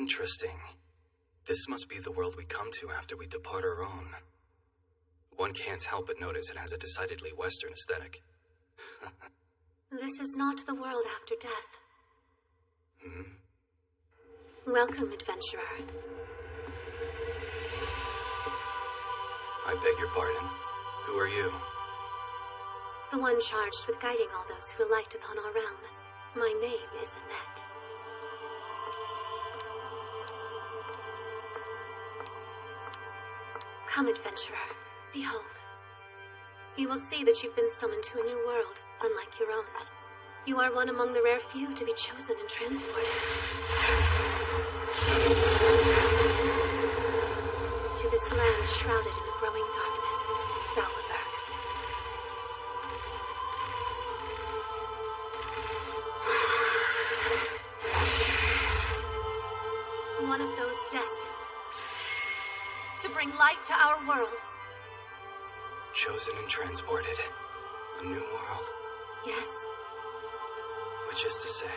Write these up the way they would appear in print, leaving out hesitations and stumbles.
Interesting. This must be the world we come to after we depart our own. One can't help but notice it has a decidedly Western aesthetic. This is not the world after death. Hmm? Welcome, adventurer. I beg your pardon. Who are you? The one charged with guiding all those who alight upon our realm. My name is Annette. Come, adventurer. Behold. You will see that you've been summoned to a new world, unlike your own. You are one among the rare few to be chosen and transported. To this land shrouded in the growing darkness, Zalberg. One of those destined to bring light to our world. Chosen and transported. A new world. Yes. Which is to say,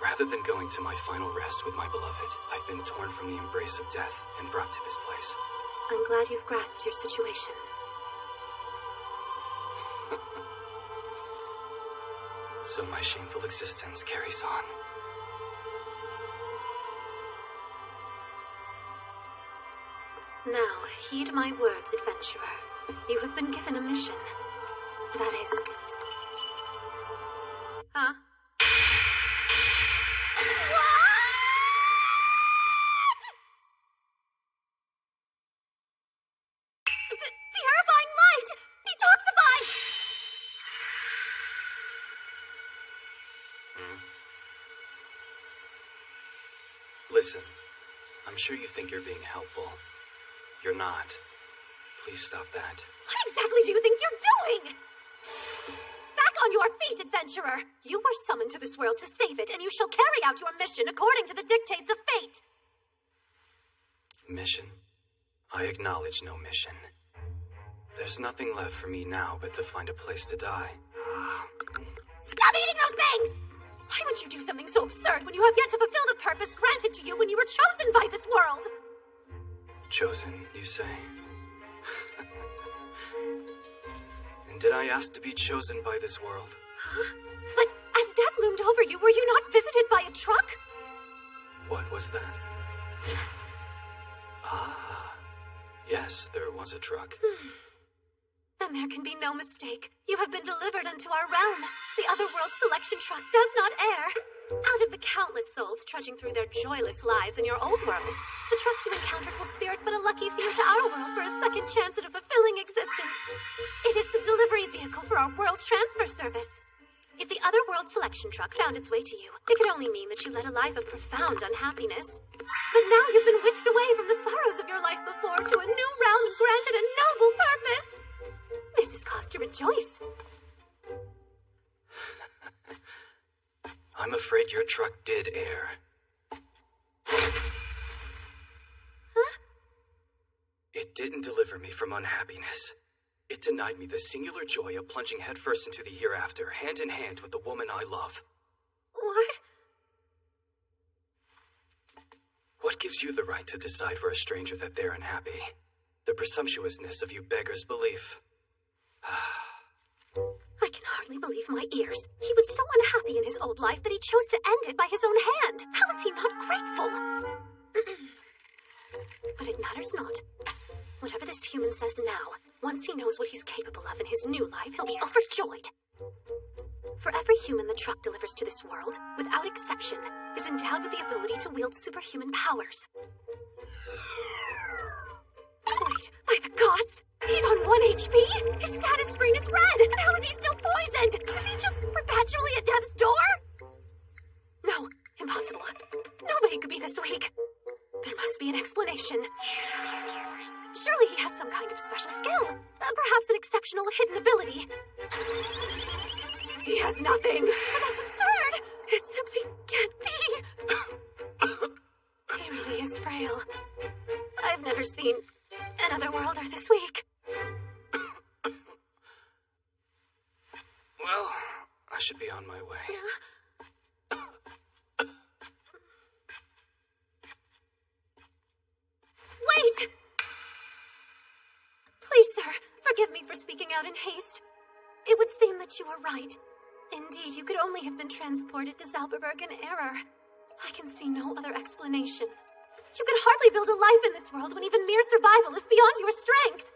rather than going to my final rest with my beloved, I've been torn from the embrace of death and brought to this place. I'm glad you've grasped your situation. So my shameful existence carries on. Now, heed my words, adventurer. You have been given a mission. That is... Huh? Purifying light! Detoxify! Listen, I'm sure you think you're being helpful. You're not. Please stop that. What exactly do you think you're doing? Back on your feet, adventurer! You were summoned to this world to save it, and you shall carry out your mission according to the dictates of fate! Mission? I acknowledge no mission. There's nothing left for me now but to find a place to die. Stop eating those things! Why would you do something so absurd when you have yet to fulfill the purpose granted to you when you were chosen by this world? Chosen, you say? And did I ask to be chosen by this world? Huh? But as death loomed over you, were you not visited by a truck? What was that? Ah, yes, there was a truck. Then there can be no mistake. You have been delivered unto our realm. The otherworld selection truck does not err. Out of the countless souls trudging through their joyless lives in your old world, the truck you encountered will spirit but a lucky few to our world for a second chance at a fulfilling existence. It is the delivery vehicle for our world transfer service. If the otherworld selection truck found its way to you, it could only mean that you led a life of profound unhappiness. But now you've been whisked away from the sorrows of your life before to a new realm and granted a noble purpose. This is cause to rejoice. I'm afraid your truck did err. Huh? It didn't deliver me from unhappiness. It denied me the singular joy of plunging headfirst into the hereafter, hand in hand with the woman I love. What? What gives you the right to decide for a stranger that they're unhappy? The presumptuousness of you beggars' belief. I can hardly believe my ears. He was so unhappy in his old life that he chose to end it by his own hand. How is he not grateful? But it matters not. Whatever this human says now, once he knows what he's capable of in his new life, he'll be overjoyed. For every human the truck delivers to this world, without exception, is endowed with the ability to wield superhuman powers. Wait, by the gods! He's on 1 HP! His status screen is red! And how is he still poisoned? Is he just perpetually at death's door? No, impossible. Nobody could be this weak. There must be an explanation. Surely he has some kind of special skill. Perhaps an exceptional hidden ability. He has nothing. That's absurd! It simply can't be. He really is frail. I've never seen another worlder this weak. Well, I should be on my way. Please, sir, forgive me for speaking out in haste. It would seem that you were right. Indeed, you could only have been transported to Zalberberg in error. I can see no other explanation. You could hardly build a life in this world when even mere survival is beyond your strength.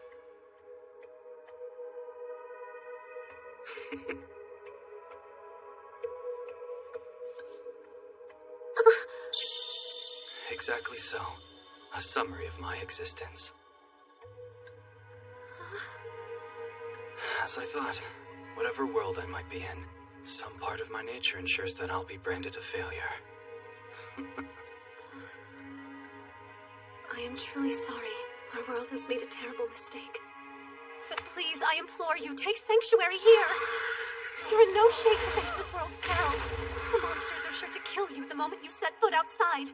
Exactly so. A summary of my existence. As I thought, whatever world I might be in, some part of my nature ensures that I'll be branded a failure. I am truly sorry. Our world has made a terrible mistake. But please, I implore you, take sanctuary here. You're in no shape to face this world's perils. The monsters are sure to kill you the moment you set foot outside.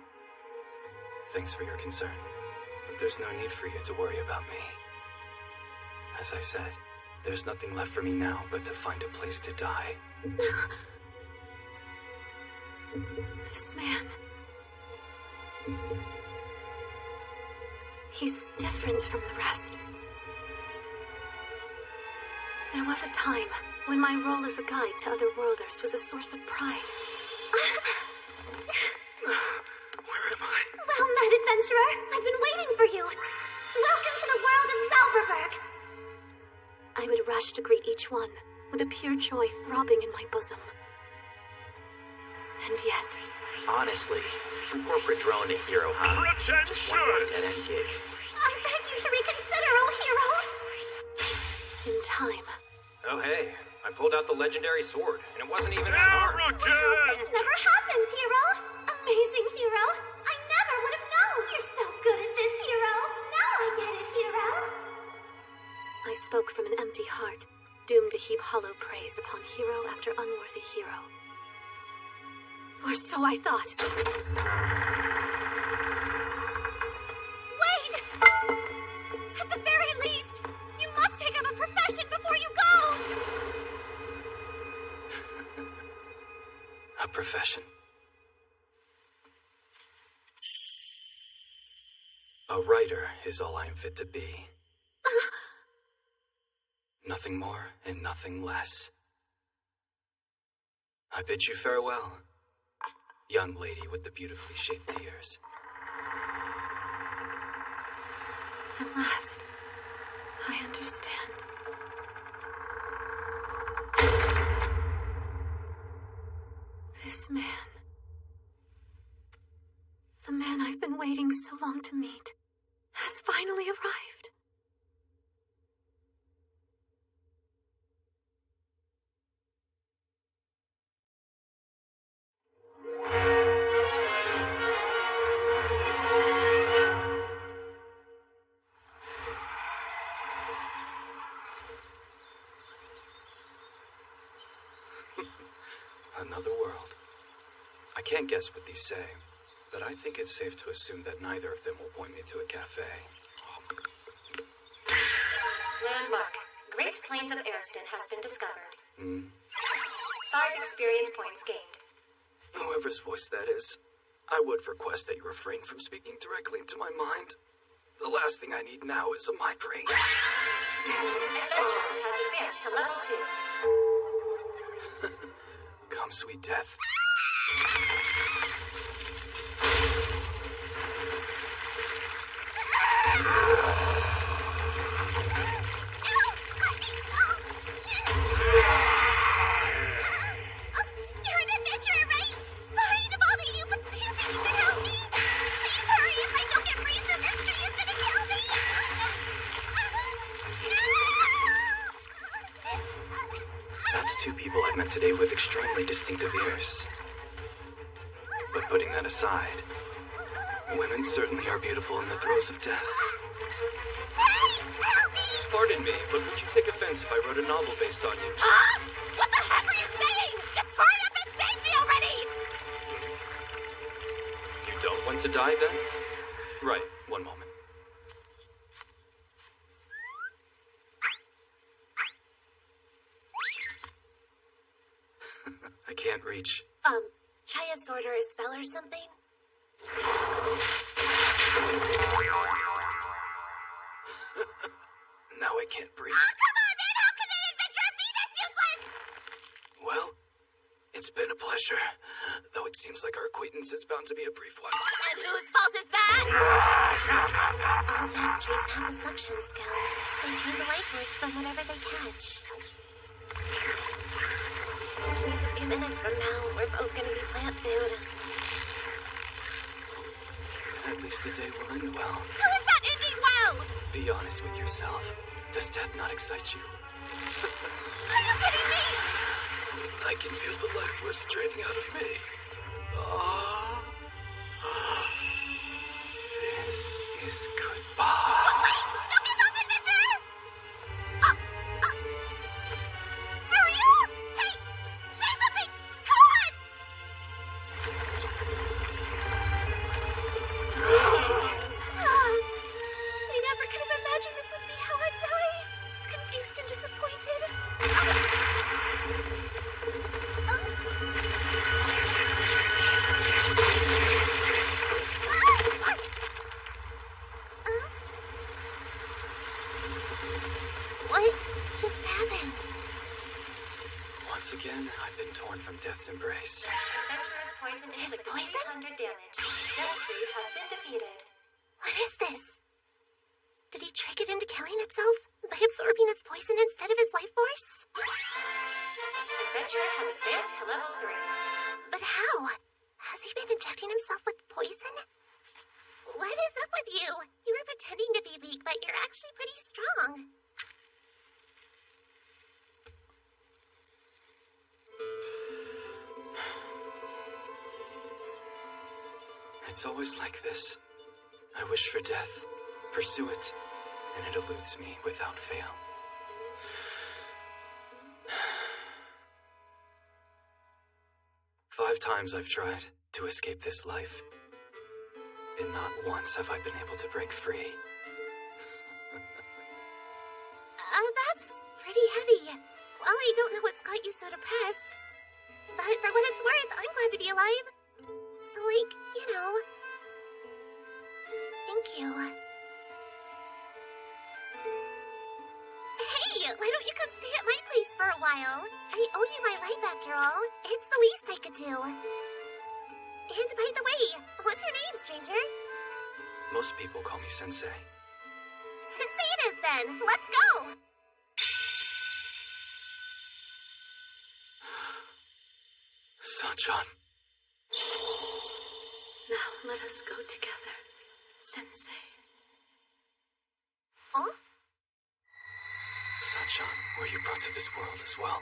Thanks for your concern, but there's no need for you to worry about me. As I said, there's nothing left for me now but to find a place to die. This man... he's different from the rest. There was a time when my role as a guide to other worlders was a source of pride. Where am I? Well met, adventurer. I've been waiting for you. Welcome to the world of Zalberberg. I would rush to greet each one, with a pure joy throbbing in my bosom. And yet... honestly, from corporate drone to hero, huh? Just one more dead-end gig. I beg you to reconsider, oh hero! In time. Oh hey, I pulled out the legendary sword, and it wasn't even that hard. It's never happened, hero! Amazing hero! I never would have known! You're so good at this, hero! Now I get it, hero! I spoke from an empty heart, doomed to heap hollow praise upon hero after unworthy hero. Or so I thought. Wait! At the very least, you must take up a profession before you go! A profession. A writer is all I am fit to be. Nothing more and nothing less. I bid you farewell, young lady with the beautifully shaped ears. At last, I understand. This man, the man I've been waiting so long to meet, has finally arrived. Another world. I can't guess what these say, but I think it's safe to assume that neither of them will point me to a cafe. Landmark. Great Plains of Ariston has been discovered. 5 Hmm. experience points gained. Whoever's voice that is, I would request that you refrain from speaking directly into my mind. The last thing I need now is a migraine. Adventure has advanced to level 2. Come, sweet death. You're an adventurer, right? Sorry to bother you, but you think you can help me? Please hurry, if I don't get free, the mystery is gonna kill me! That's two people I've met today with extremely distinctive ears. But putting that aside, women certainly are beautiful in the throes of death. Hey, help me! Pardon me, but would you take offense if I wrote a novel based on you? Huh? What the heck are you saying? Just hurry up and save me already! You don't want to die, then? Right, one moment. I can't reach. Try a sword or a spell or something? No can't breathe. Oh, come on, man! How can an adventurer be this useless? Well, it's been a pleasure. Though it seems like our acquaintance is bound to be a brief one. And whose fault is that? All death trees have a suction skill. They drain the life force from whatever they catch. Which means a few minutes from now, we're both gonna be plant food. At least the day will end well. How is that ending well? Be honest with yourself. Does death not excite you? Are you kidding me? I can feel the life force draining out of me. This is goodbye. Wait! Don't give up, adventurer! Hurry up! Hey! Say something! Come on! I never could have imagined this would be how I'd die. Confused and disappointed. What just happened? Once again, I've been torn from death's embrace. Adventurer's poison is His poison? 300 damage. Death tree has been defeated. What is this? Did he trick it into killing itself by absorbing his poison instead of his life force? Adventurer has advanced to level 3. But how? Has he been injecting himself with poison? What is up with you? You were pretending to be weak, but you're actually pretty strong. It's always like this. I wish for death, pursue it, and it eludes me without fail. Five times I've tried to escape this life, and not once have I been able to break free. That's pretty heavy. Well, I don't know what's got you so depressed. But for what it's worth, I'm glad to be alive. So, like, you know... Thank you. Hey, why don't you come stay at my place for a while? I owe you my life after all. It's the least I could do. And by the way, what's your name, stranger? Most people call me Sensei. Sensei it is then. Let's go! Sachan. Now let us go together, Sensei. Oh? Sachan, were you brought to this world as well?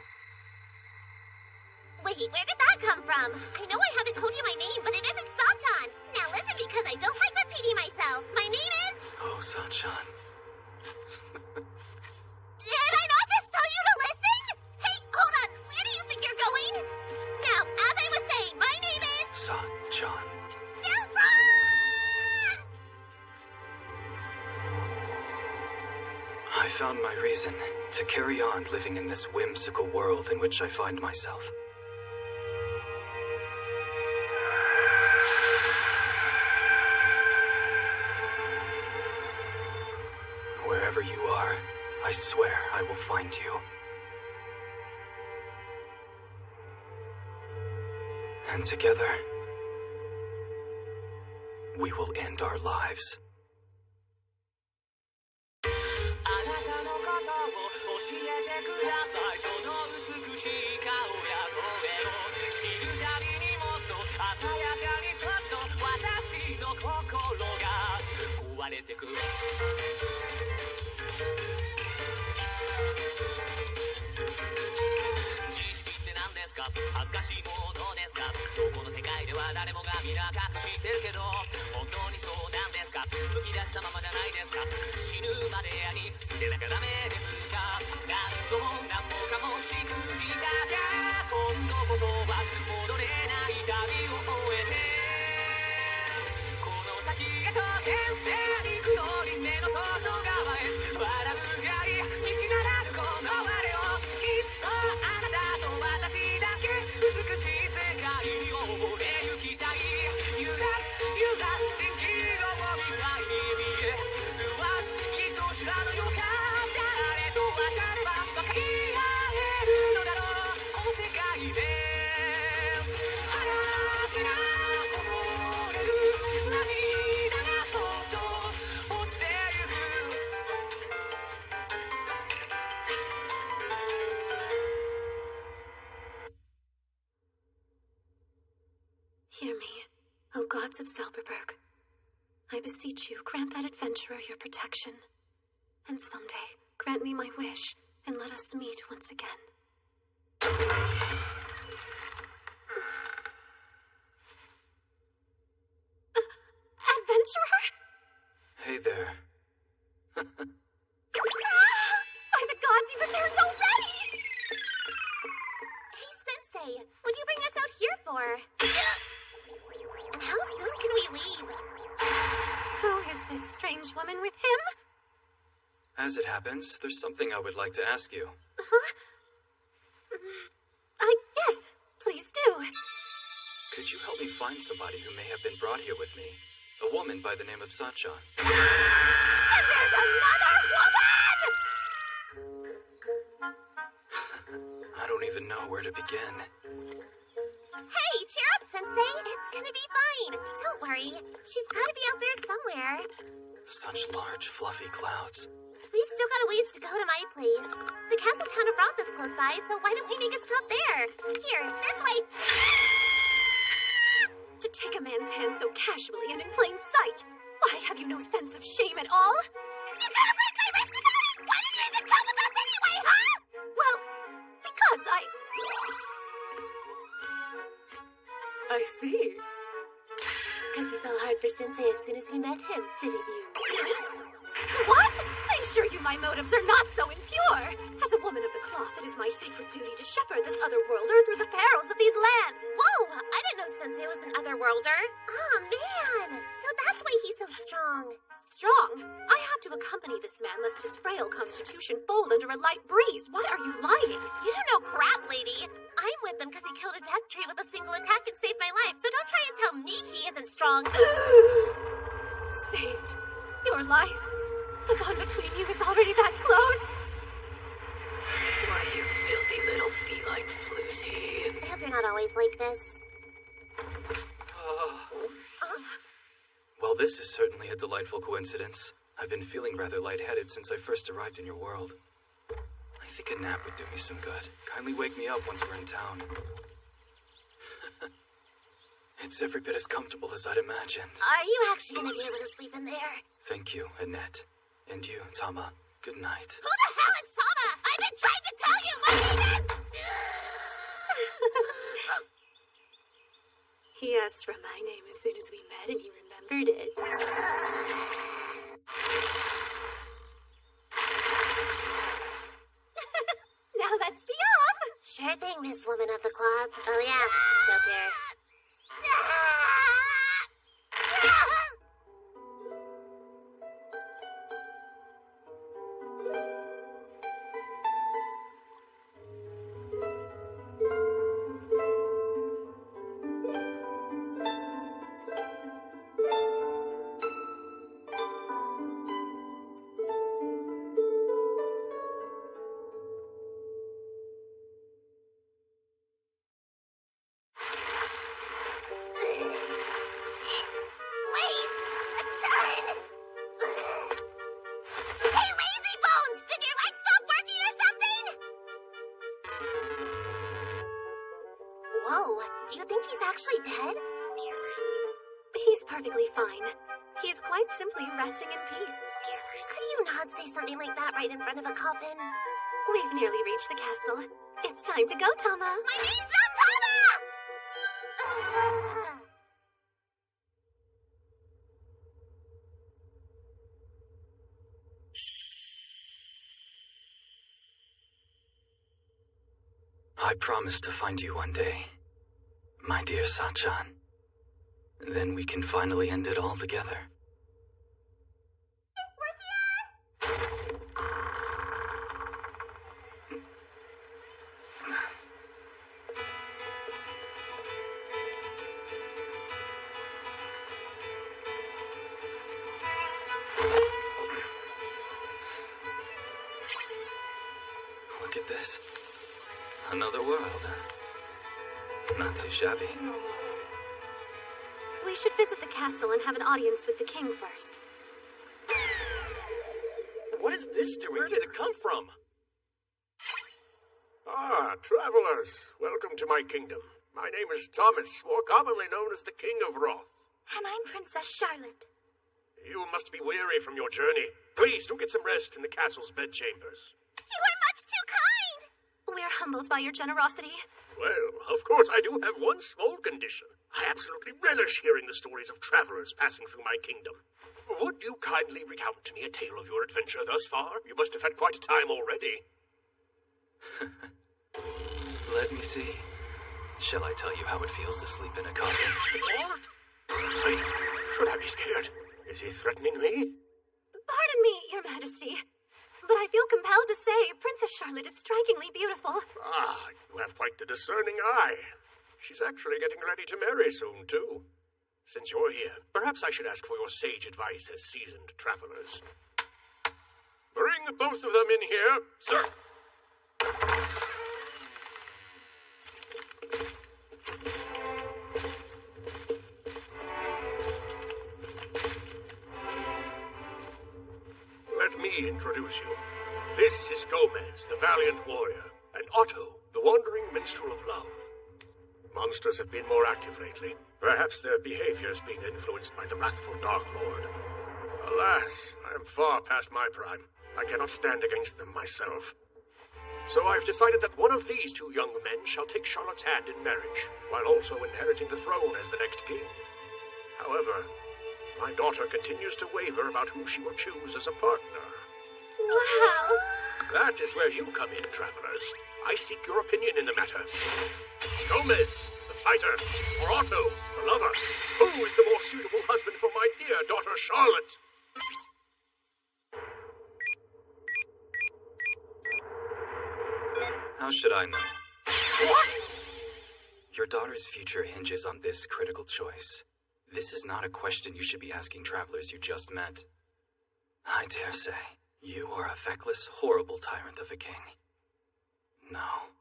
Wait, where did that come from? I know I haven't told you my name, but it isn't Sachan. Now listen, because I don't like repeating myself. My name is... Oh, Sachan. Did I not just tell you to listen? Hey, hold on. Where do you think you're going? Now, as I was saying, my name is... Sachan. Still wrong! I found my reason to carry on living in this whimsical world in which I find myself. Wherever you are, I swear I will find you. And together, we will end our lives. あなたのことを教えてくださいその美しい顔や声を知るたびにもっと鮮やかにそっと私の心が壊れてく自意識って何ですか恥ずかしいものですかそこの世界では誰もが皆隠してるけど本当にそうなんですか吹き出したままじゃないですか死ぬまでに捨てなきゃダメですか何度も何もかもしくじったが今度こそは戻れない旅を終えてこの先へと先生に行くより目の外側へ笑うがいい道ならぬこの我をいっそあなたと私だけ美しい世界を追え行きたいゆらゆら蜃気楼みたいに見えるはきっと知らぬよ gods of Zelberberg, I beseech you, grant that adventurer your protection. And someday, grant me my wish, and let us meet once again. Adventurer? Hey there. By the gods, you returned already! Hey, Sensei, what do you bring us out here for? And how soon can we leave? Who is this strange woman with him? As it happens, there's something I would like to ask you. Huh? Yes, please do. Could you help me find somebody who may have been brought here with me? A woman by the name of Sachan. And there's another woman! I don't even know where to begin. Hey, cheer up, Sensei. It's gonna be fine. Don't worry. She's gotta be out there somewhere. Such large, fluffy clouds. We've still got a ways to go to my place. The castle town of Roth is close by, so why don't we make a stop there? Here, this way. To take a man's hand so casually and in plain sight. Why, have you no sense of shame at all? You gotta break my wrist about it! Why did you even come with us anyway, huh? Well, because I see. Because you fell hard for Sensei as soon as you met him, didn't you? What? I assure you my motives are not so impure. As a woman of the cloth, it is my sacred duty to shepherd this otherworlder through the perils of these lands. Whoa! I didn't know Sensei was an otherworlder. Oh, man! So that's why he's so strong. Strong? I have to accompany this man lest his frail constitution fold under a light breeze. Why are you lying? You don't know crap, lady. I'm with him because he killed a death tree with a single attack and saved my life, so don't try and tell me he isn't strong. Saved your life? The bond between you is already that close? Why, you filthy little feline floozy. I hope you're not always like this. Well, this is certainly a delightful coincidence. I've been feeling rather lightheaded since I first arrived in your world. I think a nap would do me some good. Kindly wake me up once we're in town. It's every bit as comfortable as I'd imagined. Are you actually gonna be able to sleep in there? Thank you, Annette. And you, Tama. Good night. Who the hell is Tama? I've been trying to tell you my name is... He asked for my name as soon as we met and he remembered it. Now let's be off! Sure thing, Miss Woman of the Cloth. Oh yeah, it's up there. Whoa, do you think he's actually dead? He's perfectly fine. He's quite simply resting in peace. Could you not say something like that right in front of a coffin? We've nearly reached the castle. It's time to go, Tama. My name's not Tama! I promise to find you one day, my dear Sachan. Then we can finally end it all together. Look at this. Another world. Not too shabby. We should visit the castle and have an audience with the king first. What is this doing? Where did it come from? Ah, travelers, welcome to my kingdom. My name is Thomas, more commonly known as the King of Roth. And I'm Princess Charlotte. You must be weary from your journey. Please, do get some rest in the castle's bedchambers. You are much too kind! We're humbled by your generosity. Well, of course, I do have one small condition. I absolutely relish hearing the stories of travelers passing through my kingdom. Would you kindly recount to me a tale of your adventure thus far? You must have had quite a time already. Let me see. Shall I tell you how it feels to sleep in a coffin? What? Wait, should I be scared? Is he threatening me? Pardon me, Your Majesty, but I feel compelled to say Princess Charlotte is strikingly beautiful. Ah, you have quite the discerning eye. She's actually getting ready to marry soon, too. Since you're here, perhaps I should ask for your sage advice as seasoned travelers. Bring both of them in here, sir. Let me introduce you. This is Gomez, the valiant warrior, and Otto, the wandering minstrel of love. Monsters have been more active lately. Perhaps their behavior is being influenced by the wrathful Dark Lord. Alas, I am far past my prime. I cannot stand against them myself. So I've decided that one of these two young men shall take Charlotte's hand in marriage, while also inheriting the throne as the next king. However, my daughter continues to waver about who she will choose as a partner. Wow! That is where you come in, travelers. I seek your opinion in the matter. Gomez, the fighter, or Otto, the lover. Who is the more suitable husband for my dear daughter Charlotte? How should I know? What? Your daughter's future hinges on this critical choice. This is not a question you should be asking travelers you just met. I dare say, you are a feckless, horrible tyrant of a king. No.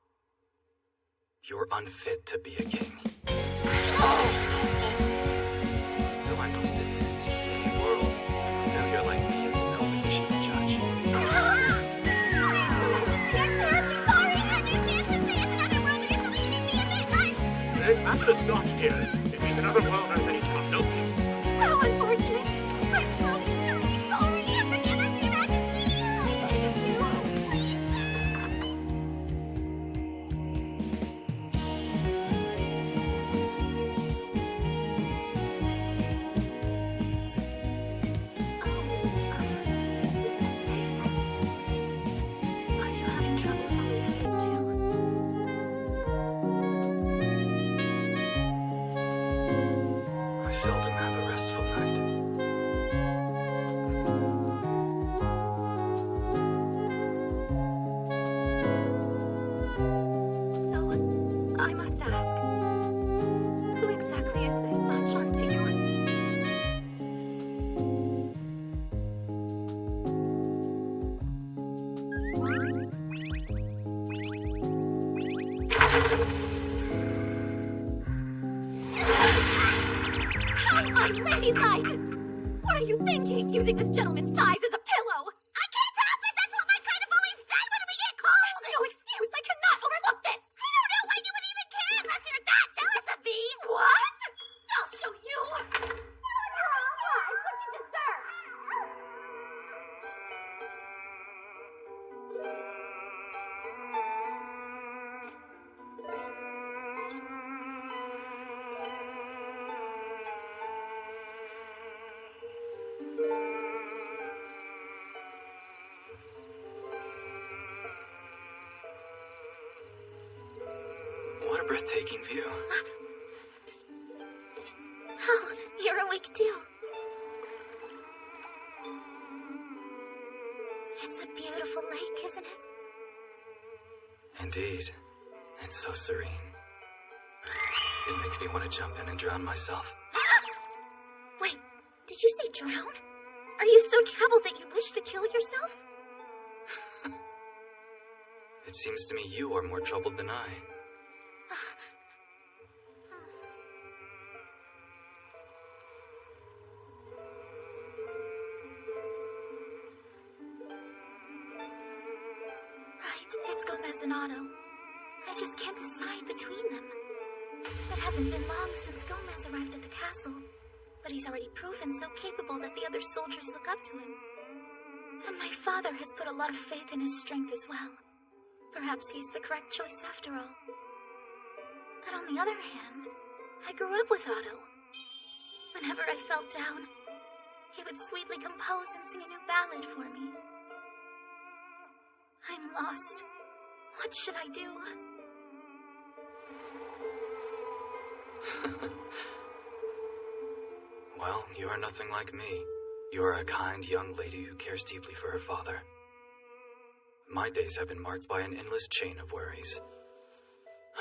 You're unfit to be a king. Though I'm posted in a teen world, a failure like me is in no position to judge. You're terribly sorry! Understand that there's another world where you're leaving me a bit, but... Atlas not here. If he's another world, then he cannot know me. How unfortunate! I'm truly, truly sorry! And forgive us, Your Majesty! I beg of you, please! Sensei, are you having trouble falling asleep too? I seldom have a restful night. So, I must ask, who exactly is this Sanchan to you? How unladylike! What are you thinking, using this gentleman's thighs as a pillow? I can't help it! That's what my kind have always done when we get cold! No excuse! I cannot overlook this! I don't know why you would even care unless you're that jealous of me! What? I'll show you! It's what you deserve! What a breathtaking view. Oh, you're awake too. It's a beautiful lake, isn't it? Indeed. It's so serene. It makes me want to jump in and drown myself. Wait, did you say drown? Are you so troubled that you wish to kill yourself? It seems to me you are more troubled than I. Right, it's Gomez and Otto. I just can't decide between them. It hasn't been long since Gomez arrived at the castle, but he's already proven so capable that the other soldiers look up to him. And my father has put a lot of faith in his strength as well. Perhaps he's the correct choice after all. But on the other hand, I grew up with Otto. Whenever I felt down, he would sweetly compose and sing a new ballad for me. I'm lost. What should I do? Well, you are nothing like me. You are a kind young lady who cares deeply for her father. My days have been marked by an endless chain of worries.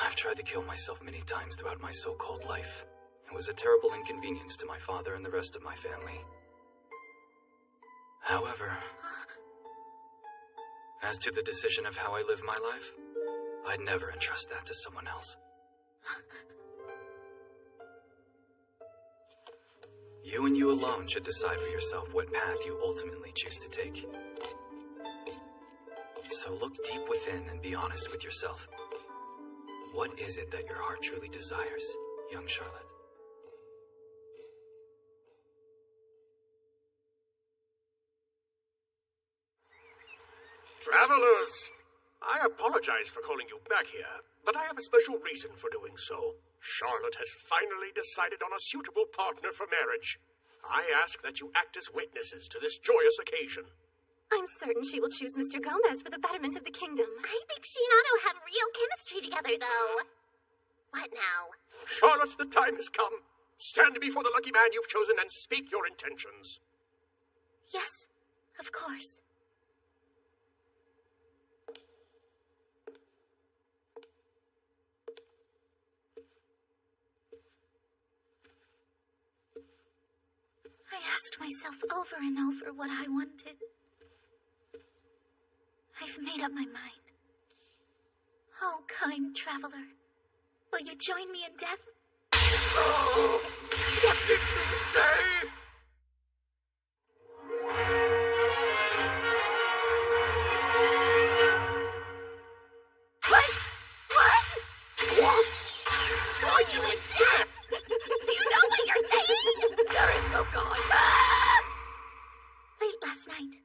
I've tried to kill myself many times throughout my so-called life. It was a terrible inconvenience to my father and the rest of my family. However, as to the decision of how I live my life, I'd never entrust that to someone else. You and you alone should decide for yourself what path you ultimately choose to take. So look deep within and be honest with yourself. What is it that your heart truly desires, young Charlotte? Travelers! I apologize for calling you back here, but I have a special reason for doing so. Charlotte has finally decided on a suitable partner for marriage. I ask that you act as witnesses to this joyous occasion. I'm certain she will choose Mr. Gomez for the betterment of the kingdom. I think she and Otto have real chemistry together, though. What now? Charlotte, the time has come. Stand before the lucky man you've chosen and speak your intentions. Yes, of course. I asked myself over and over what I wanted. I've made up my mind. Oh, kind traveler, will you join me in death? Oh, what did you say? What? Join you in death? Do you know what you're saying? There is no God. Late last night,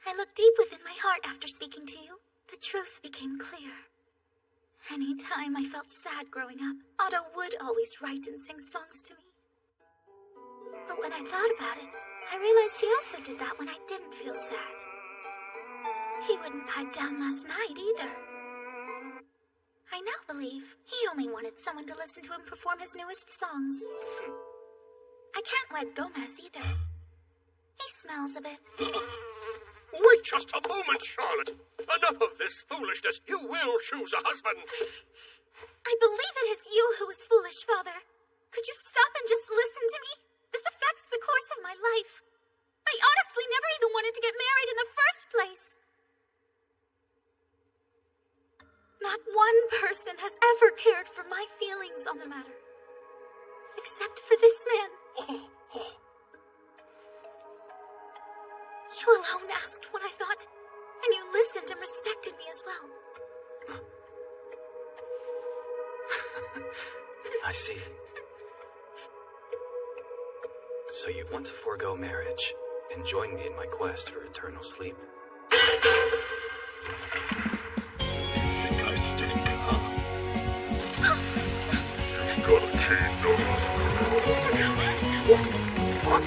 I looked deep within my heart after speaking to you. The truth became clear. Any time I felt sad growing up, Otto would always write and sing songs to me. But when I thought about it, I realized he also did that when I didn't feel sad. He wouldn't pipe down last night either. I now believe he only wanted someone to listen to him perform his newest songs. I can't let Gomez either. He smells a bit. Wait just a moment, Charlotte. Enough of this foolishness. You will choose a husband. I believe it is you who is foolish, Father. Could you stop and just listen to me? This affects the course of my life. I honestly never even wanted to get married in the first place. Not one person has ever cared for my feelings on the matter. Except for this man. You alone asked what I thought, and you listened and respected me as well. I see. So you want to forego marriage and join me in my quest for eternal sleep? Think I stink, huh? You've got a kingdom. What?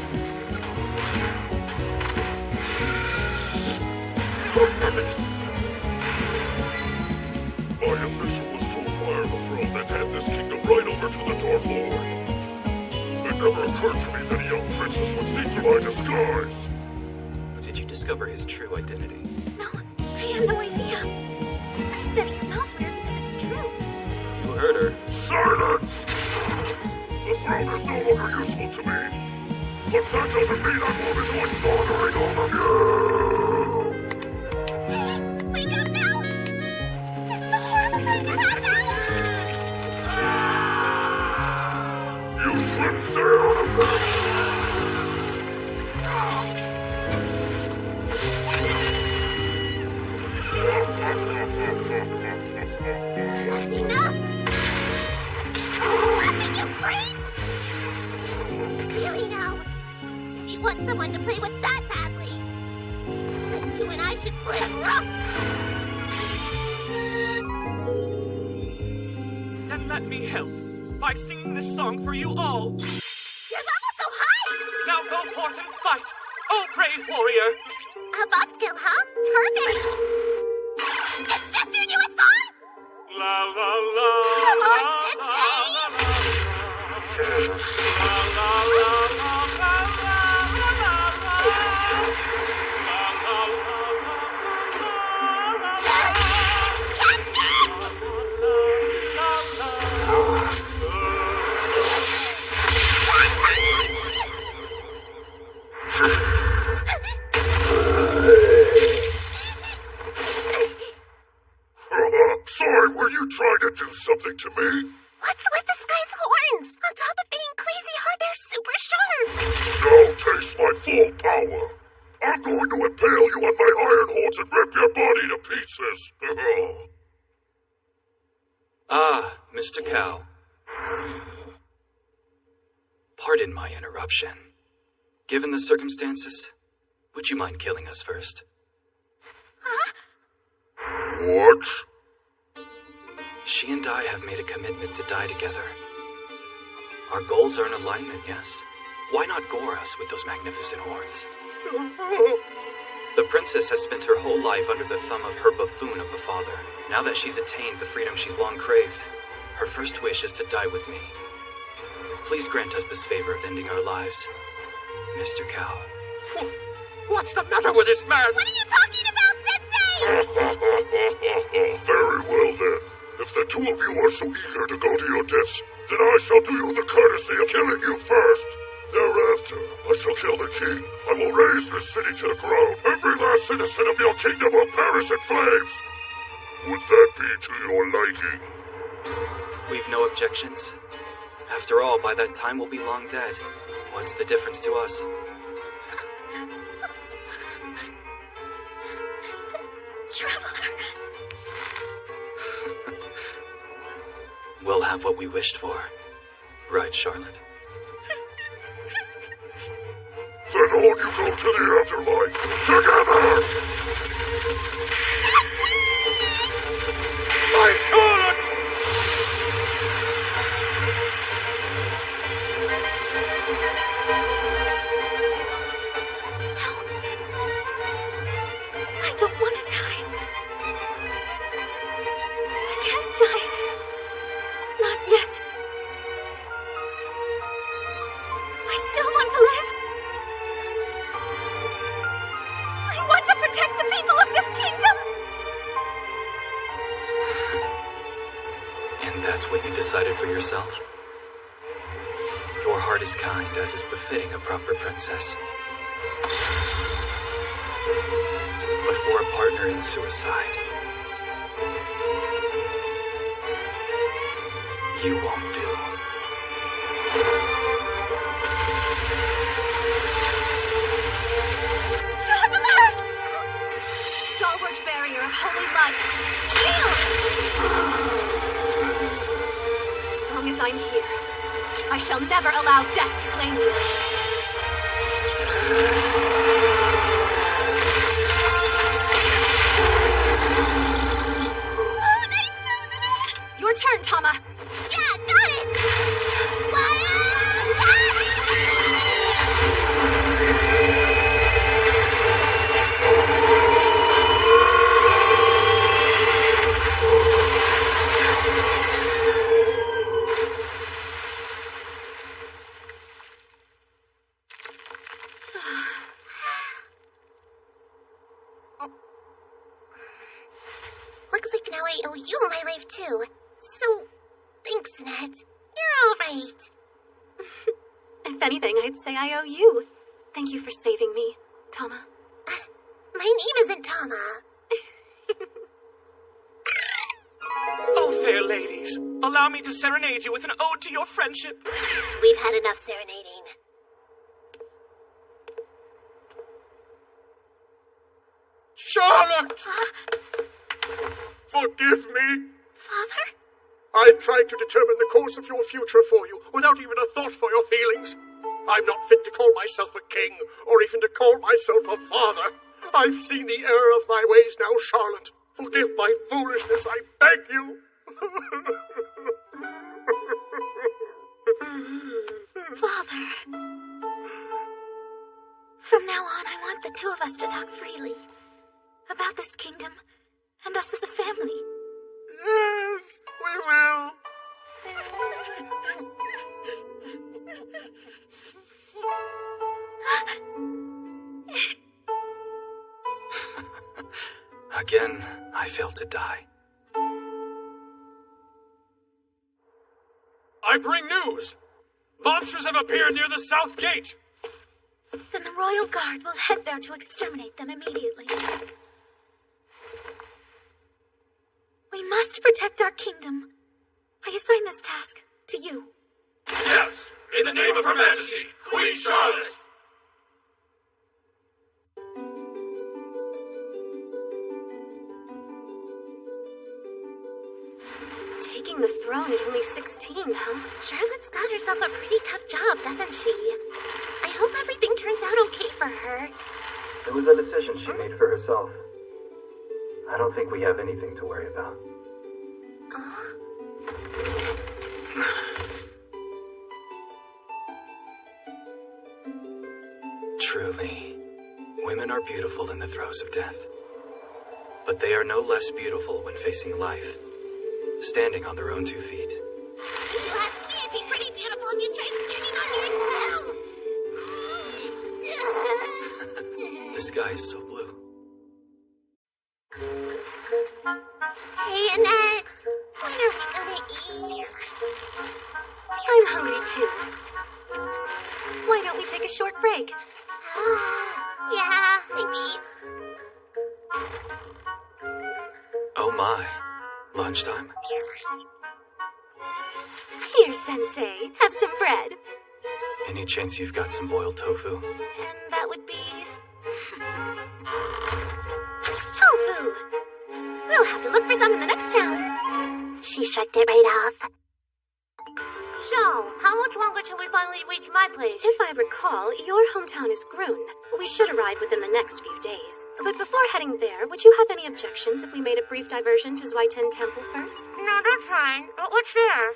My ambition was to acquire the throne and hand this kingdom right over to the Dark Lord. It never occurred to me that a young princess would see through my disguise. Did you discover his true identity? No, I had no idea. I said he smells weird because it's true. You heard her. Silence! The throne is no longer useful to me. But that doesn't mean I'm willing to waste slaughtering all of you! Wake up now! This is a horrible time to pass out! You should stay out of this! That's enough! Let me, you creep! Really now? someone to play with that badly. You and I should play rough. Then let me help by singing this song for you all. Your level's so high! Now go forth and fight, oh brave warrior! A buff skill, huh? Perfect! It's just your newest song? La la la. Come on, la, Sensei! la, la, la, la, la, la, la, la, Sorry, were you trying to do something to me? What's with this guy's horns? On top of being crazy hard, they're super sharp. Now taste my full power. I'm going to impale you on my iron horns and rip your body to pieces. Ah, Mr. Cow. Pardon my interruption. Given the circumstances, would you mind killing us first? Huh? What? She and I have made a commitment to die together. Our goals are in alignment, yes? Why not gore us with those magnificent horns? The princess has spent her whole life under the thumb of her buffoon of a father. Now that she's attained the freedom she's long craved, her first wish is to die with me. Please grant us this favor of ending our lives, Mr. Cow. What's the matter with this man? What are you talking about, Sensei? Very well then. If the two of you are so eager to go to your deaths, then I shall do you the courtesy of killing you first. Thereafter, I shall kill the king. I will raze this city to the ground. Every last citizen of your kingdom will perish in flames. Would that be to your liking? We've no objections. After all, by that time we'll be long dead. What's the difference to us? Traveler. We'll have what we wished for. Right, Charlotte? Then on you go to the afterlife. Together! My Charlotte! I don't want to die. I can't die. Not yet. I still want to live. I want to protect the people of this kingdom. And that's what you decided for yourself? Your heart is kind, as is befitting a proper princess. But for a partner in suicide, you won't do. Traveler! Stalwart barrier of holy light. Shield! As long as I'm here, I shall never allow death to claim you. Oh, nice moves. Your turn, Tama. Yeah, got it. Looks like now I owe you my life too. So, thanks, Ned. You're all right. If anything, I'd say I owe you. Thank you for saving me, Tama. My name isn't Tama. Oh, fair ladies, allow me to serenade you with an ode to your friendship. We've had enough serenading. Charlotte! Forgive me. Father? I tried to determine the course of your future for you without even a thought for your feelings. I'm not fit to call myself a king, or even to call myself a father. I've seen the error of my ways now, Charlotte. Forgive my foolishness, I beg you. Father. From now on, I want the two of us to talk freely. About this kingdom, and us as a family. Yes, we will. Again, I failed to die. I bring news! Monsters have appeared near the south gate! Then the royal guard will head there to exterminate them immediately. We must protect our kingdom. I assign this task to you. Yes! In the name of Her Majesty, Queen Charlotte! Taking the throne at only 16, huh? Charlotte's got herself a pretty tough job, doesn't she? I hope everything turns out okay for her. It was a decision she made for herself. I don't think we have anything to worry about. Truly, women are beautiful in the throes of death. But they are no less beautiful when facing life, standing on their own 2 feet. You asked me, it'd be pretty beautiful if you tried standing on yourself. The sky is so blue. Hey, Annette. When are we gonna eat? I'm hungry too. Why don't we take a short break? Yeah, maybe. Oh my, lunchtime. Here, Sensei. Have some bread. Any chance you've got some boiled tofu? And that would be... tofu. We'll have to look for some in the next town. She shrugged it right off. So, how much longer till we finally reach my place? If I recall, your hometown is Grun. We should arrive within the next few days. But before heading there, would you have any objections if we made a brief diversion to Zuiten Temple first? No, that's fine. What's there?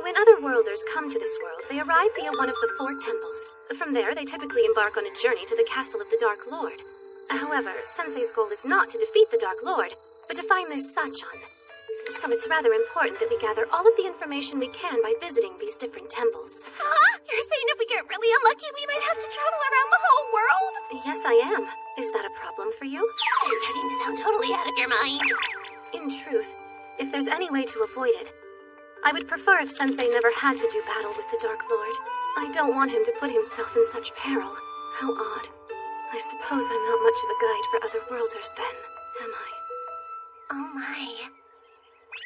When other worlders come to this world, they arrive via one of the 4 temples. From there, they typically embark on a journey to the castle of the Dark Lord. However, Sensei's goal is not to defeat the Dark Lord, but to find this Sachan. So it's rather important that we gather all of the information we can by visiting these different temples. Huh? You're saying if we get really unlucky, we might have to travel around the whole world? Yes, I am. Is that a problem for you? You're starting to sound totally out of your mind. In truth, if there's any way to avoid it, I would prefer if Sensei never had to do battle with the Dark Lord. I don't want him to put himself in such peril. How odd. I suppose I'm not much of a guide for other worlders then, am I? Oh my.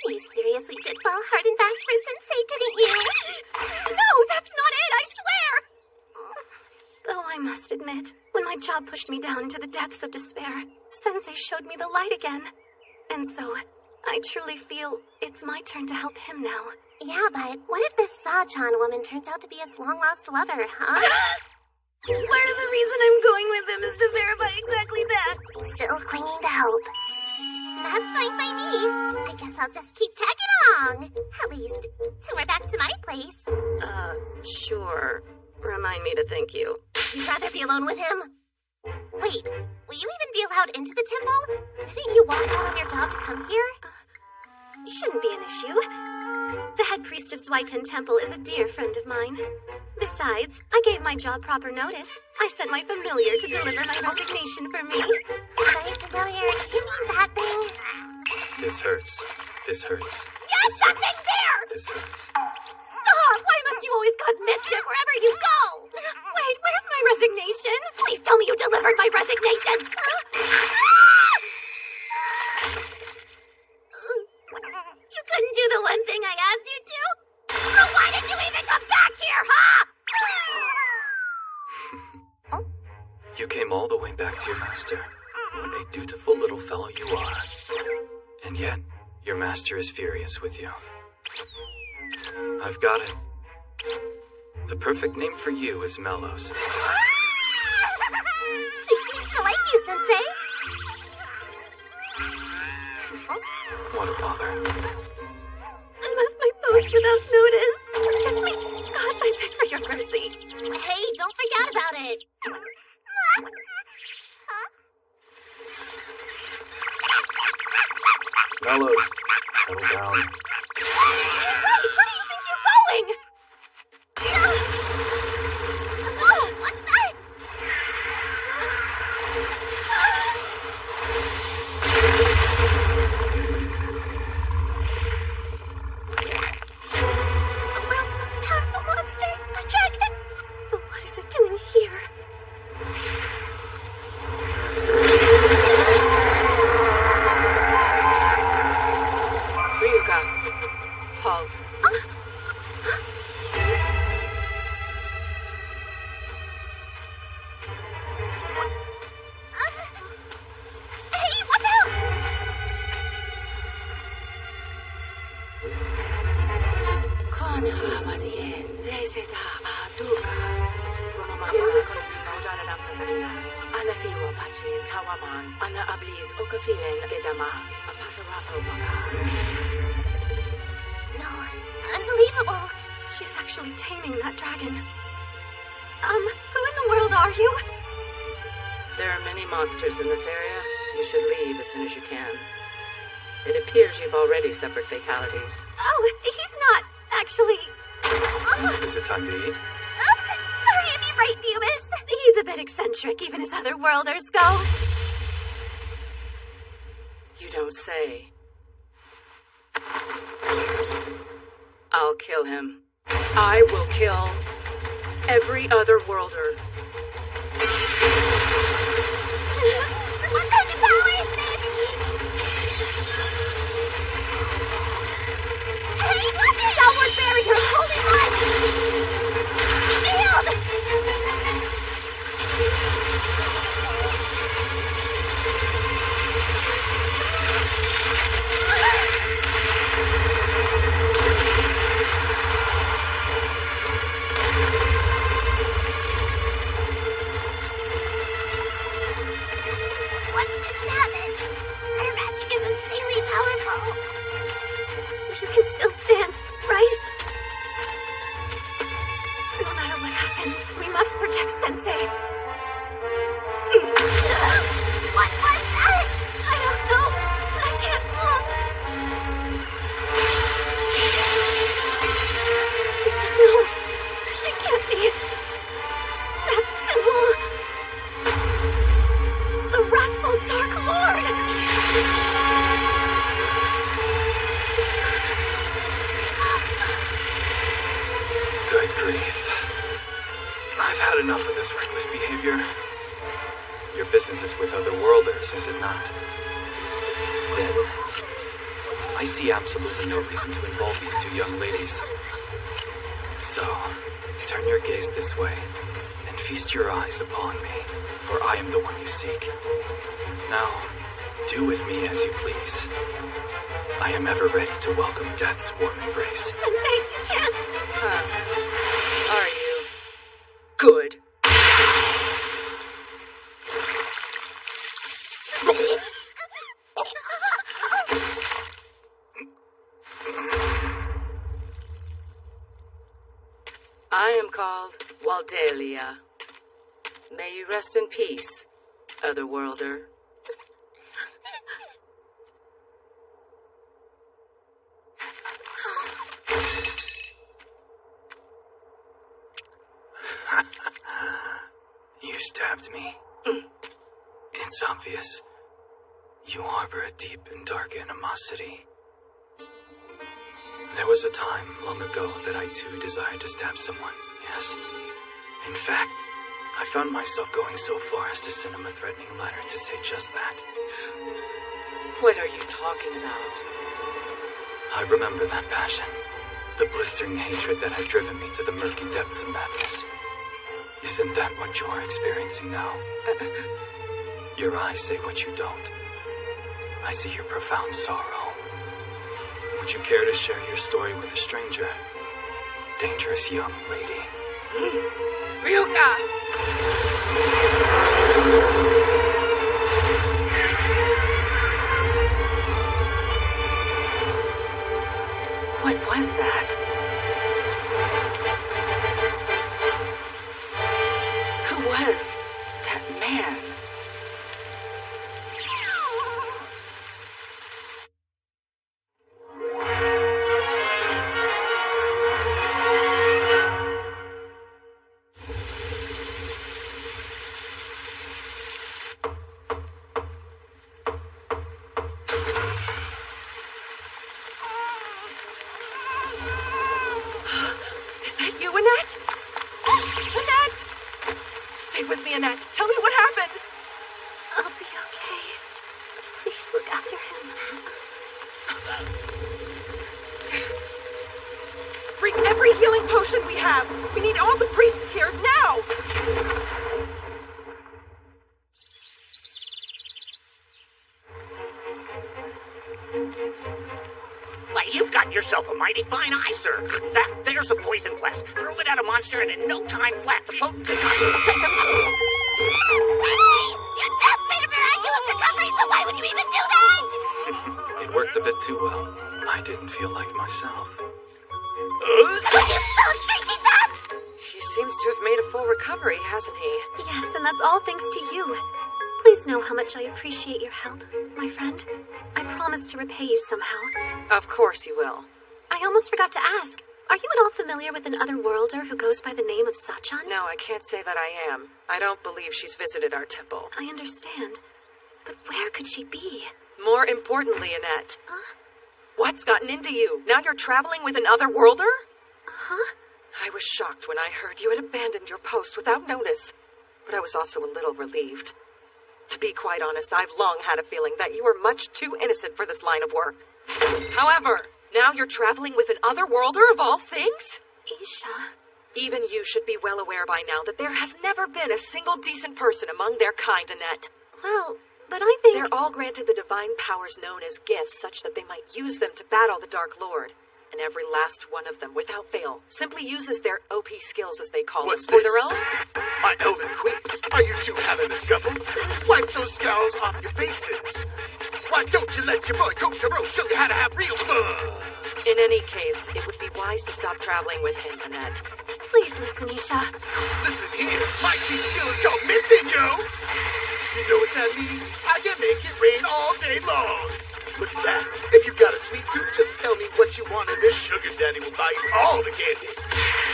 You seriously did fall hard and fast for Sensei, didn't you? No, that's not it, I swear! Though I must admit, when my job pushed me down into the depths of despair, Sensei showed me the light again. And so, I truly feel it's my turn to help him now. Yeah, but what if this Sachan woman turns out to be his long-lost lover, huh? Part of the reason I'm going with him is to verify exactly that. Still clinging to hope. That's fine by me. I guess I'll just keep tagging along. At least, till we're back to my place. Sure. Remind me to thank you. You'd rather be alone with him? Wait, will you even be allowed into the temple? Didn't you walk out on your job to come here? Shouldn't be an issue. The head priest of Zuiten Temple is a dear friend of mine. Besides, I gave my job proper notice. I sent my familiar to deliver my resignation for me. My familiar, you mean that thing? This hurts. This hurts. Yes, that thing there! This hurts. Stop! Why must you always cause mischief wherever you go? Wait, where's my resignation? Please tell me you delivered my resignation! You couldn't do the one thing I asked you to? So why did you even come back here, huh? You came all the way back to your master. What a dutiful little fellow you are. And yet, your master is furious with you. I've got it. The perfect name for you is Mellows. He seems to like you, Sensei. What a bother. I left my post without notice. Forgive me. Gods, I beg for your mercy. Hey, don't forget about it. Mellows, settle down. Wait, where do you think you're going? Oh, what's that? The world's most powerful monster, a dragon. But what is it doing here? Ryuga, halt. Hey, watch out! Con Hamadie, Leseta Aduga. Romamaya, Kodara Dam Sasarina, Ana Fiwa Pachi, Tawaman, Ana Ablis, Okafilen, Gedama, Apasarapo Maka. No, unbelievable. She's actually taming that dragon. Who in the world are you? There are many monsters in this area. You should leave as soon as you can. It appears you've already suffered fatalities. Oh, he's not actually. Is it time to eat? Oops, sorry to be right, Beavis. He's a bit eccentric, even as other worlders go. You don't say. I'll kill him. I will kill every other worlder. What kind of power is this? Hey, watch it! Downward barrier, holy light! Shield! What just happened? Her magic is insanely powerful. You can still stand, right? No matter what happens, we must protect Sensei. What was that? I don't know, but I can't move. No, it can't be. That symbol. The wrathful Dark Lord. Good grief. I've had enough of this reckless behavior. Your business is with other worlders, is it not? Then, I see absolutely no reason to involve these two young ladies. So, turn your gaze this way, and feast your eyes upon me, for I am the one you seek. Now, do with me as you please. I am ever ready to welcome death's warm embrace. Sensei, you can't. Are you? Good. I am called Waldelia. May you rest in peace, Otherworlder. You stabbed me. It's obvious. You harbor a deep and dark animosity. There was a time long ago that I too desired to stab someone, yes. In fact, I found myself going so far as to send him a threatening letter to say just that. What are you talking about? I remember that passion. The blistering hatred that had driven me to the murky depths of madness. Isn't that what you're experiencing now? Your eyes say what you don't. I see your profound sorrow. Would you care to share your story with a stranger? Dangerous young lady. Ryuka! What was that? Who was that man? Is that you, Annette? Annette! Stay with me, Annette. Tell me what happened. I'll be okay. Please look after him. Bring every healing potion we have. We need all the priests here now. Why, you've got yourself a mighty fine eye, sir. There's a poison glass. Throw it at a monster and in no time flat, the potent concoction will take them out. Hey! You just made a miraculous recovery, so why would you even do that? It worked a bit too well. I didn't feel like myself. Would you stop drinking that? He seems to have made a full recovery, hasn't he? Yes, and that's all thanks to you. Please know how much I appreciate your help, my friend. I promise to repay you somehow. Of course you will. I almost forgot to ask. Are you at all familiar with an otherworlder who goes by the name of Sachan? No, I can't say that I am. I don't believe she's visited our temple. I understand. But where could she be? More importantly, Annette, Huh? what's gotten into you? Now you're traveling with an otherworlder? Huh? I was shocked when I heard you had abandoned your post without notice. But I was also a little relieved. To be quite honest, I've long had a feeling that you were much too innocent for this line of work. However, now you're traveling with an otherworlder of all things? Isha. Even you should be well aware by now that there has never been a single decent person among their kind, Annette. Well, but I think... They're all granted the divine powers known as gifts, such that they might use them to battle the Dark Lord. And every last one of them, without fail, simply uses their OP skills, as they call What's them, for this? their own. My elven queens, are you two having a scuffle? Wipe those scowls off your faces. Why don't you let your boy Kotaro show you how to have real fun? In any case, it would be wise to stop traveling with him, Annette. Please listen, Isha. Listen here, my cheap skill is called minting, yo! You know what that means? I can make it rain all day long. Look at that. If you've got a sweet tooth, just tell me what you want and this sugar daddy will buy you all the candy.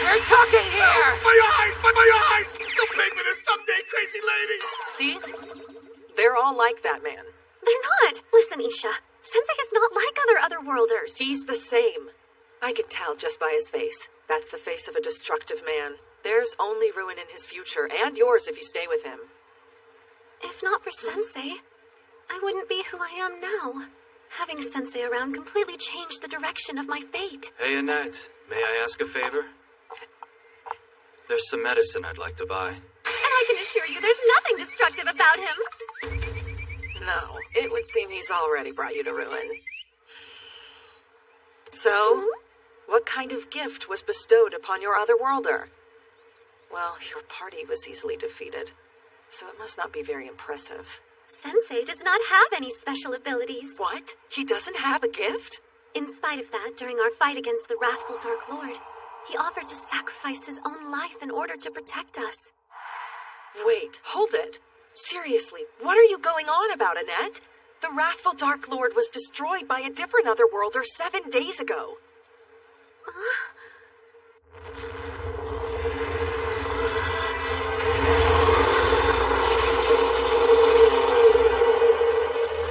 We're talking here! My eyes! My eyes! You'll pay for this someday, crazy lady! See? They're all like that man. They're not. Listen, Isha. Sensei is not like other otherworlders. He's the same. I can tell just by his face. That's the face of a destructive man. There's only ruin in his future, and yours if you stay with him. If not for Sensei, I wouldn't be who I am now. Having Sensei around completely changed the direction of my fate. Hey, Annette, may I ask a favor? There's some medicine I'd like to buy. And I can assure you there's nothing destructive about him. No, it would seem he's already brought you to ruin. So, what kind of gift was bestowed upon your otherworlder? Well, your party was easily defeated, so it must not be very impressive. Sensei does not have any special abilities. What? He doesn't have a gift? In spite of that, during our fight against the wrathful Dark Lord, he offered to sacrifice his own life in order to protect us. Wait, hold it. Seriously, what are you going on about, Annette? The wrathful Dark Lord was destroyed by a different otherworlder 7 days ago.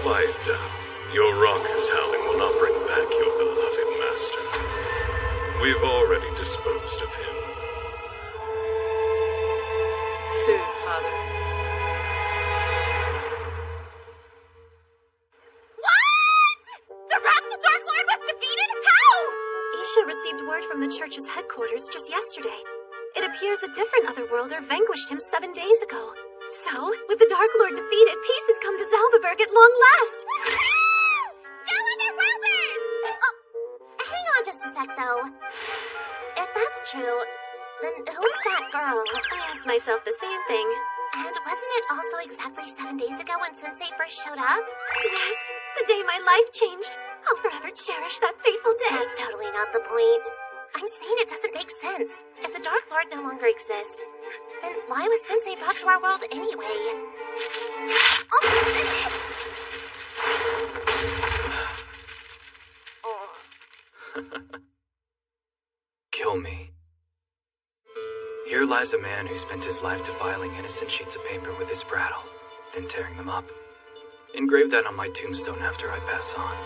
Quiet down. Your raucous howling will not bring back your beloved master. We've already disposed of him. Soon, Father. What? The wrathful Dark Lord was defeated? How? Isha received word from the church's headquarters just yesterday. It appears a different otherworlder vanquished him 7 days ago. So, with the Dark Lord defeated, peace has come to Zalbaberg at long last. Go Otherworlders! Oh, hang on just a sec, though. If that's true, Then who is that girl? I asked myself the same thing. And wasn't it also exactly 7 days ago when Sensei first showed up? Yes, the day my life changed. I'll forever cherish that fateful day. That's totally not the point. I'm saying it doesn't make sense. If the Dark Lord no longer exists, then why was Sensei brought to our world anyway? Kill me. Here lies a man who spent his life defiling innocent sheets of paper with his prattle, then tearing them up. Engrave that on my tombstone after I pass on.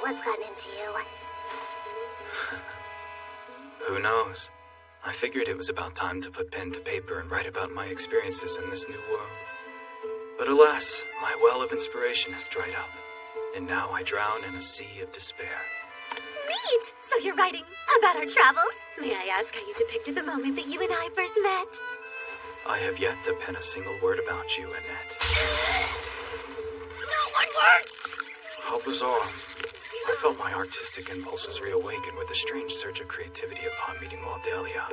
What's gotten into you? Who knows? I figured it was about time to put pen to paper and write about my experiences in this new world. But alas, my well of inspiration has dried up, and now I drown in a sea of despair. Neat! So you're writing about our travels? May I ask how you depicted the moment that you and I first met? I have yet to pen a single word about you, Annette. No one word! How bizarre. I felt my artistic impulses reawaken with a strange surge of creativity upon meeting Waldelia.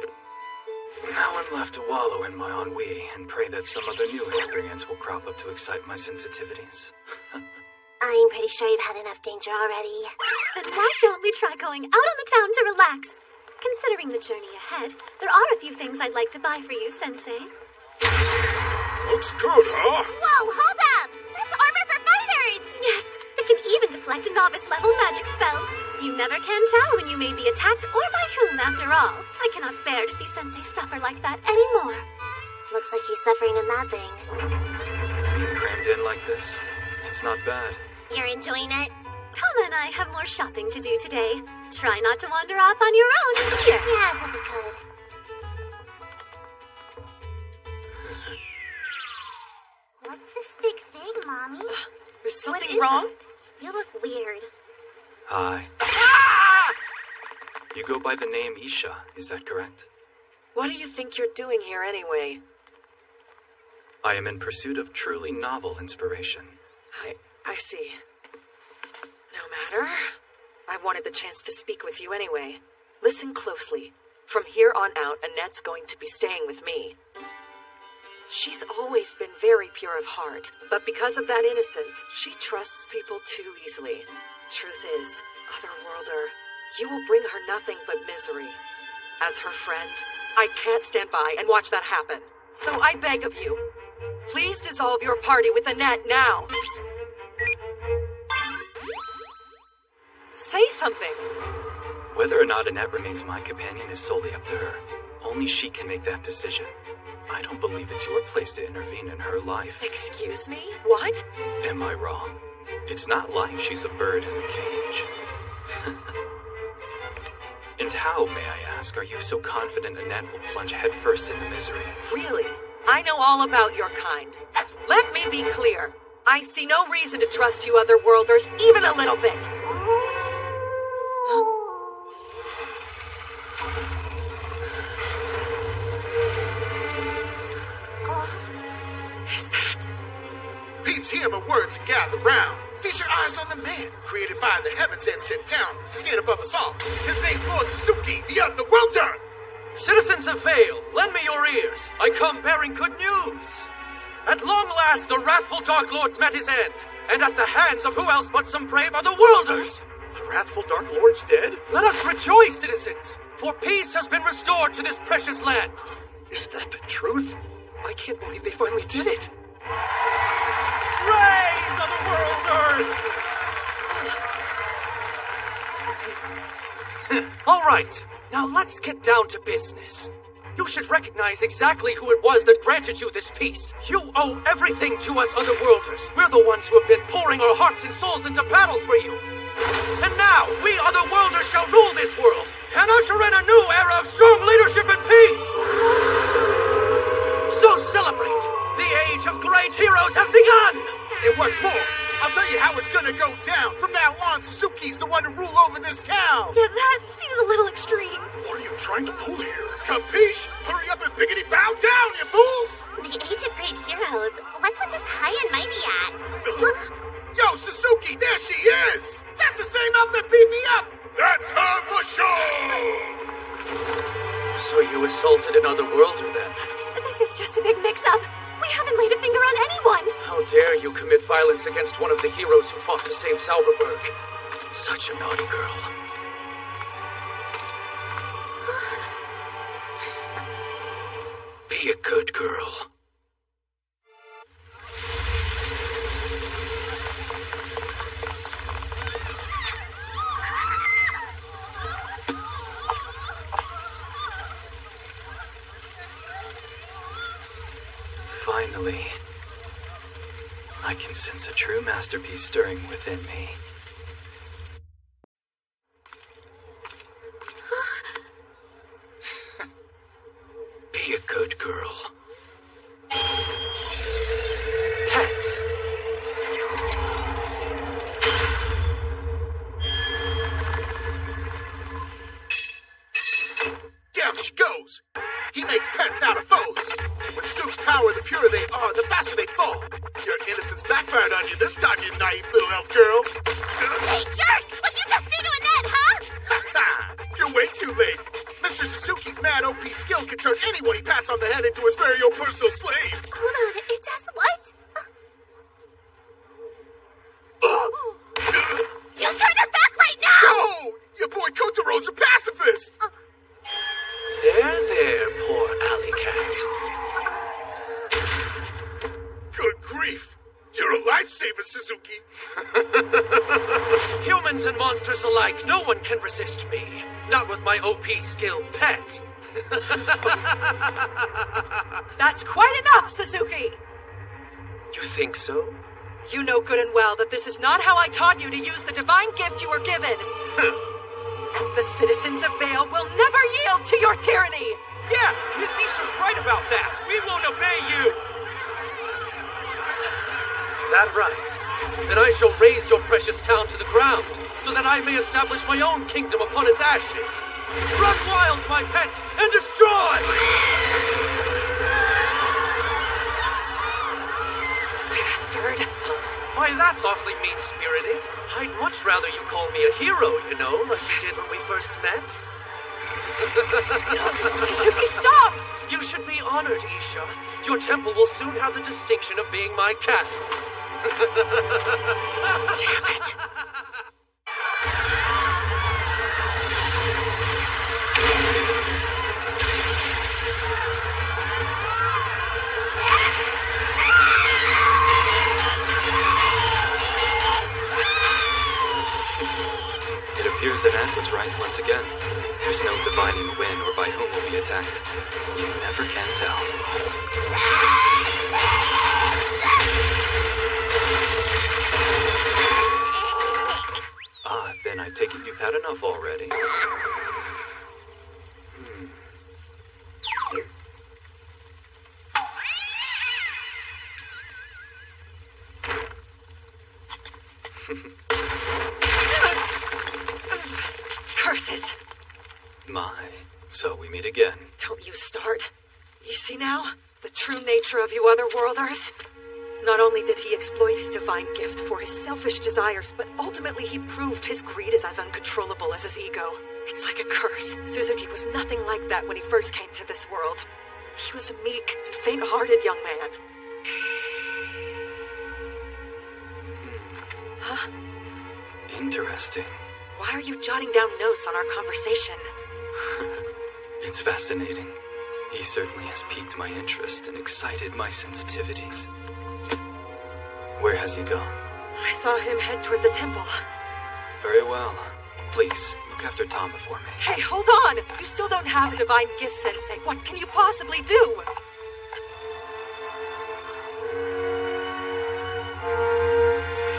Now I'm left to wallow in my ennui and pray that some other new experience will crop up to excite my sensitivities. I'm pretty sure you've had enough danger already. Then why don't we try going out on the town to relax? Considering the journey ahead, there are a few things I'd like to buy for you, Sensei. Looks good, huh? Whoa, hold up! That's armor for fighters! Yes, it can even deflect novice-level magic spells. You never can tell when you may be attacked or by whom, after all. I cannot bear to see Sensei suffer like that anymore. Looks like he's suffering in that thing. Being crammed in like this, it's not bad. You're enjoying it? Tama and I have more shopping to do today. Try not to wander off on your own. Here. Yes, if we could. What's this big thing, Mommy? There's What something is wrong? You look weird. Hi. Ah! You go by the name Isha, is that correct? What do you think you're doing here anyway? I am in pursuit of truly novel inspiration. I see. No matter. I wanted the chance to speak with you anyway. Listen closely. From here on out, Annette's going to be staying with me. She's always been very pure of heart, but because of that innocence, she trusts people too easily. Truth is, Otherworlder, you will bring her nothing but misery. As her friend, I can't stand by and watch that happen. So I beg of you, please dissolve your party with Annette now. Say something. Whether or not Annette remains my companion is solely up to her. Only she can make that decision. I don't believe it's your place to intervene in her life. Excuse me? What? Am I wrong? It's not like she's a bird in a cage. And how, may I ask, are you so confident Annette will plunge headfirst into misery? Really? I know all about your kind. Let me be clear. I see no reason to trust you Otherworlders, even a little bit. Is that? Peeps hear my words and gather round. Feast your eyes on the man created by the heavens and sent down to stand above us all. His name's Lord Suzuki, the Otherworlder. Citizens of Vale, lend me your ears. I come bearing good news. At long last, the wrathful Dark Lord's met his end, and at the hands of who else but some brave Otherworlders. The wrathful Dark Lord's dead? Let us rejoice, citizens, for peace has been restored to this precious land. Is that the truth? I can't believe they finally did it. Praise Otherworlders! All right, now let's get down to business. You should recognize exactly who it was that granted you this peace. You owe everything to us Otherworlders. We're the ones who have been pouring our hearts and souls into battles for you. And now, we Otherworlders shall rule this world and usher in a new era of strong leadership and peace. So celebrate. The age of great heroes has begun. And what's more, I'll tell you how it's gonna go down. From now on, Suzuki's the one to rule over this town. Yeah, that seems a little extreme. What are you trying to pull here? Capiche? Hurry up and biggity bow down, you fools! The Age of Great Heroes. What's with this high and mighty act? Yo, Suzuki, there she is! That's the same outfit beat me up! That's her for sure! So you assaulted another worlder then? This is just a big mix-up. We haven't laid a finger on anyone. How dare you commit violence against one of the heroes who fought to save Zauberberg? Such a naughty girl. Be a good girl. Finally, I can sense a true masterpiece stirring within me. Be a good girl. Pet. Down she goes. He makes pets out of foes. With Sook's power, the purer they are, the faster they fall. Your innocence backfired on you this time, you naive little elf girl. Hey, jerk! What'd you just do to Annette, huh? Ha ha! You're way too late. Mr. Suzuki's mad OP skill can turn anyone he pats on the head into his very own personal slave. Hold on, it does what? You turn her back right now! No! Your boy Kotaro's a pacifist! There, poor alley cat. Good grief! You're a lifesaver, Suzuki! Humans and monsters alike, no one can resist me. Not with my OP skill, Pet. That's quite enough, Suzuki! You think so? You know good and well that this is not how I taught you to use the divine gift you were given. The citizens of Vale will never yield to your tyranny! Yeah, Miss Isha's right about that. We won't obey you. That right. Then I shall raze your precious town to the ground, so that I may establish my own kingdom upon its ashes. Run wild, my pets, and destroy! Bastard. Why, that's awfully mean-spirited. I'd much rather you call me a hero, you know, like you did when we first met. Suzuki, stop! You should be honored, Isha. Your temple will soon have the distinction of being my castle. Damn it. It appears that Anne was right once again. There's no divining when or by whom will be attacked. You never can tell. Ah, then I take it you've had enough already. Curses. My, so we meet again. Don't you start. You see now? The true nature of you otherworlders? Not only did he exploit his divine gift for his selfish desires, but ultimately he proved his greed is as uncontrollable as his ego. It's like a curse. Suzuki was nothing like that when he first came to this world. He was a meek and faint-hearted young man. Huh? Interesting. Why are you jotting down notes on our conversation? It's fascinating. He certainly has piqued my interest and excited my sensitivities. Where has he gone? I saw him head toward the temple. Very well. Please, look after Tama for me. Hey, hold on! You still don't have a divine gift, Sensei. What can you possibly do?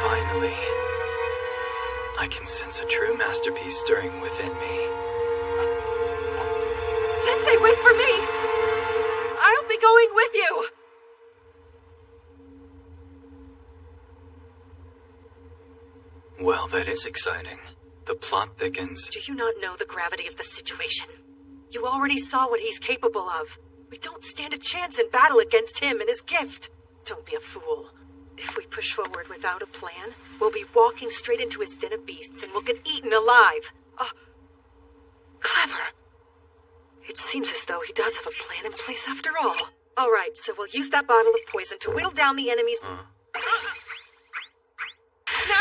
Finally, I can sense a true masterpiece stirring within me. Sensei, wait for me! I'll be going with you! Well, that is exciting. The plot thickens. Do you not know the gravity of the situation? You already saw what he's capable of. We don't stand a chance in battle against him and his gift. Don't be a fool. If we push forward without a plan, we'll be walking straight into his den of beasts and we'll get eaten alive. Clever. It seems as though he does have a plan in place after all. All right, so we'll use that bottle of poison to whittle down the enemies. Now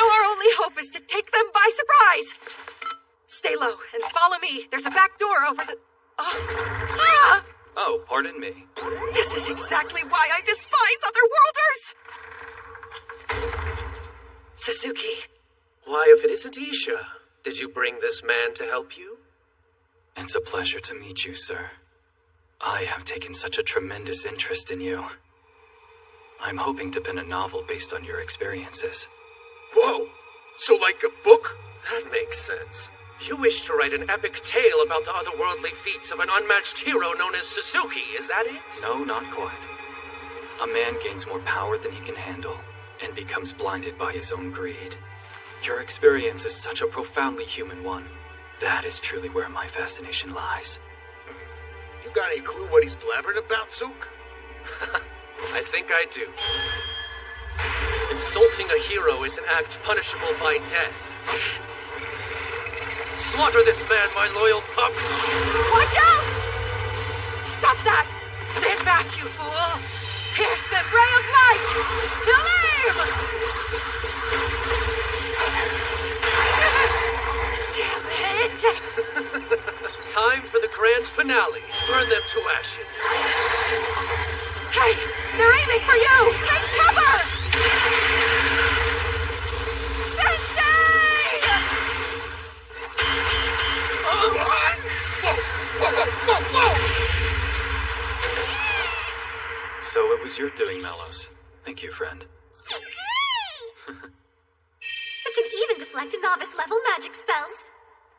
our only hope is to take them by surprise. Stay low and follow me. There's a back door over the... Oh, pardon me. This is exactly why I despise otherworlders! Suzuki. Why, if it isn't Isha, did you bring this man to help you? It's a pleasure to meet you, sir. I have taken such a tremendous interest in you. I'm hoping to pen a novel based on your experiences. Whoa! So like a book? That makes sense. You wish to write an epic tale about the otherworldly feats of an unmatched hero known as Suzuki, is that it? No, not quite. A man gains more power than he can handle, and becomes blinded by his own greed. Your experience is such a profoundly human one. That is truly where my fascination lies. You got any clue what he's blabbering about, Zook? I think I do. Insulting a hero is an act punishable by death. Slaughter this man, my loyal pups! Watch out! Stop that! Stand back, you fool! Pierce the ray of light! Believe! Damn it! Time for the grand finale. Burn them to ashes. Hey! They're aiming for you! Take cover! Sensei! Whoa! So it was your doing, Mellows. Thank you, friend. It can even deflect novice-level magic spells.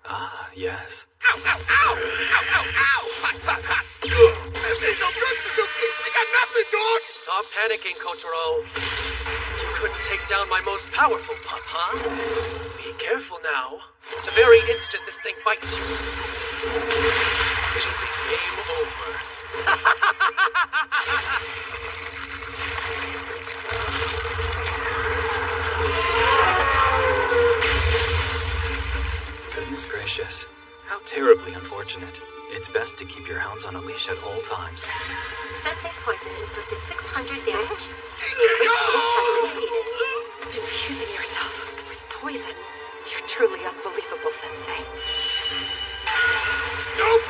Ah, yes. Ow! Ow! Ow! Ow! Ow! Ow! Hot! Hot! Hot! This ain't no good, Suzuki! We got nothing, dude! Stop panicking, Kotaro. You couldn't take down my most powerful pup, huh? Be careful now. The very instant this thing bites you, it'll be game over. Goodness gracious. How terribly unfortunate. It's best to keep your hounds on a leash at all times. Sensei's poison inflicted 600 damage. Infusing yourself with poison. You're truly unbelievable, Sensei. Nope!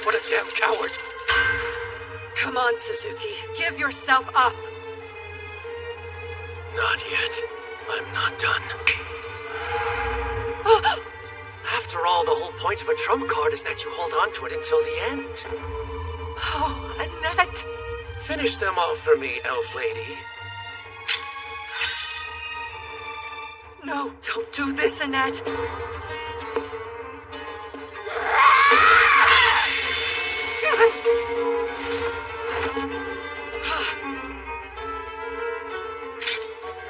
What a damn coward. Come on, Suzuki. Give yourself up. Not yet. I'm not done. After all, the whole point of a trump card is that you hold on to it until the end. Oh, Annette. Finish them off for me, elf lady. No, don't do this, Annette.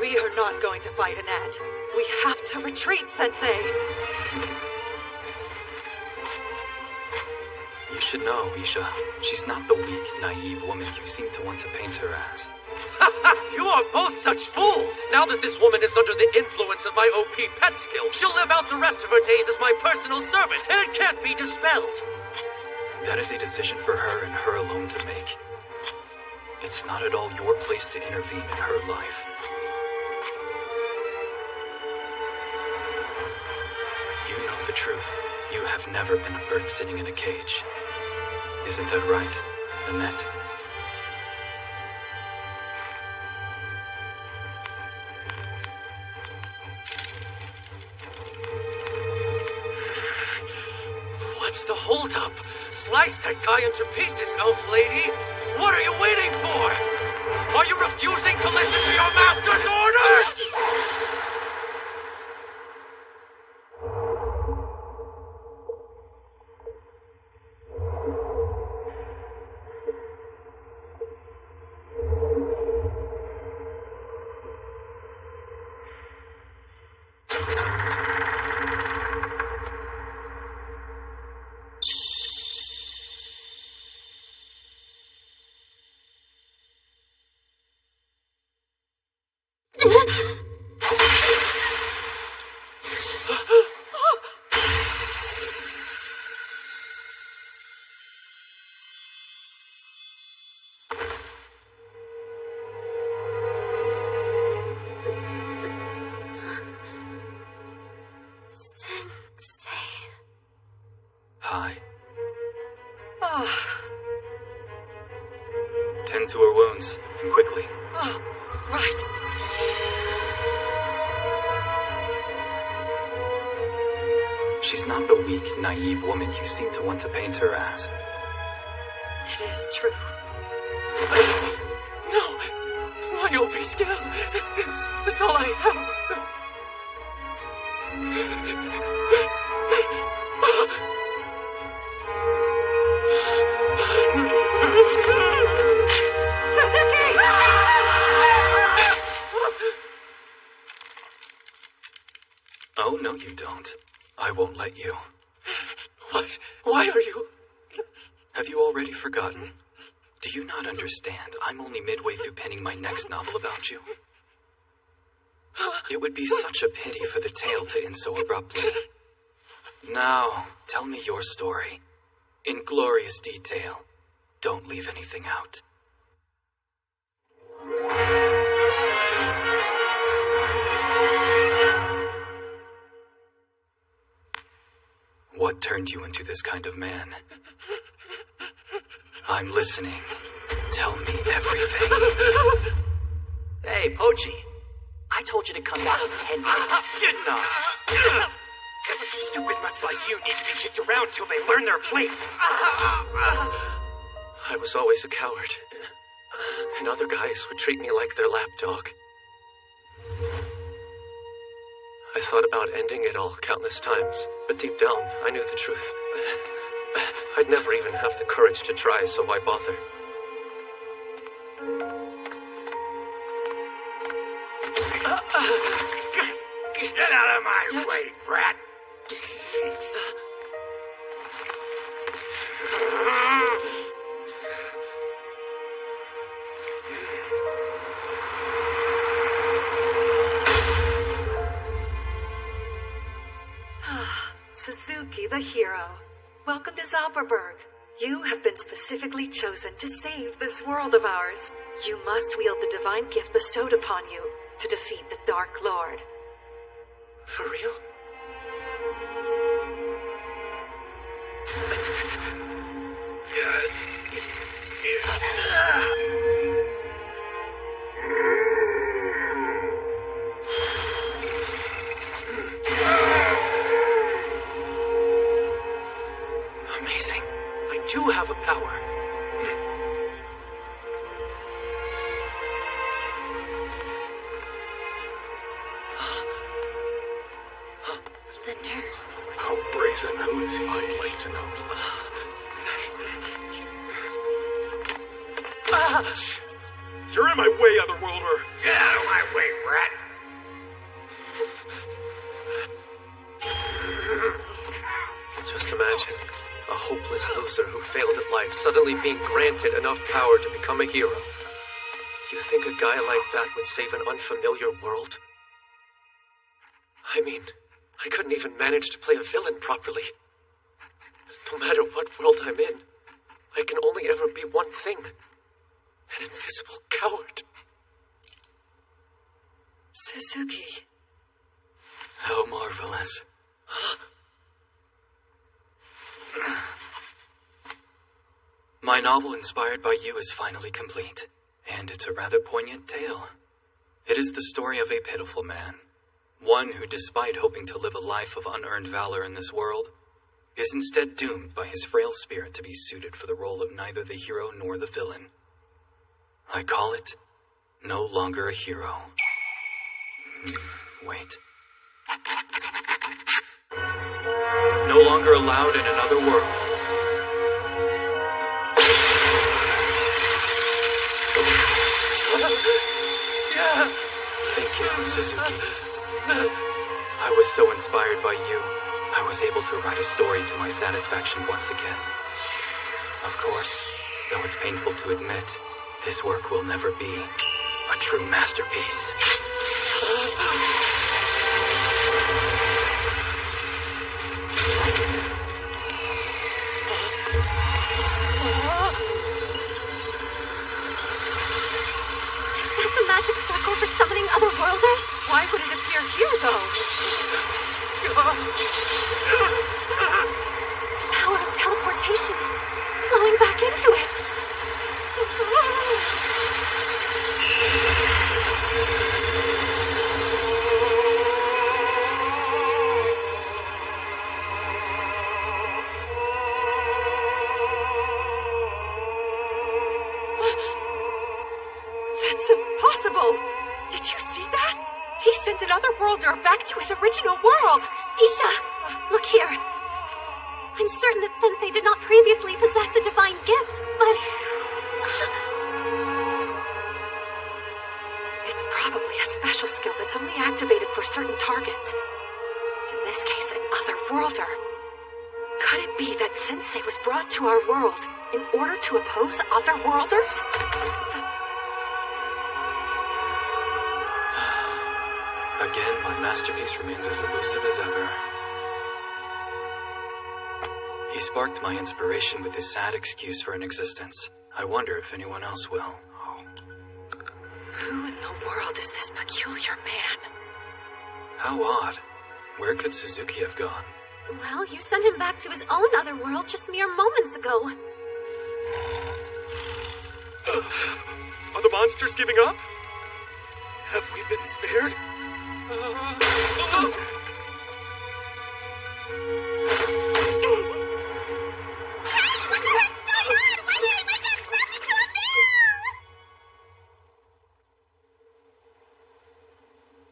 We are not going to fight Annette. We have to retreat, Sensei. You should know, Isha. She's not the weak, naive woman you seem to want to paint her as. You are both such fools! Now that this woman is under the influence of my OP pet skill, she'll live out the rest of her days as my personal servant, and it can't be dispelled! That is a decision for her and her alone to make. It's not at all your place to intervene in her life. You know the truth. You have never been a bird sitting in a cage. Isn't that right, Annette? What's the holdup? Slice that guy into pieces, elf lady! What are you waiting for? Are you refusing to listen to your master's orders? high. Oh, Tend to her wounds, and quickly. oh, right. She's not the weak, naive woman you seem to want to paint her as. It is true. No! My OP skill! It's all I have! Oh, no, you don't. I won't let you. What? Why are you? Have you already forgotten? Do you not understand? I'm only midway through penning my next novel about you. It would be such a pity for the tale to end so abruptly. Now, tell me your story. In glorious detail. Don't leave anything out. What turned you into this kind of man? I'm listening. Tell me everything. Hey, Pochi. I told you to come back in 10 minutes, didn't I? Stupid nuts like you need to be kicked around till they learn their place. I was always a coward. And other guys would treat me like their lapdog. I thought about ending it all countless times, but deep down, I knew the truth. I'd never even have the courage to try, so why bother? Get out of my way, brat! Suzuki, the hero. Welcome to Zauberberg. You have been specifically chosen to save this world of ours. You must wield the divine gift bestowed upon you to defeat the Dark Lord. For real? Amazing. I do have a power. The nurse. How brazen, who is he? I'd like to know. You're in my way, Otherworlder. Get out of my way, brat! Just imagine a hopeless loser who failed at life suddenly being granted enough power to become a hero. You think a guy like that would save an unfamiliar world? I mean, I couldn't even manage to play a villain properly. No matter what world I'm in, I can only ever be one thing. An invisible coward. Suzuki. How marvelous. My novel inspired by you is finally complete, and it's a rather poignant tale. It is the story of a pitiful man, one who, despite hoping to live a life of unearned valor in this world, is instead doomed by his frail spirit to be suited for the role of neither the hero nor the villain. I call it No Longer a Hero. Wait. No longer allowed in another world. Yeah. Thank you, Suzuki. I was so inspired by you, I was able to write a story to my satisfaction once again. Of course, though it's painful to admit, this work will never be a true masterpiece. Is that the magic circle for summoning otherworlders? Why would it appear here, though? Power of Worlder back to his original world! Isha, look here. I'm certain that Sensei did not previously possess a divine gift, but... It's probably a special skill that's only activated for certain targets. In this case, an Otherworlder. Could it be that Sensei was brought to our world in order to oppose Otherworlders? Again, my masterpiece remains as elusive as ever. He sparked my inspiration with his sad excuse for an existence. I wonder if anyone else will. Who in the world is this peculiar man? How odd. Where could Suzuki have gone? Well, you sent him back to his own other world just mere moments ago. Are the monsters giving up? Have we been spared?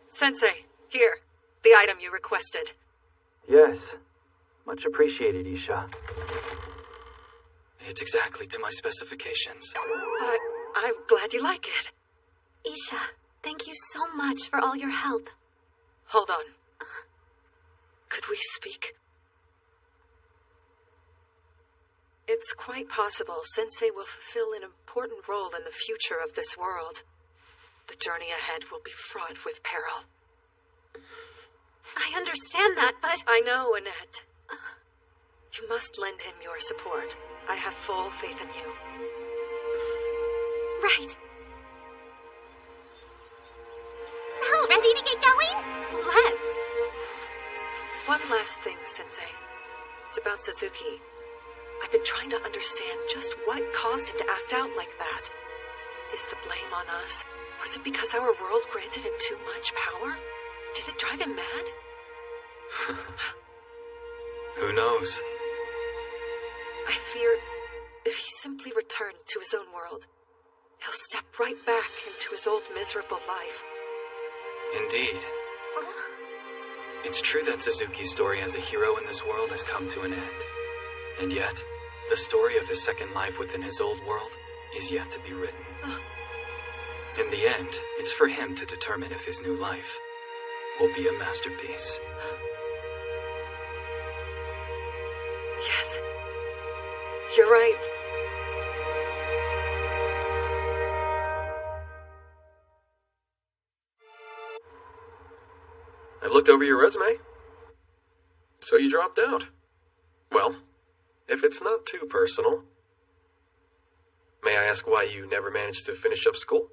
Sensei, here. The item you requested. Yes. Much appreciated, Isha. It's exactly to my specifications. I'm glad you like it. Isha, thank you so much for all your help. Hold on. Could we speak? It's quite possible Sensei will fulfill an important role in the future of this world. The journey ahead will be fraught with peril. I understand that, but... I know, Annette. You must lend him your support. I have full faith in you. Right. So, ready to get going? Let's. One last thing, Sensei. It's about Suzuki. I've been trying to understand just what caused him to act out like that. Is the blame on us? Was it because our world granted him too much power? Did it drive him mad? Who knows? I fear if he simply returned to his own world, he'll step right back into his old miserable life. Indeed. It's true that Suzuki's story as a hero in this world has come to an end. And yet, the story of his second life within his old world is yet to be written. In the end, it's for him to determine if his new life will be a masterpiece. Yes. You're right. I've looked over your resume. So you dropped out. Well, if it's not too personal, may I ask why you never managed to finish up school?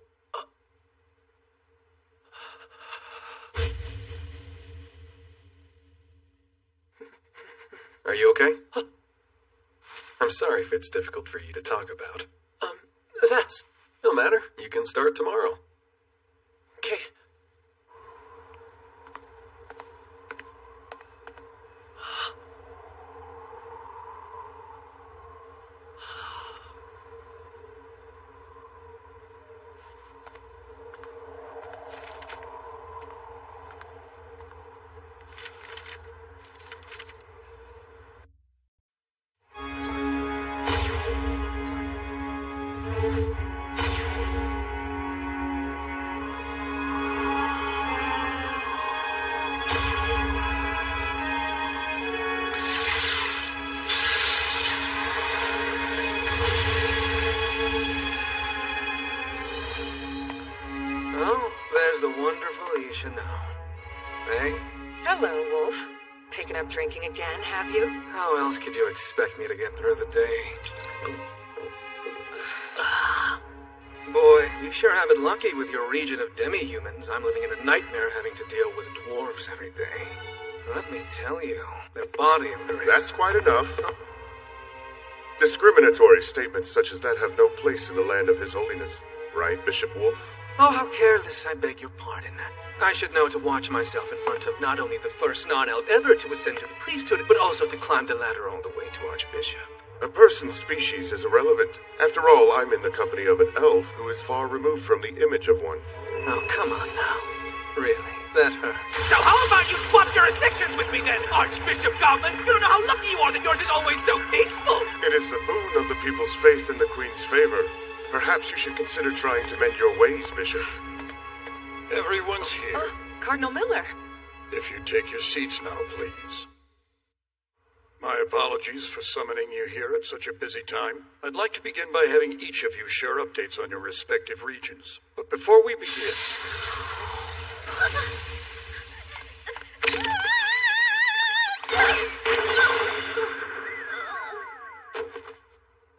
Are you okay? I'm sorry if it's difficult for you to talk about. That's... No matter. You can start tomorrow. Okay. Hey? Hello, Wolf. Taken up drinking again, have you? How else could you expect me to get through the day? Boy, you sure have it lucky with your region of demi-humans. I'm living in a nightmare having to deal with dwarves every day. Let me tell you, their body embrace... That's quite enough. Discriminatory statements such as that have no place in the land of His Holiness. Right, Bishop Wolf? Oh, how careless, I beg your pardon. I should know to watch myself in front of not only the first non-elf ever to ascend to the priesthood, but also to climb the ladder all the way to Archbishop. A person's species is irrelevant. After all, I'm in the company of an elf who is far removed from the image of one. Oh, come on now. Really? That hurt. So how about you swap jurisdictions with me then, Archbishop Goblin? You don't know how lucky you are that yours is always so peaceful. It is the boon of the people's faith in the Queen's favor. Perhaps you should consider trying to mend your ways, Bishop. Everyone's here. Cardinal Miller. If you take your seats now, please. My apologies for summoning you here at such a busy time. I'd like to begin by having each of you share updates on your respective regions. But before we begin...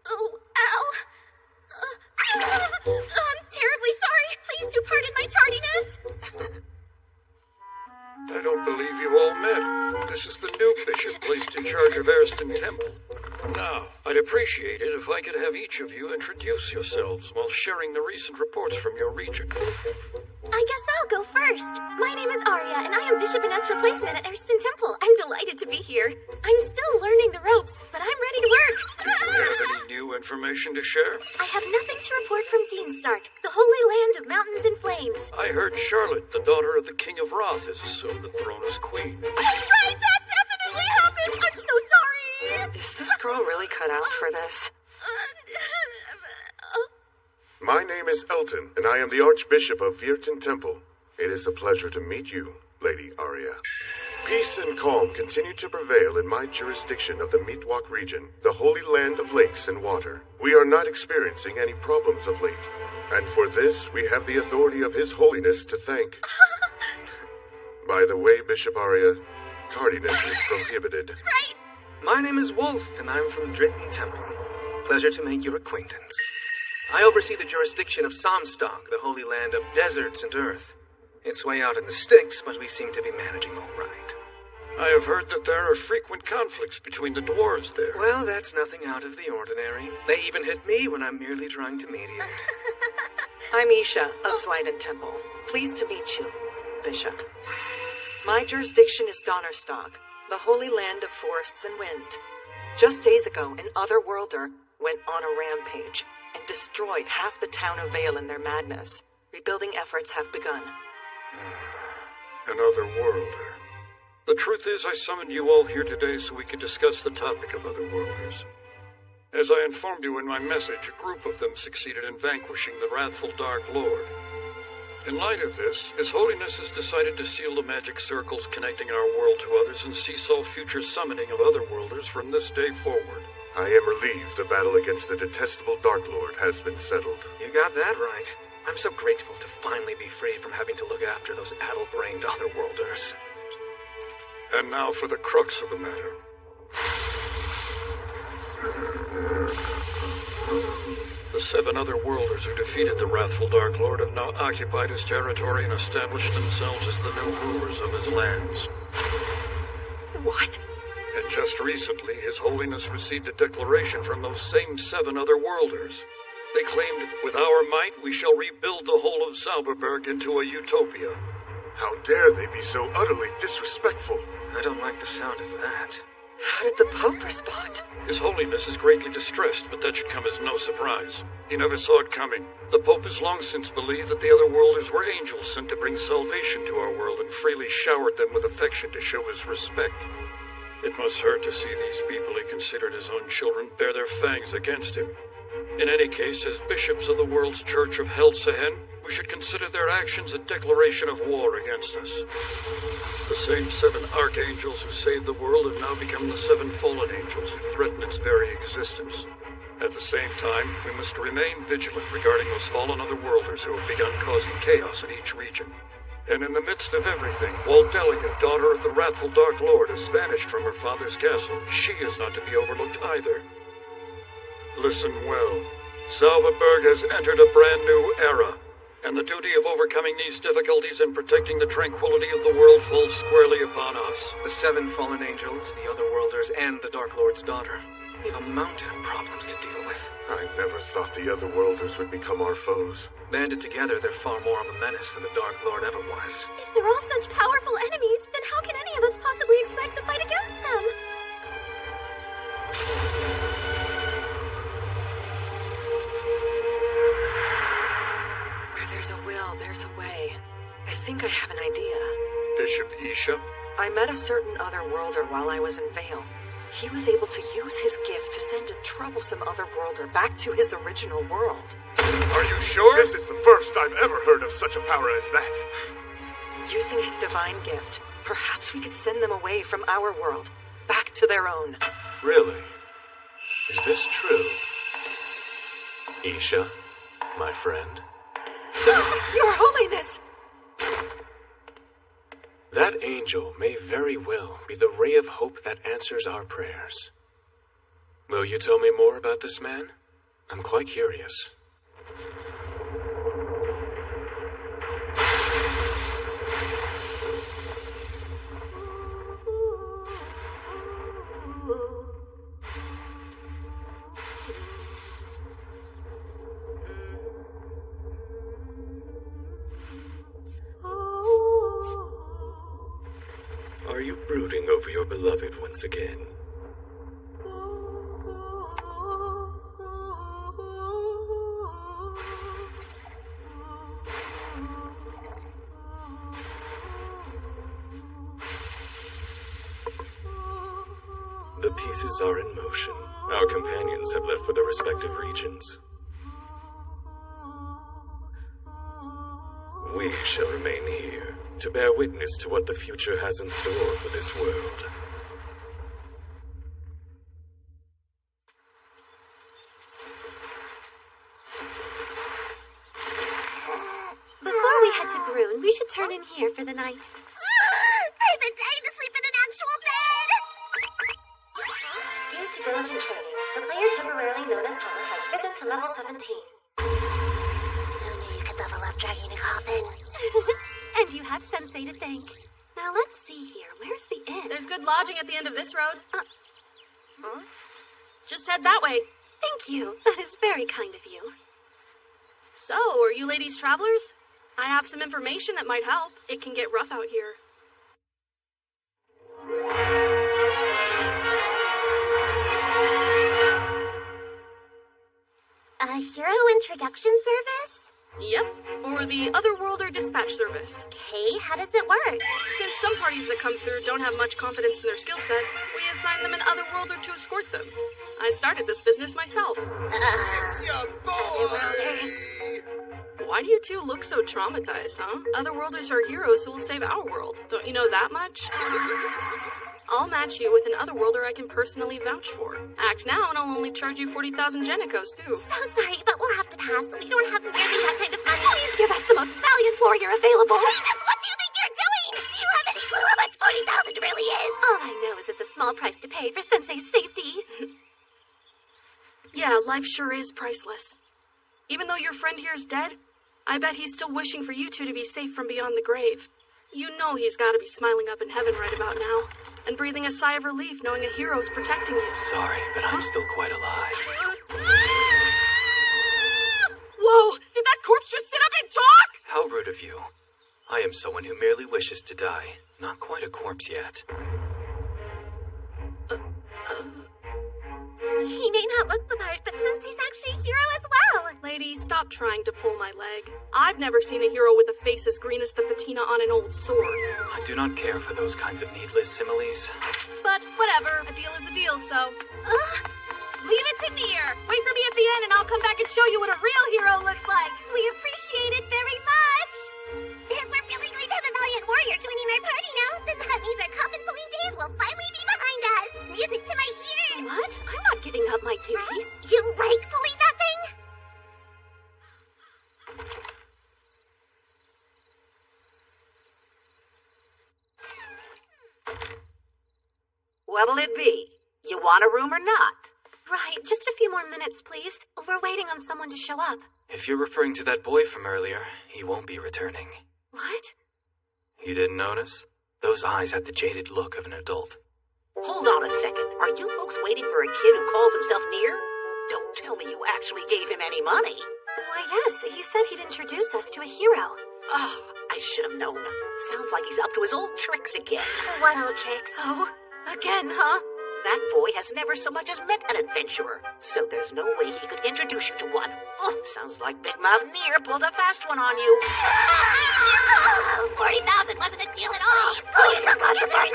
Oh, ow. I'm terribly sorry. Please do pardon my tardiness. I don't believe you all met. This is the new bishop placed in charge of Ariston Temple. Now, I'd appreciate it if I could have each of you introduce yourselves while sharing the recent reports from your region. I guess I'll go first. My name is Arya, and I am Bishop Annette's replacement at Ariston Temple. I'm delighted to be here. I'm still learning the ropes, but I'm ready to work. Do you have any new information to share? I have nothing to report from Deanstark, the holy land of mountains and flames. I heard Charlotte, the daughter of the King of Roth, has assumed the throne as queen. That's right! That definitely happened! I'm so sorry! Is this girl really cut out for this? My name is Elton, and I am the Archbishop of Virton Temple. It is a pleasure to meet you, Lady Arya. Peace and calm continue to prevail in my jurisdiction of the Meatwalk region, the holy land of lakes and water. We are not experiencing any problems of late, and for this we have the authority of His Holiness to thank. By the way, Bishop Arya, tardiness is prohibited. Right! My name is Wolf, and I'm from Dritten Temple. Pleasure to make your acquaintance. I oversee the jurisdiction of Samstock, the holy land of deserts and earth. It's way out in the sticks, but we seem to be managing all right. I have heard that there are frequent conflicts between the dwarves there. Well, that's nothing out of the ordinary. They even hit me when I'm merely trying to mediate. I'm Isha of Zwiden Temple. Pleased to meet you, Bishop. My jurisdiction is Donnerstock, the holy land of forests and wind. Just days ago, an Otherworlder went on a rampage and destroyed half the town of Vale in their madness. Rebuilding efforts have begun. An Otherworlder. The truth is, I summoned you all here today so we could discuss the topic of Otherworlders. As I informed you in my message, a group of them succeeded in vanquishing the wrathful Dark Lord. In light of this, His Holiness has decided to seal the magic circles connecting our world to others and cease all future summoning of Otherworlders from this day forward. I am relieved the battle against the detestable Dark Lord has been settled. You got that right. I'm so grateful to finally be free from having to look after those addle-brained Otherworlders. And now for the crux of the matter. The 7 Otherworlders who defeated the wrathful Dark Lord have now occupied his territory and established themselves as the new rulers of his lands. What? And just recently, His Holiness received a declaration from those same 7 Otherworlders. They claimed, with our might, we shall rebuild the whole of Zauberberg into a utopia. How dare they be so utterly disrespectful? I don't like the sound of that. How did the Pope respond? His Holiness is greatly distressed, but that should come as no surprise. He never saw it coming. The Pope has long since believed that the Otherworlders were angels sent to bring salvation to our world and freely showered them with affection to show his respect. It must hurt to see these people he considered his own children bear their fangs against him. In any case, as bishops of the world's Church of Helsehen, we should consider their actions a declaration of war against us. The same 7 archangels who saved the world have now become the 7 fallen angels who threaten its very existence. At the same time, we must remain vigilant regarding those fallen Otherworlders who have begun causing chaos in each region. And in the midst of everything, Waldelia, daughter of the wrathful Dark Lord, has vanished from her father's castle. She is not to be overlooked either. Listen well. Zauberberg has entered a brand new era, and the duty of overcoming these difficulties and protecting the tranquility of the world falls squarely upon us. The 7 fallen angels, the Otherworlders, and the Dark Lord's daughter. We have a mountain of problems to deal with. I never thought the Otherworlders would become our foes. Banded together, they're far more of a menace than the Dark Lord ever was. If they're all such powerful enemies, then how can any of us possibly expect to fight against them? Where there's a will, there's a way. I think I have an idea. I met a certain otherworlder while I was in Vale. He was able to use his gift to send a troublesome otherworlder back to his original world. Are you sure? This is the first I've ever heard of such a power as that. Using his divine gift, perhaps we could send them away from our world, back to their own. Really? Is this true? Isha, my friend? Your Holiness! That angel may very well be the ray of hope that answers our prayers. Will you tell me more about this man? I'm quite curious. Are you brooding over your beloved once again? The pieces are in motion. Our companions have left for their respective regions. We shall remain here to bear witness to what the future has in store for this world. Before we head to Brune, we should turn in here for the night. I've been dying to sleep in an actual bed! Due to diligent training, the player temporarily known as Tama has risen to level 17. Who knew you could level up dragging a coffin? And you have Sensei to thank. Now let's see here. Where's the inn? There's good lodging at the end of this road. Just head that way. Thank you. That is very kind of you. So, are you ladies travelers? I have some information that might help. It can get rough out here. A hero introduction service? Yep, or the Otherworlder Dispatch Service. Okay, how does it work? Since some parties that come through don't have much confidence in their skill set, we assign them an Otherworlder to escort them. I started this business myself. It's your boy! Why do you two look so traumatized, huh? Otherworlders are heroes who will save our world. Don't you know that much? I'll match you with an Otherworlder I can personally vouch for. Act now and I'll only charge you 40,000 Genicos, too. So sorry, but we'll have to pass. We don't have nearly that kind of money. Please give us the most valiant warrior available. Just what do you think you're doing? Do you have any clue how much 40,000 really is? All I know is it's a small price to pay for Sensei's safety. Yeah, life sure is priceless. Even though your friend here is dead, I bet he's still wishing for you two to be safe from beyond the grave. You know he's got to be smiling up in heaven right about now, and breathing a sigh of relief knowing a hero's protecting you. Sorry, but I'm still quite alive. Whoa! Did that corpse just sit up and talk? How rude of you. I am someone who merely wishes to die. Not quite a corpse yet. He may not look the part, but Sensei's actually a hero as well. Lady, stop trying to pull my leg. I've never seen a hero with a face as green as the patina on an old sword. I do not care for those kinds of needless similes. But whatever, a deal is a deal, so... leave it to Nier. Wait for me at the end and I'll come back and show you what a real hero looks like. We appreciate it very much. If we're really going to have a valiant warrior joining our party now, then that means our coffin pulling days will finally be behind us. Music to my ears. What? I'm not giving up my duty. You like pulling that thing? What'll it be? You want a room or not? Right, just a few more minutes, please. We're waiting on someone to show up. If you're referring to that boy from earlier, he won't be returning. What? You didn't notice? Those eyes had the jaded look of an adult. Hold on a second. Are you folks waiting for a kid who calls himself Nier? Don't tell me you actually gave him any money. Why, yes, he said he'd introduce us to a hero. Oh, I should have known. Sounds like he's up to his old tricks again. What old tricks? Oh, again, huh? That boy has never so much as met an adventurer, so there's no way he could introduce you to one. Oh, sounds like Big Mouth Nier pulled a fast one on you. 40,000 wasn't a deal at all. Please, come on, you're very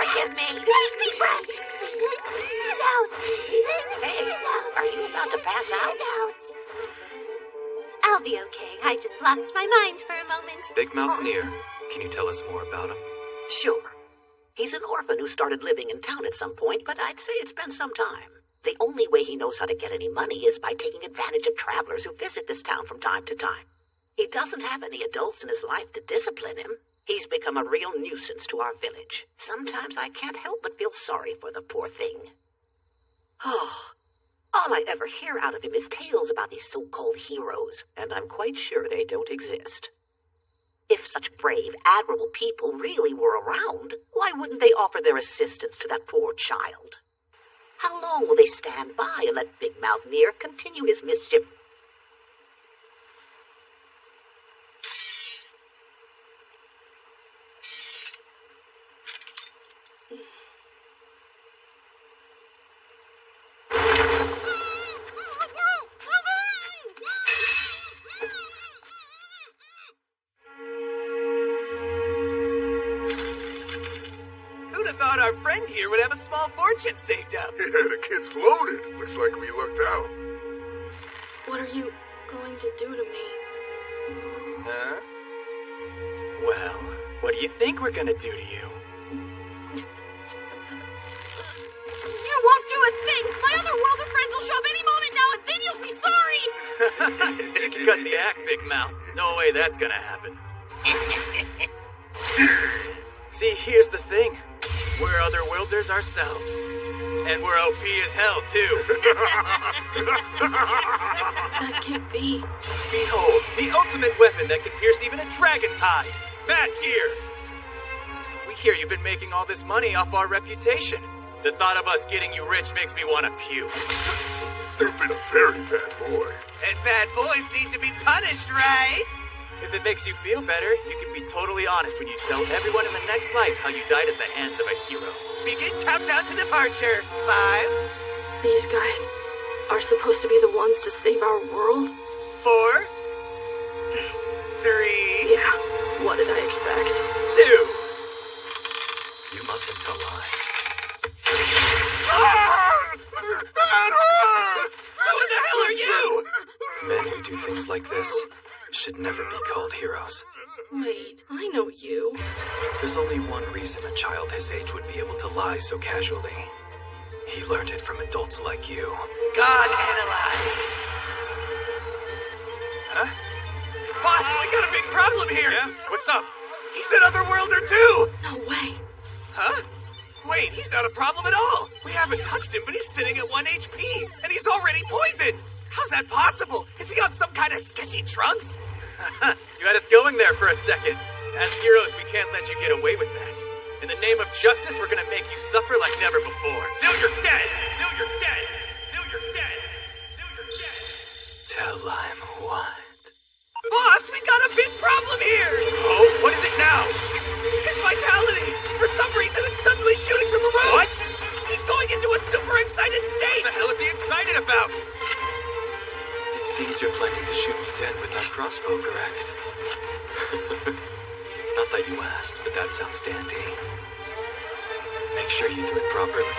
I just lost my mind for a moment. Big Mouth Near, can you tell us more about him? Sure. He's an orphan who started living in town at some point, but I'd say it's been some time. The only way he knows how to get any money is by taking advantage of travelers who visit this town from time to time. He doesn't have any adults in his life to discipline him. He's become a real nuisance to our village. Sometimes I can't help but feel sorry for the poor thing. Oh, all I ever hear out of him is tales about these so-called heroes, and I'm quite sure they don't exist. If such brave, admirable people really were around, why wouldn't they offer their assistance to that poor child? How long will they stand by and let Big Mouth Near continue his mischief? Our friend here would have a small fortune saved up. Yeah, the kid's loaded. Looks like we lucked out. What are you going to do to me? Huh? Well, what do you think we're gonna do to you? You won't do a thing! My other worlder friends will show up any moment now and then you'll be sorry! You can cut the act, Big Mouth. No way that's gonna happen. See, here's the thing. We're other worlders ourselves. And we're OP as hell, too. That can't be. Behold, the ultimate weapon that can pierce even a dragon's hide. Back here. We hear you've been making all this money off our reputation. The thought of us getting you rich makes me want to puke. You've been a very bad boy. And bad boys need to be punished, right? If it makes you feel better, you can be totally honest when you tell everyone in the next life how you died at the hands of a hero. Begin countdown to departure. 5. These guys are supposed to be the ones to save our world? 4. 3. Yeah, what did I expect? 2. You mustn't tell lies. That hurts! Who the hell are you? Men who do things like this should never be called heroes. Wait, I know you. There's only one reason a child his age would be able to lie so casually. He learned it from adults like you. God analyze. Huh? Boss, we got a big problem here. Yeah? What's up? He's an otherworlder too. No way. Huh? Wait, he's not a problem at all. We haven't touched him, but he's sitting at 1 HP, and he's already poisoned. How's that possible? Is he on some kind of sketchy drugs? You had us going there for a second. As heroes, we can't let you get away with that. In the name of justice, we're gonna make you suffer like never before. Till you're dead! Till you're dead! Till you're dead! Till you're dead! Tell I'm what? Boss, we got a big problem here! Oh, what is it now? His vitality! For some reason, it's suddenly shooting from the road! What? He's going into a super excited state! What the hell is he excited about? It seems you're planning to shoot me dead with that crossbow, correct? Not that you asked, but that sounds dandy. Make sure you do it properly.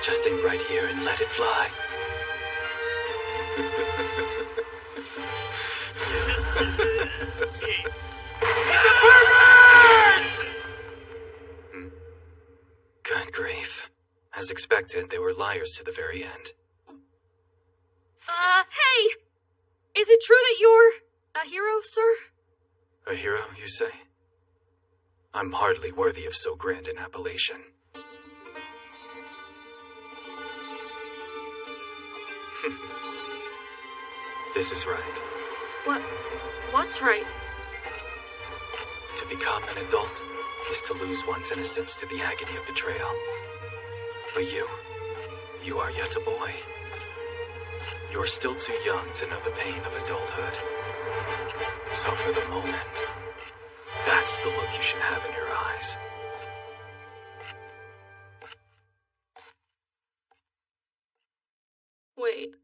Just aim right here and let it fly. He's a pervert! Good grief. As expected, they were liars to the very end. Hey! Is it true that you're a hero, sir? A hero, you say? I'm hardly worthy of so grand an appellation. This is right. What's right? To become an adult is to lose one's innocence to the agony of betrayal. But you are yet a boy. You're still too young to know the pain of adulthood. So for the moment, that's the look you should have in your eyes. Wait.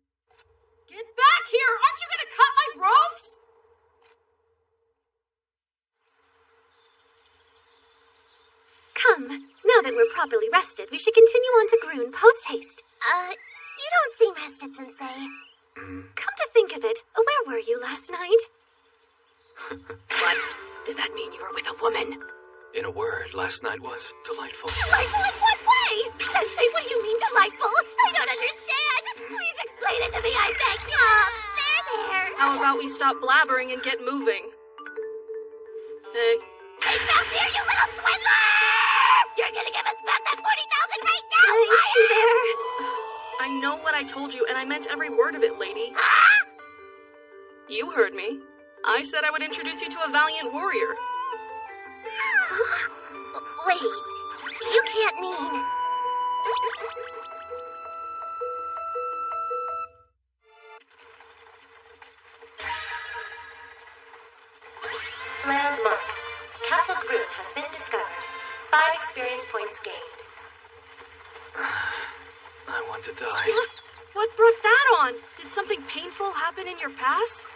Get back here! Aren't you gonna cut my ropes? Come, now that we're properly rested, we should continue on to Groon post-haste. You don't seem rested, Sensei. Come to think of it, where were you last night? What? Does that mean you were with a woman? In a word, last night was delightful. Delightful in what way? Sensei, what do you mean delightful? I don't understand. Please explain it to me, I beg you. There. How about we stop blabbering and get moving? Hey. I found here, you little swindler! You're gonna give us back that 40,000 right now, liar! I know what I told you, and I meant every word of it, lady. Huh? You heard me. I said I would introduce you to a valiant warrior. Wait, you can't mean... Landmark. Castle Grun has been discovered. 5 experience points gained. I want to die. What brought that on? Did something painful happen in your past?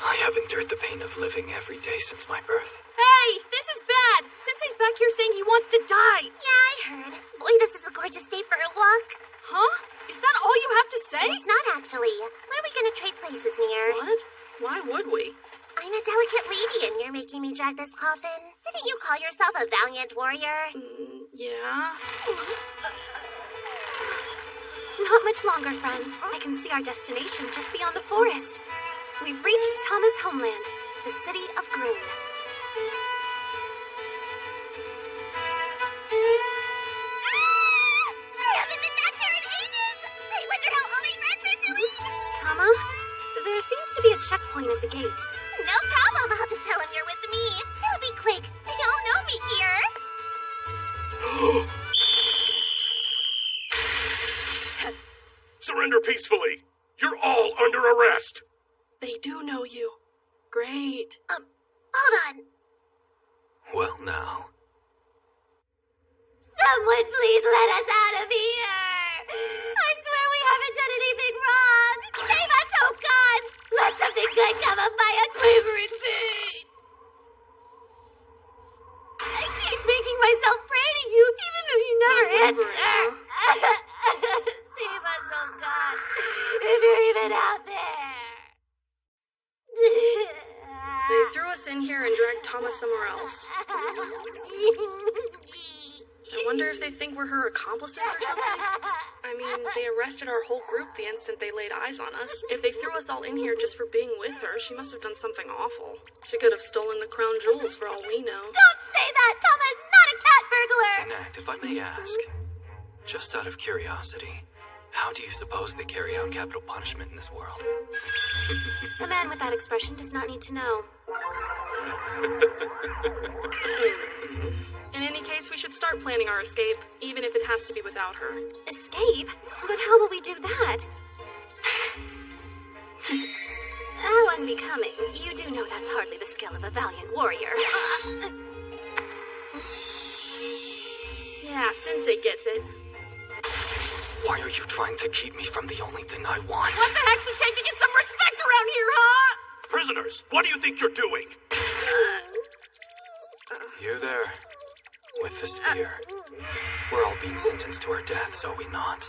I have endured the pain of living every day since my birth. Hey, this is bad! Sensei's back here saying he wants to die. Yeah, I heard. Boy, this is a gorgeous day for a walk. Huh? Is that all you have to say? It's not actually. What are we gonna trade places near? What? Why would we? I'm a delicate lady and you're making me drag this coffin. Didn't you call yourself a valiant warrior? Yeah. Not much longer, friends. I can see our destination just beyond the forest. We've reached Tama's homeland, the city of Grun. I haven't been back there in ages! I wonder how all my friends are doing! Tama, there seems to be a checkpoint at the gate. No problem, I'll just tell him you're with me. It'll be quick. They all know me here. Surrender peacefully. You're all under arrest. They do know you. Great. Hold on. Well, now. Someone please let us out of here! I swear we haven't done anything wrong! Save us, oh God! Let something good come up by a quivering feet! I keep making myself pray to you, even though you never answer! Save us, oh God! If you're even out there! They threw us in here and dragged Tama somewhere else. I wonder if they think we're her accomplices or something? I mean, they arrested our whole group the instant they laid eyes on us. If they threw us all in here just for being with her, she must have done something awful. She could have stolen the crown jewels for all we know. Don't say that! Tama is not a cat burglar! Enact, if I may ask, just out of curiosity, how do you suppose they carry out capital punishment in this world? The man with that expression does not need to know. In any case, we should start planning our escape, even if it has to be without her. Escape? But how will we do that? How unbecoming. You do know that's hardly the skill of a valiant warrior. Yeah, Sensei gets it. Why are you trying to keep me from the only thing I want? What the heck's it take to get some respect around here, huh? Prisoners, what do you think you're doing? You there, with the spear. We're all being sentenced to our deaths, are we not?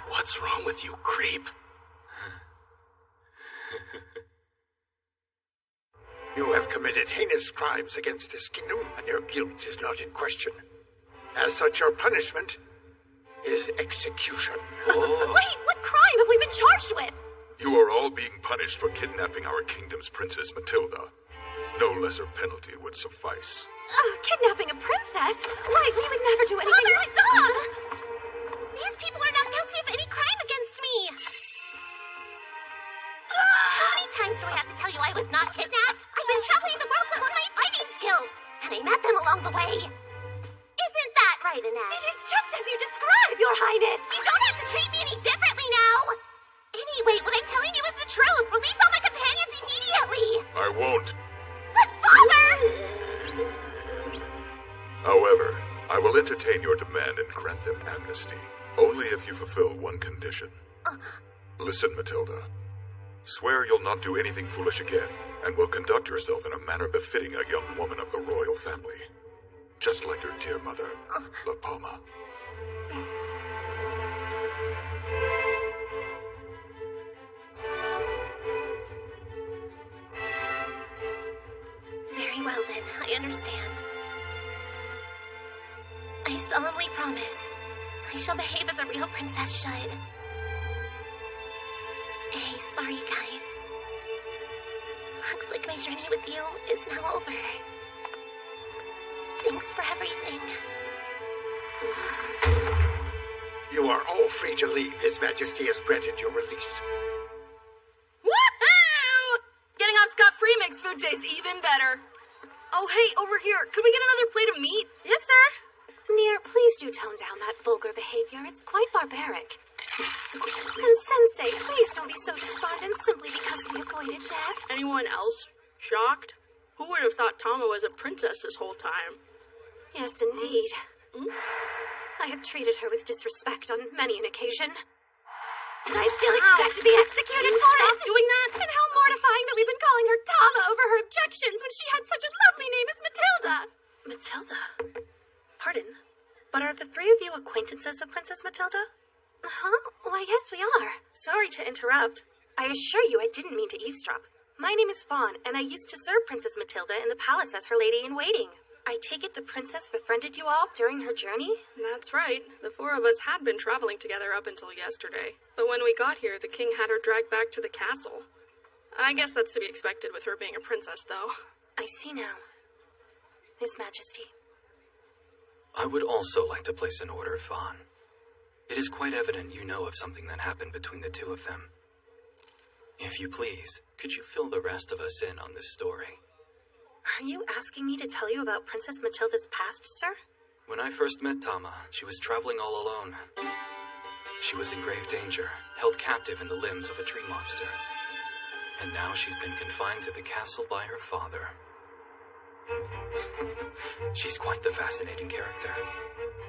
What's wrong with you, creep? You have committed heinous crimes against this kingdom, and your guilt is not in question. As such, your punishment is execution. Oh. Wait, what crime have we been charged with? You are all being punished for kidnapping our kingdom's princess Matilda. No lesser penalty would suffice. Kidnapping a princess? Why, we would never do anything Mother, like stop! that. These people are not guilty of any crime against me! How many times do I have to tell you I was not kidnapped? I've been traveling the world to hone my fighting skills, and I met them along the way. Isn't that right, Annette? It is just as you describe, Your Highness. You don't have to treat me any differently now! Anyway, what I'm telling you is the truth. Release all my companions immediately! I won't. But Father! However, I will entertain your demand and grant them amnesty, only if you fulfill one condition. Listen, Matilda. Swear you'll not do anything foolish again, and will conduct yourself in a manner befitting a young woman of the royal family. Just like your dear mother, La Palma. solemnly promise I shall behave as a real princess should. Hey, sorry guys. Looks like my journey with you is now over. Thanks for everything. You are all free to leave. His Majesty has granted your release. Woohoo! Getting off scot-free makes food taste even better. Oh, hey, over here. Could we get another plate of meat? Yes, sir. Nier, please do tone down that vulgar behavior. It's quite barbaric. And Sensei, please don't be so despondent simply because we avoided death. Anyone else shocked? Who would have thought Tama was a princess this whole time? Yes, indeed. I have treated her with disrespect on many an occasion. And I still expect to be executed for it! Stop doing that! And how mortifying that we've been calling her Tama over her objections when she had such a lovely name as Matilda! Matilda? Pardon? But are the three of you acquaintances of Princess Matilda? Huh? Why, yes, we are. Sorry to interrupt. I assure you I didn't mean to eavesdrop. My name is Fawn, and I used to serve Princess Matilda in the palace as her lady-in-waiting. I take it the princess befriended you all during her journey? That's right. The four of us had been traveling together up until yesterday. But when we got here, the king had her dragged back to the castle. I guess that's to be expected with her being a princess, though. I see now. His Majesty. I would also like to place an order, Fawn. It is quite evident you know of something that happened between the two of them. If you please, could you fill the rest of us in on this story? Are you asking me to tell you about Princess Matilda's past, sir? When I first met Tama, she was traveling all alone. She was in grave danger, held captive in the limbs of a tree monster. And now she's been confined to the castle by her father. She's quite the fascinating character.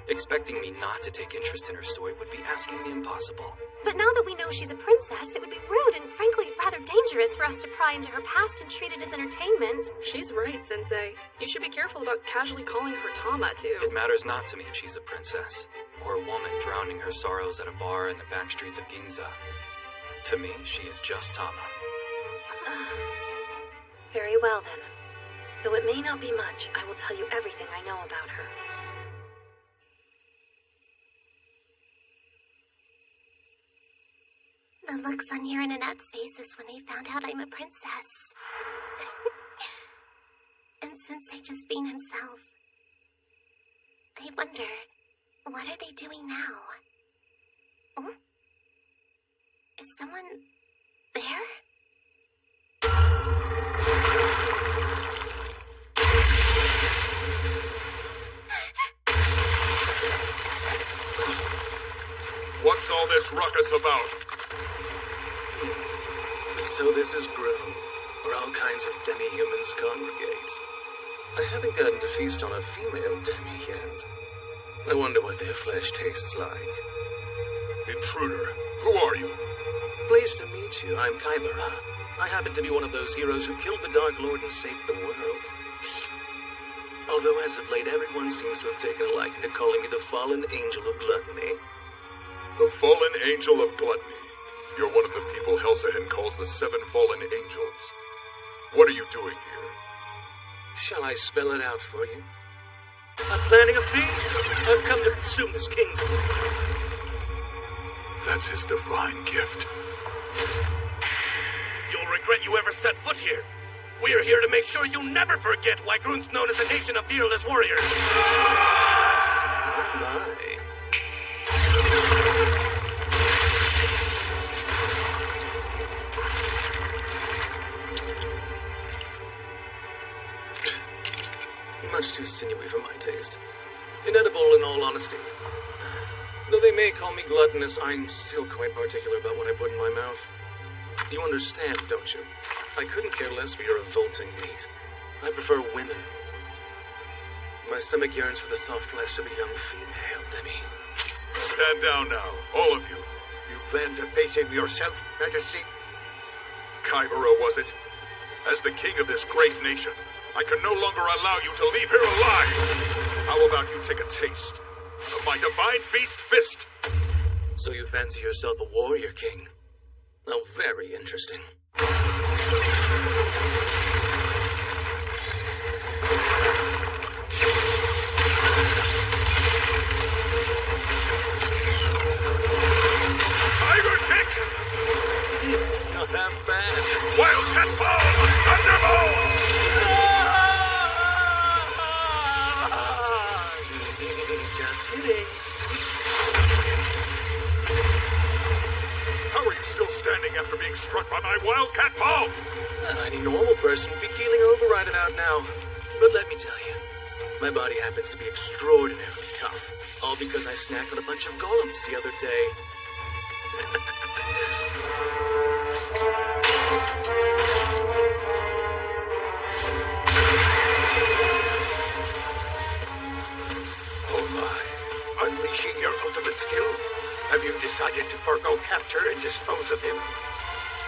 Expecting me not to take interest in her story would be asking the impossible. But now that we know she's a princess, it would be rude and frankly rather dangerous for us to pry into her past and treat it as entertainment. She's right, Sensei. You should be careful about casually calling her Tama, too. It matters not to me if she's a princess, or a woman drowning her sorrows at a bar in the back streets of Ginza. To me, she is just Tama. Very well, then. Though it may not be much, I will tell you everything I know about her. The looks on your and Annette's faces when they found out I'm a princess. And Sensei just being himself. I wonder, what are they doing now? Hmm? Is someone there? What's all this ruckus about? So this is Grove, where all kinds of demi-humans congregate. I haven't gotten to feast on a female demi yet. I wonder what their flesh tastes like. Intruder, who are you? Pleased to meet you. I'm Kaibara. I happen to be one of those heroes who killed the Dark Lord and saved the world. Although as of late, everyone seems to have taken a liking to calling me the Fallen Angel of Gluttony. The Fallen Angel of Gluttony. You're one of the people Helsahen calls the Seven Fallen Angels. What are you doing here? Shall I spell it out for you? I'm planning a feast. I've come to consume this kingdom. That's his divine gift. You'll regret you ever set foot here. We're here to make sure you never forget why Grun's known as a nation of fearless warriors. Oh my. Much too sinewy for my taste. Inedible in all honesty. Though they may call me gluttonous, I'm still quite particular about what I put in my mouth. You understand, don't you? I couldn't care less for your revolting meat. I prefer women. My stomach yearns for the soft flesh of a young female, Demi. Stand down now, all of you. You plan to face him yourself, Majesty? Kaibara, was it? As the king of this great nation, I can no longer allow you to leave here alive. How about you take a taste of my divine beast fist? So you fancy yourself a warrior king? Oh, very interesting. Just kidding. How are you still standing after being struck by my wildcat palm? Any normal person would be keeling over right about now. But let me tell you, my body happens to be extraordinarily tough. All because I snacked on a bunch of golems the other day. Oh my. Unleashing your ultimate skill? Have you decided to forego capture and dispose of him?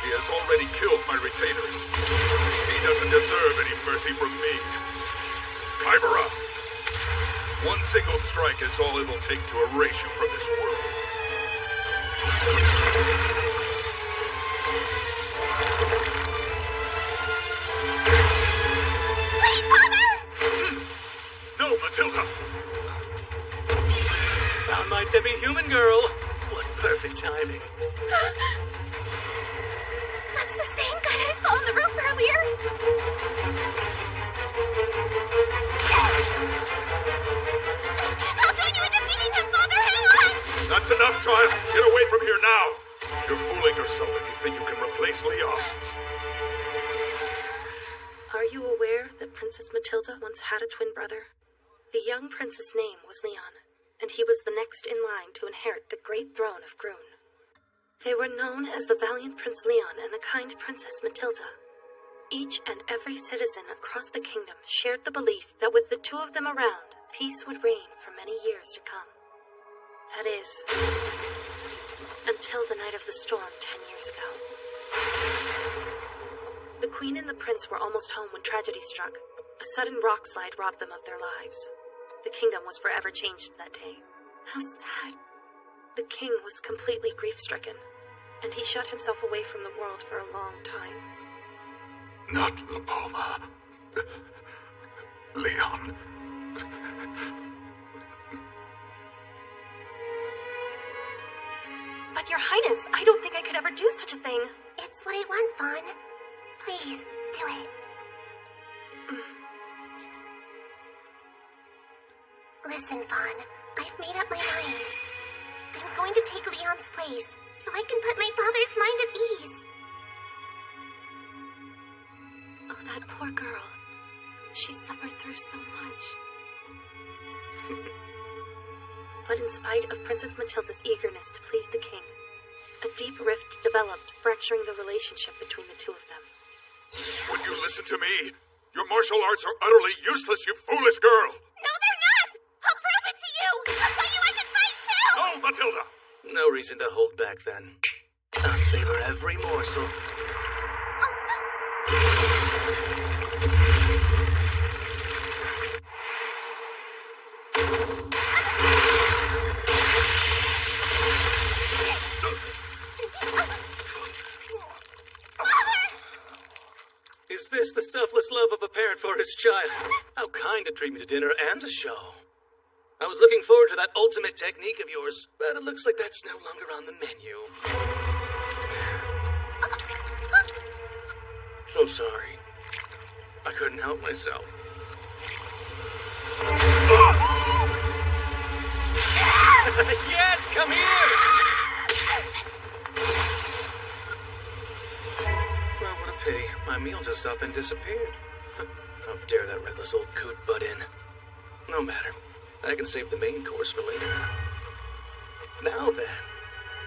He has already killed my retainers. He doesn't deserve any mercy from me. Chimera! One single strike is all it'll take to erase you from this world. Wait, Father! No, Matilda! Found my demi-human girl. What perfect timing. That's the same guy I saw on the roof earlier. I'll join you in defeating him, Father! Hang on! That's enough, child. Get away from here now. You're fooling yourself if you think you can replace Leon. Are you aware that Princess Matilda once had a twin brother? The young prince's name was Leon, and he was the next in line to inherit the great throne of Groon. They were known as the valiant Prince Leon and the kind Princess Matilda. Each and every citizen across the kingdom shared the belief that with the two of them around, peace would reign for many years to come. That is, until the night of the storm 10 years ago. The Queen and the Prince were almost home when tragedy struck. A sudden rock slide robbed them of their lives. The kingdom was forever changed that day. How sad. The king was completely grief-stricken, and he shut himself away from the world for a long time. Not La Palma. Leon. But Your Highness, I don't think I could ever do such a thing. It's what I want, Fawn. Please, do it. Listen, Fawn. I've made up my mind. I'm going to take Leon's place, so I can put my father's mind at ease. Oh, that poor girl. She suffered through so much. But in spite of Princess Matilda's eagerness to please the king, a deep rift developed, fracturing the relationship between the two of them. Would you listen to me? Your martial arts are utterly useless, you foolish girl! No, they're not! I'll prove it to you! I'll show you I can fight too! No, Matilda! No reason to hold back then. I'll savor every morsel. Is this the selfless love of a parent for his child? How kind to treat me to dinner and a show. I was looking forward to that ultimate technique of yours, but it looks like that's no longer on the menu. So sorry. I couldn't help myself. Yes, come here! Well, what a pity. My meal just up and disappeared. How dare that reckless old coot butt in. No matter. I can save the main course for later. Now then,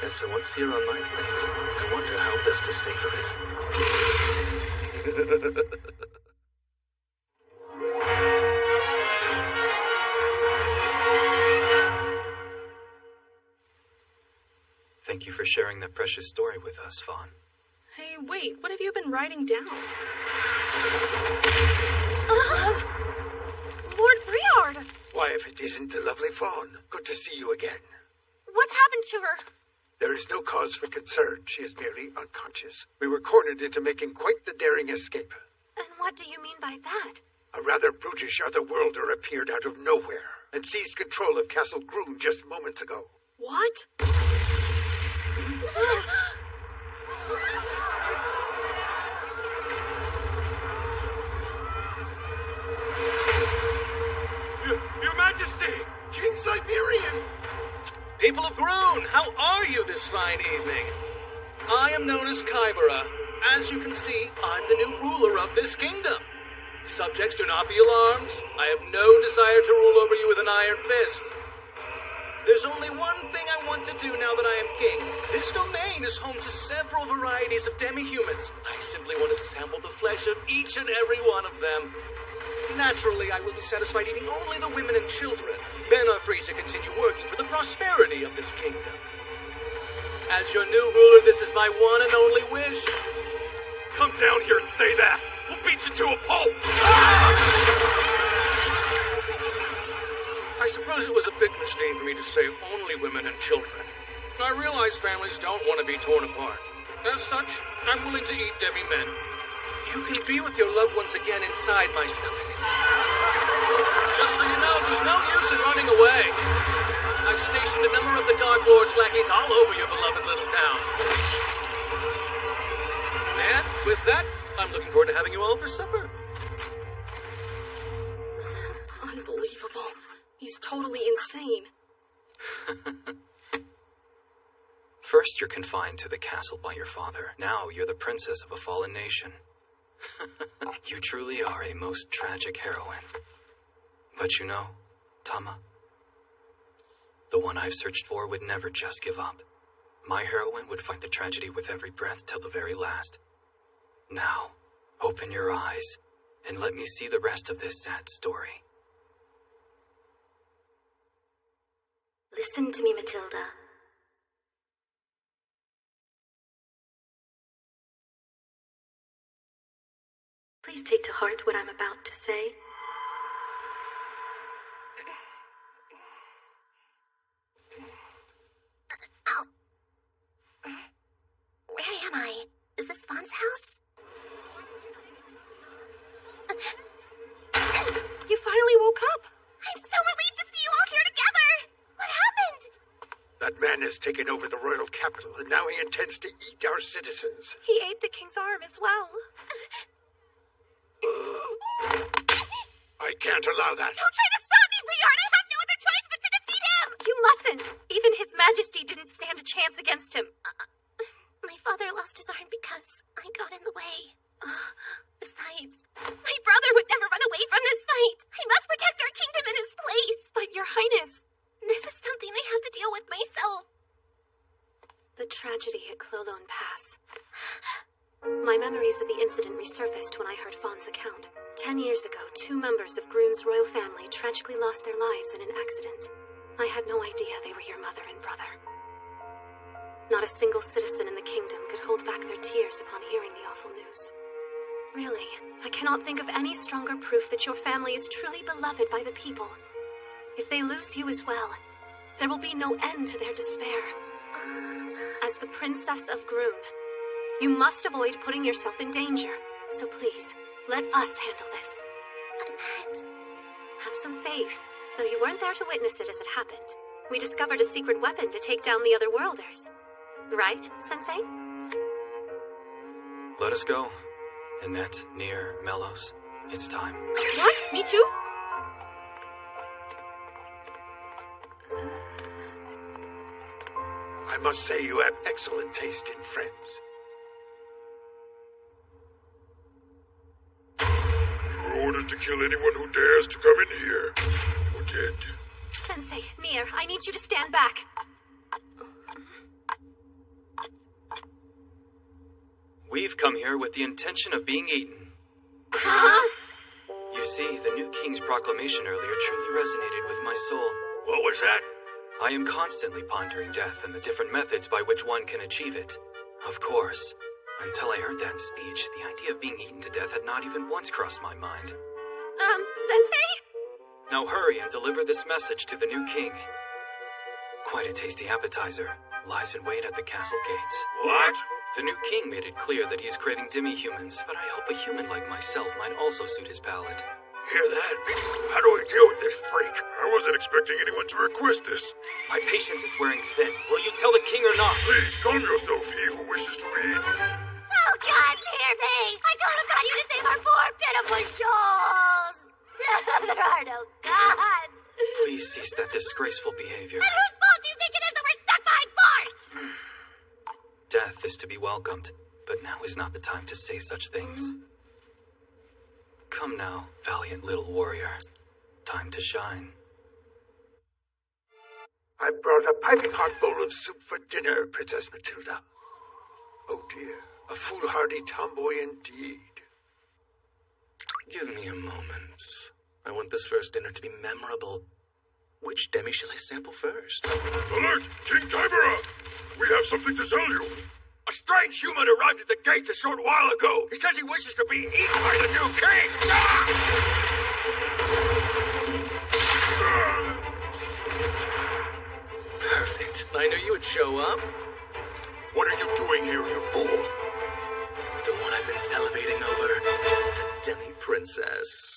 as for what's here on my plate, I wonder how best to savor it. Thank you for sharing that precious story with us, Fawn. Hey, wait, what have you been writing down? Lord Briard! Why, if it isn't the lovely Fawn, good to see you again. What's happened to her? There is no cause for concern. She is merely unconscious. We were cornered into making quite the daring escape. And what do you mean by that? A rather brutish otherworlder appeared out of nowhere and seized control of Castle Groon just moments ago. What? Your Majesty! King Siberian! People of Groon, how are you this fine evening? I am known as Kybera. As you can see, I'm the new ruler of this kingdom. Subjects, do not be alarmed. I have no desire to rule over you with an iron fist. There's only one thing I want to do now that I am king. This domain is home to several varieties of demi-humans. I simply want to sample the flesh of each and every one of them. Naturally, I will be satisfied eating only the women and children. Men are free to continue working for the prosperity of this kingdom. As your new ruler, this is my one and only wish. Come down here and say that. We'll beat you to a pulp. I suppose it was a big mistake for me to say only women and children. I realize families don't want to be torn apart. As such, I'm willing to eat demi-men. You can be with your loved ones again inside my stomach. Just so you know, there's no use in running away. I've stationed a number of the Dark Lord's lackeys all over your beloved little town. And with that, I'm looking forward to having you all for supper. Unbelievable. He's totally insane. First, you're confined to the castle by your father. Now, you're the princess of a fallen nation. You truly are a most tragic heroine. But you know, Tama, the one I've searched for would never just give up. My heroine would fight the tragedy with every breath till the very last. Now, open your eyes and let me see the rest of this sad story. Listen to me, Matilda. Please take to heart what I'm about to say. Ow. Where am I? Is this Fawn's house? You finally woke up. I'm so relieved to see you all here together. What happened? That man has taken over the royal capital, and now he intends to eat our citizens. He ate the king's arm as well. I can't allow that. Don't try to stop me, Briarn. I have no other choice but to defeat him. You mustn't. Even His Majesty didn't stand a chance against him. My father lost his arm because I got in the way. Besides, my brother would never run away from this fight. I must protect our kingdom in his place. But, Your Highness, this is something I have to deal with myself. The tragedy at Clolone Pass. My memories of the incident resurfaced when I heard Fawn's account. 10 years ago, 2 members of Groon's royal family tragically lost their lives in an accident. I had no idea they were your mother and brother. Not a single citizen in the kingdom could hold back their tears upon hearing the awful news. Really, I cannot think of any stronger proof that your family is truly beloved by the people. If they lose you as well, there will be no end to their despair. As the Princess of Groon, you must avoid putting yourself in danger. So please, let us handle this. Annette. Have some faith, though you weren't there to witness it as it happened. We discovered a secret weapon to take down the Otherworlders. Right, Sensei? Let us go. Annette, Nier, Melos. It's time. What? Me too? I must say you have excellent taste in friends. You are ordered to kill anyone who dares to come in here. Or dead. Sensei, Nier, I need you to stand back. We've come here with the intention of being eaten. Huh? You see, the new king's proclamation earlier truly resonated with my soul. What was that? I am constantly pondering death and the different methods by which one can achieve it. Of course, until I heard that speech, the idea of being eaten to death had not even once crossed my mind. Sensei? Now hurry and deliver this message to the new king. Quite a tasty appetizer lies in wait at the castle gates. What? The new king made it clear that he is craving demi-humans, but I hope a human like myself might also suit his palate. Hear that? How do we deal with this freak? I wasn't expecting anyone to request this. My patience is wearing thin. Will you tell the king or not? Please, calm yourself, he who wishes to be eaten. Oh, God, hear me! I told him about you to save our poor, pitiful souls! There are no gods! Please cease that disgraceful behavior. And whose fault do you think it is that we're stuck behind bars? Death is to be welcomed, but now is not the time to say such things. Come now, valiant little warrior. Time to shine. I brought a piping hot bowl of soup for dinner, Princess Matilda. Oh dear, a foolhardy tomboy indeed. Give me a moment. I want this first dinner to be memorable. Which demi shall I sample first? Alert! King Chimera! We have something to tell you. A strange human arrived at the gates a short while ago. He says he wishes to be eaten by the new king. Perfect. I knew you would show up. What are you doing here, you fool? The one I've been salivating over. The demi-princess.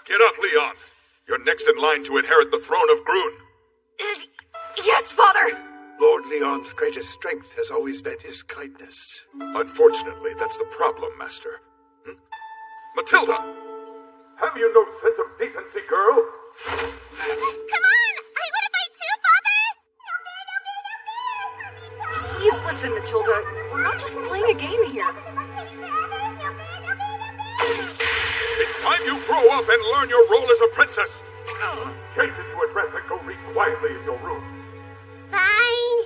Get up, Leon. You're next in line to inherit the throne of Grun. Yes, Father! Lord Leon's greatest strength has always been his kindness. Unfortunately, that's the problem, Master. Matilda! Have you no sense of decency, girl? Come on! I want to fight too, Father! Please listen, Matilda. We're not just playing a game here. It's time you grow up and learn your role as a princess. Change into a dress and go read quietly in your room. Fine.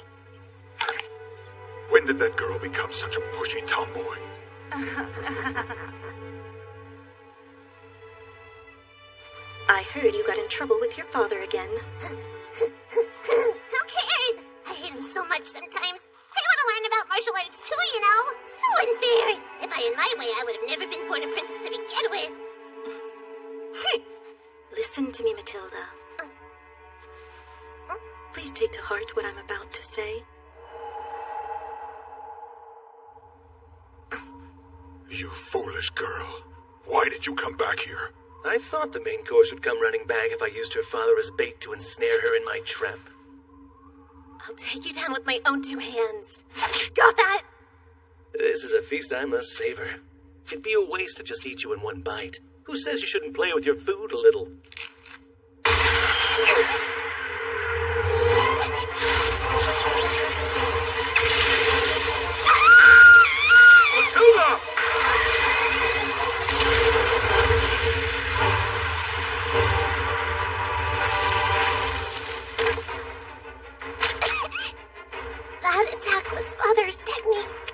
When did that girl become such a pushy tomboy? I heard you got in trouble with your father again. Who cares? I hate him so much sometimes. I want to learn about martial arts too, you know. So unfair. If I had my way, I would have never been born a princess to begin with. Listen to me, Matilda. Please take to heart what I'm about to say. You foolish girl. Why did you come back here? I thought the main course would come running back if I used her father as bait to ensnare her in my trap. I'll take you down with my own two hands. Got that? This is a feast I must savor. It'd be a waste to just eat you in one bite. Who says you shouldn't play with your food a little? Matilda! That attack was Father's technique.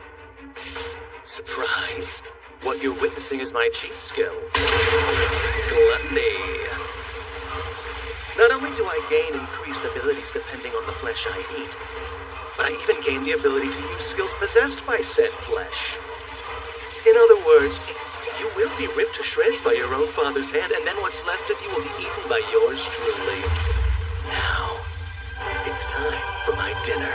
Surprised. What you're witnessing is my cheat skill. Gluttony. Not only do I gain increased abilities depending on the flesh I eat, but I even gain the ability to use skills possessed by said flesh. In other words, you will be ripped to shreds by your own father's hand, and then what's left of you will be eaten by yours truly. Now, it's time for my dinner.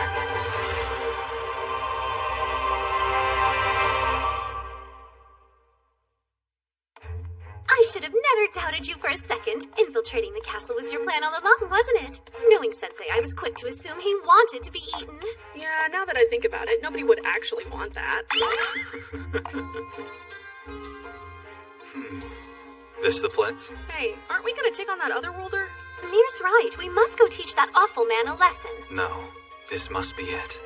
I should have never doubted you for a second. Infiltrating the castle was your plan all along, wasn't it? Knowing Sensei, I was quick to assume he wanted to be eaten. Yeah, now that I think about it, nobody would actually want that. This the place? Hey, aren't we gonna take on that other worlder? Mir's right. We must go teach that awful man a lesson. No, this must be it.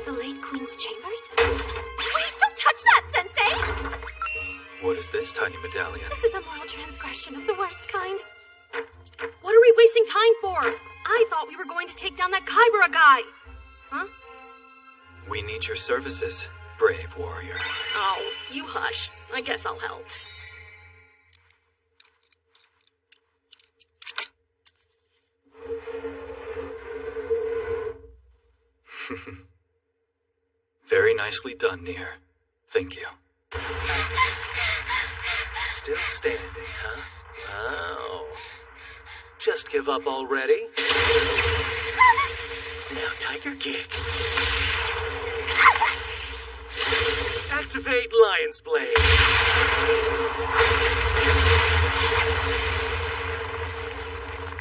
The late Queen's chambers? Wait, don't touch that, Sensei! What is this tiny medallion? This is a moral transgression of the worst kind. What are we wasting time for? I thought we were going to take down that Kybera guy. Huh? We need your services, brave warrior. Oh, you hush. I guess I'll help. Very nicely done, Nier. Thank you. Still standing, huh? Oh. Just give up already? Now Tiger Kick. Activate Lion's Blade.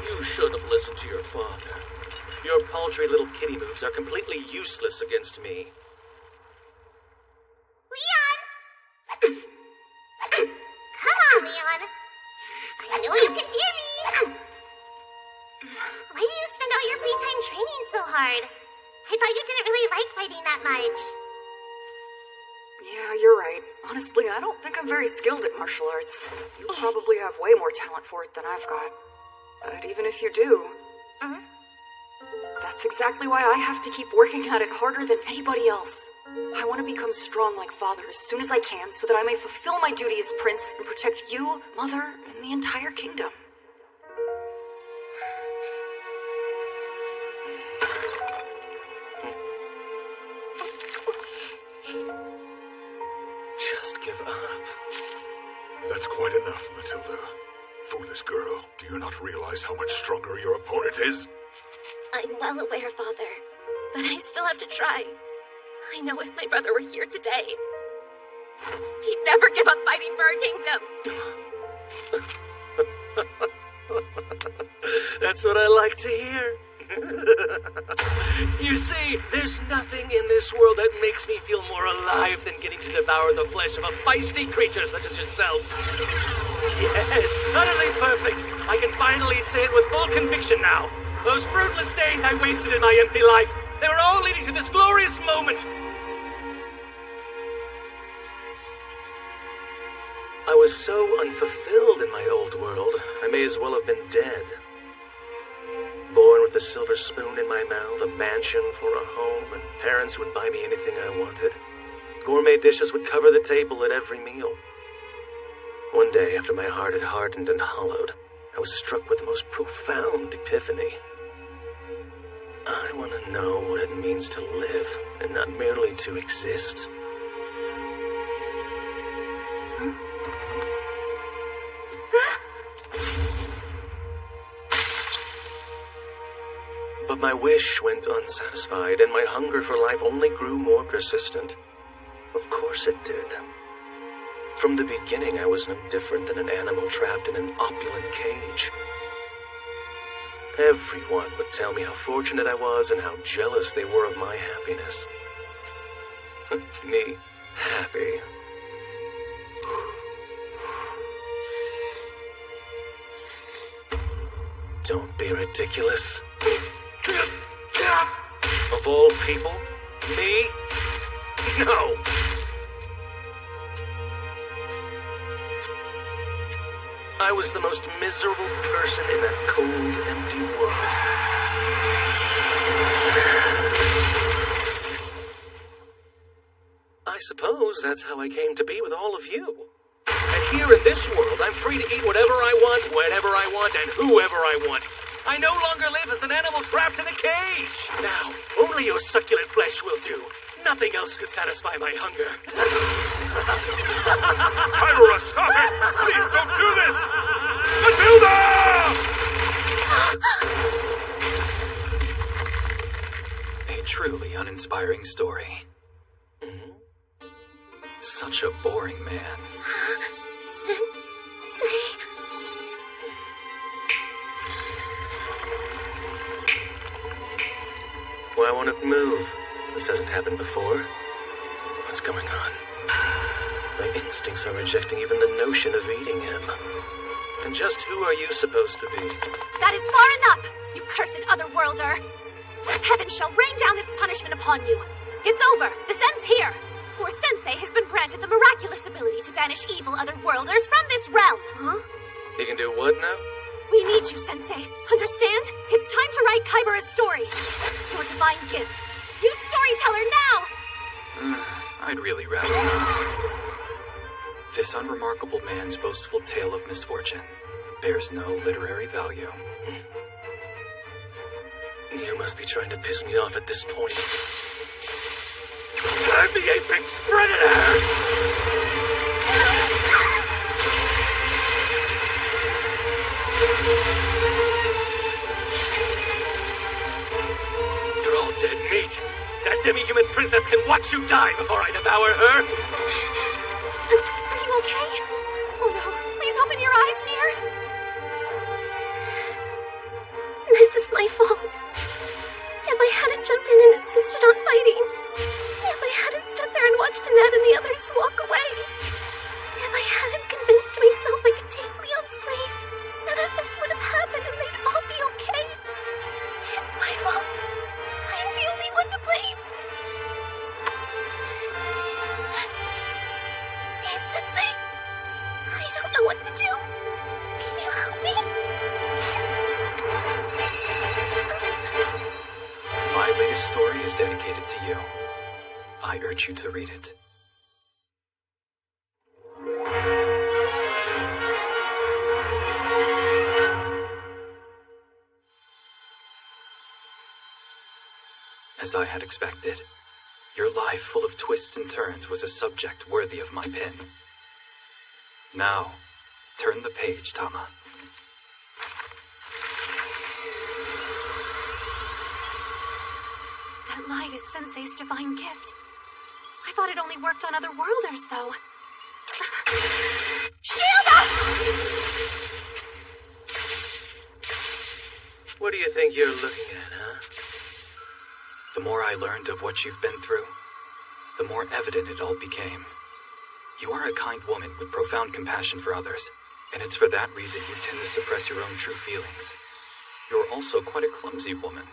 You should have listened to your father. Your paltry little kitty moves are completely useless against me. Leon! Come on, Leon. I know you can hear me. Why do you spend all your free time training so hard? I thought you didn't really like fighting that much. Yeah, you're right. Honestly, I don't think I'm very skilled at martial arts. You probably have way more talent for it than I've got. But even if you do, that's exactly why I have to keep working at it harder than anybody else. I want to become strong like Father as soon as I can so that I may fulfill my duty as Prince and protect you, Mother, and the entire kingdom. Just give up. That's quite enough, Matilda. Foolish girl, do you not realize how much stronger your opponent is? I'm well aware, Father, but I still have to try. I know if my brother were here today, he'd never give up fighting for our kingdom. That's what I like to hear. You see, there's nothing in this world that makes me feel more alive than getting to devour the flesh of a feisty creature such as yourself. Yes, utterly perfect. I can finally say it with full conviction now. Those fruitless days I wasted in my empty life, they were all leading to this glorious moment. I was so unfulfilled in my old world, I may as well have been dead. Born with a silver spoon in my mouth, a mansion for a home, and parents who would buy me anything I wanted. Gourmet dishes would cover the table at every meal. One day, after my heart had hardened and hollowed, I was struck with the most profound epiphany. I want to know what it means to live, and not merely to exist. But my wish went unsatisfied, and my hunger for life only grew more persistent. Of course it did. From the beginning, I was no different than an animal trapped in an opulent cage. Everyone would tell me how fortunate I was and how jealous they were of my happiness. Me, happy. Don't be ridiculous. Of all people, me? No. I was the most miserable person in that cold, empty world. I suppose that's how I came to be with all of you. And here in this world, I'm free to eat whatever I want, whenever I want, and whoever I want. I no longer live as an animal trapped in a cage. Now, only your succulent flesh will do. Nothing else could satisfy my hunger. Kybera, stop it! Please don't do this! Matilda! A truly uninspiring story. Such a boring man. Sensei. Why won't it move? This hasn't happened before. What's going on? My instincts are rejecting even the notion of eating him. And just who are you supposed to be? That is far enough, you cursed otherworlder. Heaven shall rain down its punishment upon you. It's over. This ends here. Or Sensei has been granted the miraculous ability to banish evil otherworlders from this realm. Huh? He can do what now? We need you, Sensei. Understand? It's time to write Kaibara's story. Your divine gift. Use storyteller now! I'd really rather not. This unremarkable man's boastful tale of misfortune bears no literary value. You must be trying to piss me off at this point. I'm the apex predator! You're all dead meat. That demi-human princess can watch you die before I devour her. Are you okay? Oh no, please open your eyes, Nier. This is my fault. If I hadn't jumped in and insisted on fighting, if I hadn't stood there and watched Annette and the others walk away, if I hadn't convinced myself I could take Leon's place, none of this would have happened and they'd all be okay. It's my fault. I'm the only one to blame. Hey, Sensei. I don't know what to do. Can you help me? My latest story is dedicated to you. I urge you to read it. As I had expected, your life full of twists and turns was a subject worthy of my pen. Now, turn the page, Tama. That light is Sensei's divine gift. I thought it only worked on other worlders, though. Shield us! What do you think you're looking at, huh? The more I learned of what you've been through, the more evident it all became. You are a kind woman with profound compassion for others, and it's for that reason you tend to suppress your own true feelings. You're also quite a clumsy woman.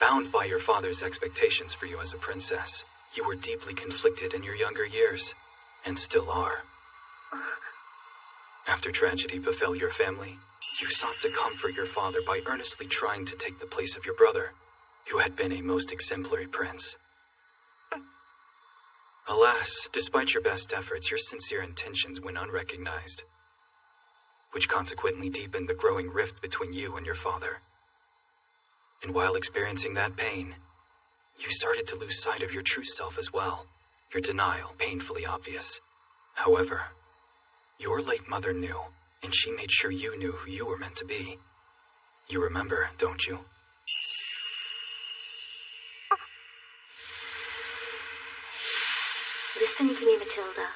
Bound by your father's expectations for you as a princess, you were deeply conflicted in your younger years, and still are. After tragedy befell your family, you sought to comfort your father by earnestly trying to take the place of your brother, who had been a most exemplary prince. Alas, despite your best efforts, your sincere intentions went unrecognized, which consequently deepened the growing rift between you and your father. And while experiencing that pain, you started to lose sight of your true self as well, your denial painfully obvious. However, your late mother knew, and she made sure you knew who you were meant to be. You remember, don't you? Listen to me, Matilda.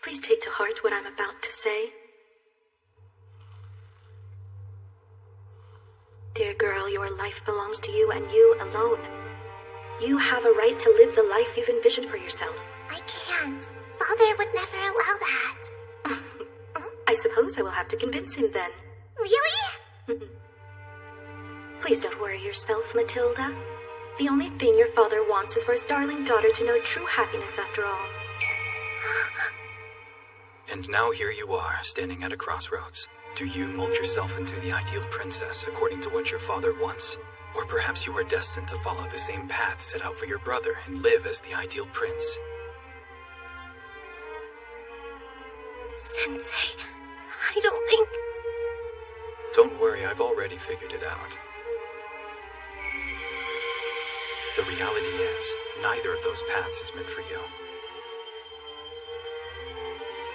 Please take to heart what I'm about to say. Dear girl, your life belongs to you and you alone. You have a right to live the life you've envisioned for yourself. I can't. Father would never allow that. I suppose I will have to convince him then. Really? Please don't worry yourself, Matilda. The only thing your father wants is for his darling daughter to know true happiness after all. And now here you are, standing at a crossroads. Do you mold yourself into the ideal princess according to what your father wants? Or perhaps you are destined to follow the same path set out for your brother and live as the ideal prince? Sensei, I don't think... Don't worry, I've already figured it out. The reality is, neither of those paths is meant for you.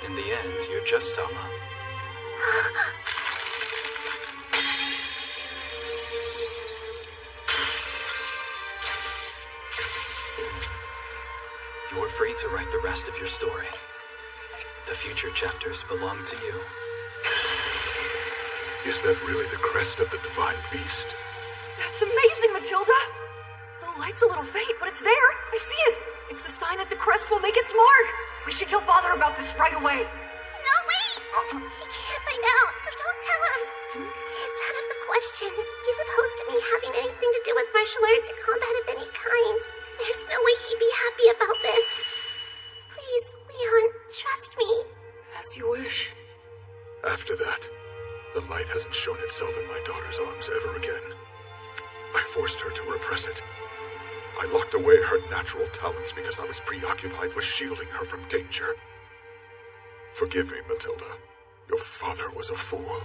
In the end, you're just Tama. You're free to write the rest of your story. The future chapters belong to you. Is that really the crest of the divine beast? That's amazing, Matilda! The light's a little faint, but it's there. I see it. It's the sign that the crest will make its mark. We should tell Father about this right away. No, wait! He can't find out, so don't tell him. It's out of the question. He's opposed to me having anything to do with martial arts or combat of any kind. There's no way he'd be happy about this. Leon, trust me. As you wish. After that, the light hasn't shown itself in my daughter's arms ever again. I forced her to repress it. I locked away her natural talents because I was preoccupied with shielding her from danger. Forgive me, Matilda. Your father was a fool.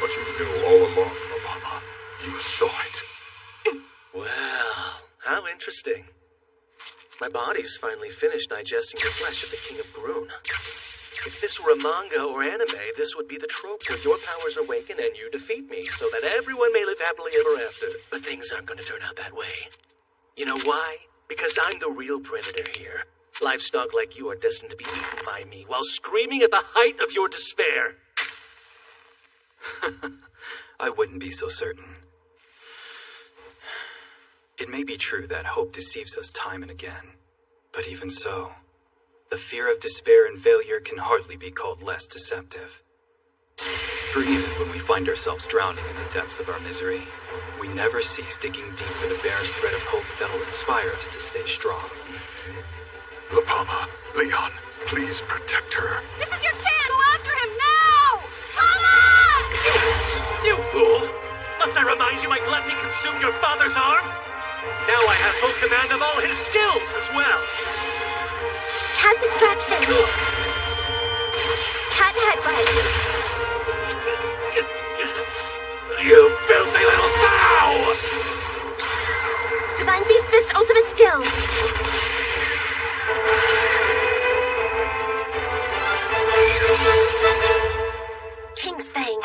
But you knew all along, Obama. You saw it. Well, how interesting. My body's finally finished digesting the flesh of the King of Groon. If this were a manga or anime, this would be the trope where your powers awaken and you defeat me, so that everyone may live happily ever after. But things aren't going to turn out that way. You know why? Because I'm the real predator here. Livestock like you are destined to be eaten by me, while screaming at the height of your despair. I wouldn't be so certain. It may be true that hope deceives us time and again, but even so, the fear of despair and failure can hardly be called less deceptive. For even when we find ourselves drowning in the depths of our misery, we never cease digging deep for the barest thread of hope that'll inspire us to stay strong. La Palma, Leon, please protect her. This is your chance! Go after him now! Mama! You fool! Must I remind you my gluttony consumed your father's arm? Now I have full command of all his skills as well. Cat distraction. Cat headbutt. You filthy little sow! Divine Beast Fist ultimate skill. King's Fang.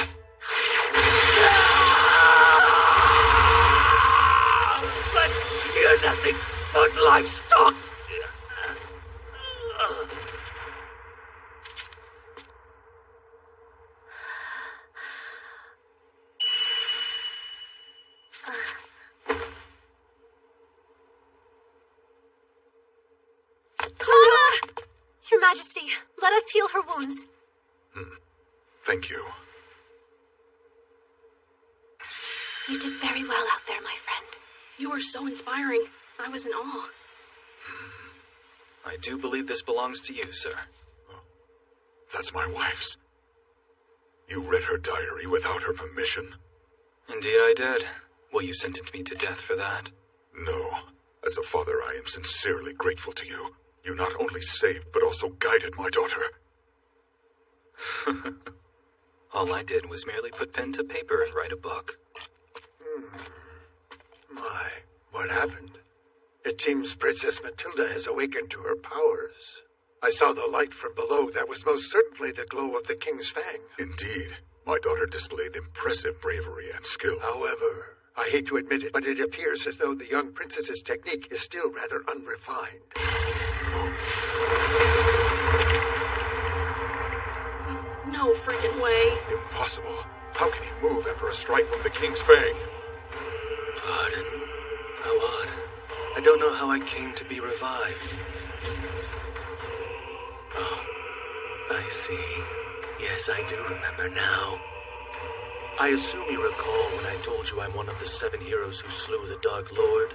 But you're nothing but livestock. Your Majesty, let us heal her wounds. Thank you. You did very well out there, my friend. You were so inspiring. I was in awe. I do believe this belongs to you, sir. That's my wife's. You read her diary without her permission? Indeed I did. Will you sentence me to death for that? No. As a father, I am sincerely grateful to you. You not only saved, but also guided my daughter. All I did was merely put pen to paper and write a book. My, what happened? It seems Princess Matilda has awakened to her powers. I saw the light from below. That was most certainly the glow of the King's Fang. Indeed. My daughter displayed impressive bravery and skill. However, I hate to admit it, but it appears as though the young princess's technique is still rather unrefined. No freaking way. Impossible. How can he move after a strike from the King's Fang? Pardon? How odd. I don't know how I came to be revived. Oh, I see. Yes, I do remember now. I assume you recall when I told you I'm one of the 7 heroes who slew the Dark Lord?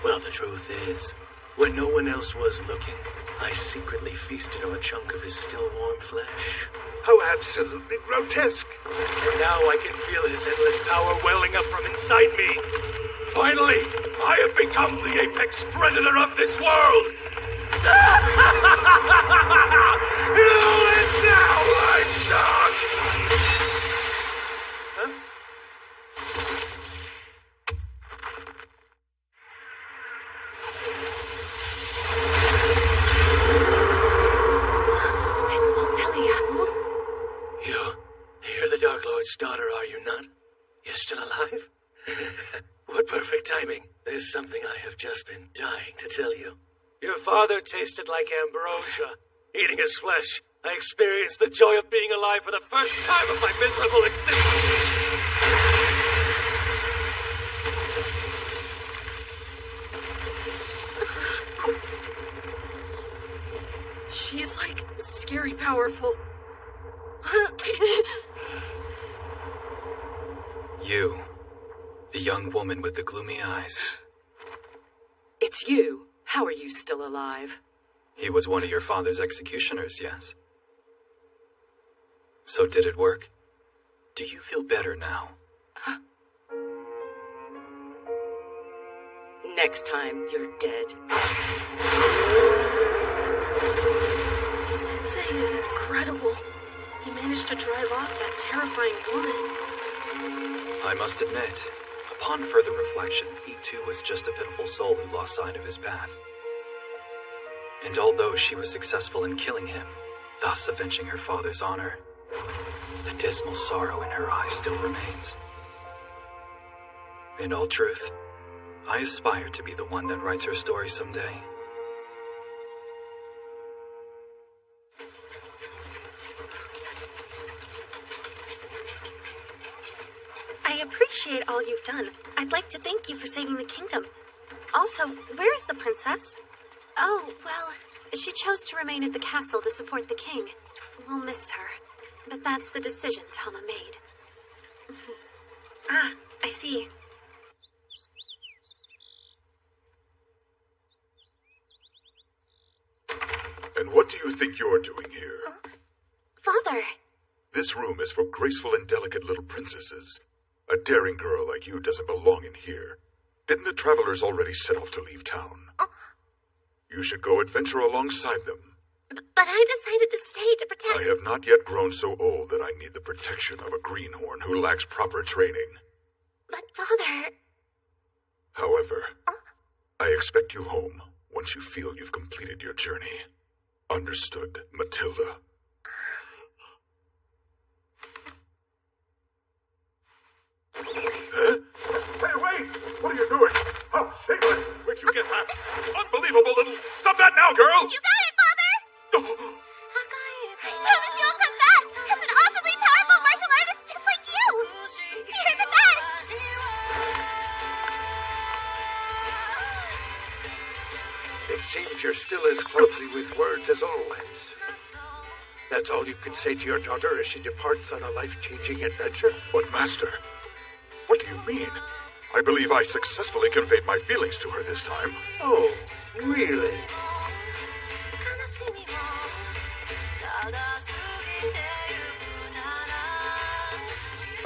Well, the truth is, when no one else was looking, I secretly feasted on a chunk of his still warm flesh. How absolutely grotesque! And now I can feel his endless power welling up from inside me. Finally, I have become the apex predator of this world! It's now my shot! Huh? You're the Dark Lord's daughter, are you not? You're still alive? What perfect timing. There's something I have just been dying to tell you. Your father tasted like ambrosia. Eating his flesh, I experienced the joy of being alive for the first time of my miserable existence. She's like scary powerful. You, the young woman with the gloomy eyes. It's you. How are you still alive? He was one of your father's executioners, yes? So did it work? Do you feel better now? Next time, you're dead. Sensei is incredible. He managed to drive off that terrifying woman. I must admit, upon further reflection, he too was just a pitiful soul who lost sight of his path. And although she was successful in killing him, thus avenging her father's honor, the dismal sorrow in her eyes still remains. In all truth, I aspire to be the one that writes her story someday. I appreciate all you've done. I'd like to thank you for saving the kingdom. Also, where is the princess? Oh, well, she chose to remain at the castle to support the king. We'll miss her, but that's the decision Tama made. Ah, I see. And what do you think you're doing here? Father! This room is for graceful and delicate little princesses. A daring girl like you doesn't belong in here. Didn't the travelers already set off to leave town? You should go adventure alongside them. But I decided to stay to protect... I have not yet grown so old that I need the protection of a greenhorn who lacks proper training. But, Father... However, I expect you home once you feel you've completed your journey. Understood, Matilda? Huh? Hey, wait! What are you doing? Oh, Shikkaku! Where'd you get that? Unbelievable little... Stop that now, girl! You got it, Father! I promise you'll come back as an awesomely powerful martial artist just like you! You're the best! It seems you're still as clumsy with words as always. That's all you can say to your daughter as she departs on a life-changing adventure? But, Master, what do you mean? I believe I successfully conveyed my feelings to her this time. Oh, really?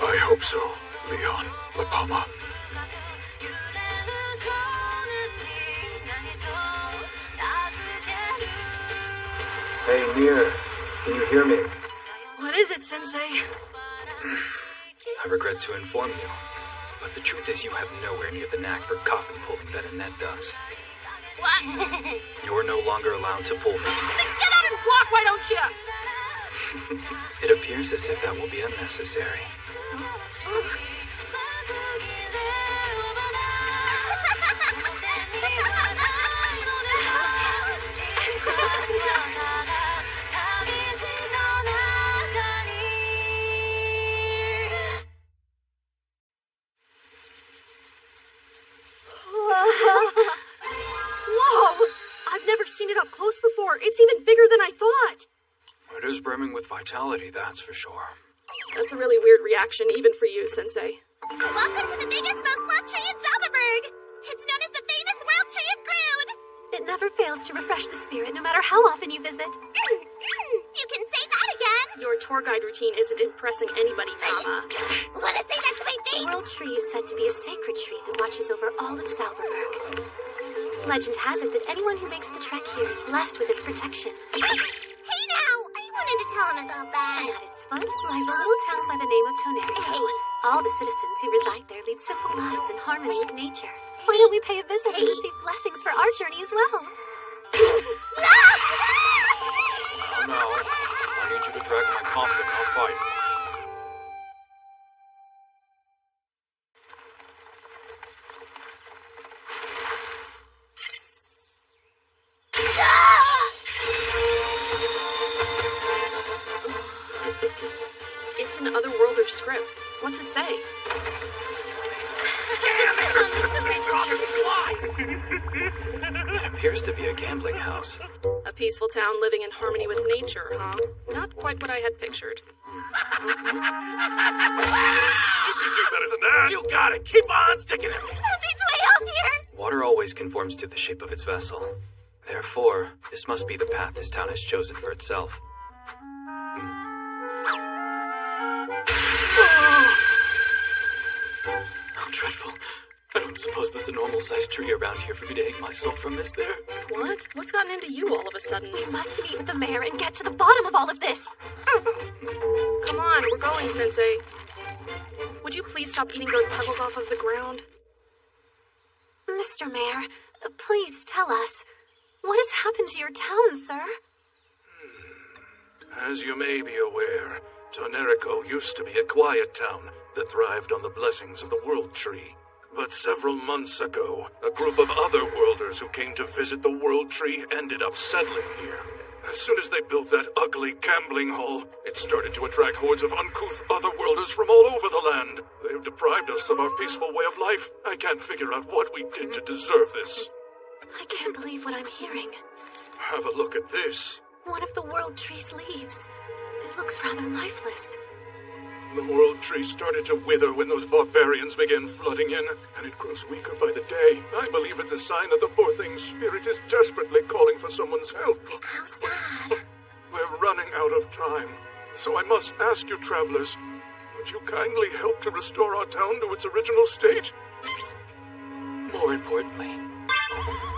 I hope so, Leon, La Palma. Hey, Mir, can you hear me? What is it, Sensei? I regret to inform you, but the truth is you have nowhere near the knack for coffin pulling that Annette does. What? You're no longer allowed to pull from me. Then get out and walk, why don't you? It appears as if that will be unnecessary. Whoa! I've never seen it up close before. It's even bigger than I thought. It is brimming with vitality, that's for sure. That's a really weird reaction, even for you, Sensei. Welcome to the biggest, most loved tree in Zauberberg! It's known as the famous World Tree of Groon! It never fails to refresh the spirit, no matter how often you visit. You can say that again! Your tour guide routine isn't impressing anybody, Tama. Wanna say that to my face? The World Tree is said to be a sacred tree that watches over all of Zauberberg. Legend has it that anyone who makes the trek here is blessed with its protection. Hey now! I wanted to tell him about that. And at its foot lies a little town by the name of Toneri. Hey. All the citizens who reside there lead simple lives in harmony with nature. Why don't we pay a visit and receive blessings for our journey as well? Oh no, I need you to drag my coffin, I'll fight. It's an otherworlder script. What's it say? It appears to be a gambling house. A peaceful town living in harmony with nature, huh? Not quite what I had pictured. You can do better than that! You got it! Keep on sticking it! Something's way out here! Water always conforms to the shape of its vessel. Therefore, this must be the path this town has chosen for itself. How dreadful. I don't suppose there's a normal-sized tree around here for me to hang myself from, is there? What? What's gotten into you all of a sudden? We must meet with the mayor and get to the bottom of all of this. Come on, we're going, Sensei. Would you please stop eating those pebbles off of the ground? Mr. Mayor, please tell us, what has happened to your town, sir? As you may be aware, Tonerico used to be a quiet town that thrived on the blessings of the World Tree. But several months ago, a group of other worlders who came to visit the World Tree ended up settling here. As soon as they built that ugly gambling hall, it started to attract hordes of uncouth otherworlders from all over the land. They have deprived us of our peaceful way of life. I can't figure out what we did to deserve this. I can't believe what I'm hearing. Have a look at this. One of the World Tree's leaves. It looks rather lifeless. The World Tree started to wither when those barbarians began flooding in, and it grows weaker by the day. I believe it's a sign that the poor thing's spirit is desperately calling for someone's help. How sad. We're running out of time, so I must ask you, travelers, would you kindly help to restore our town to its original state? More importantly,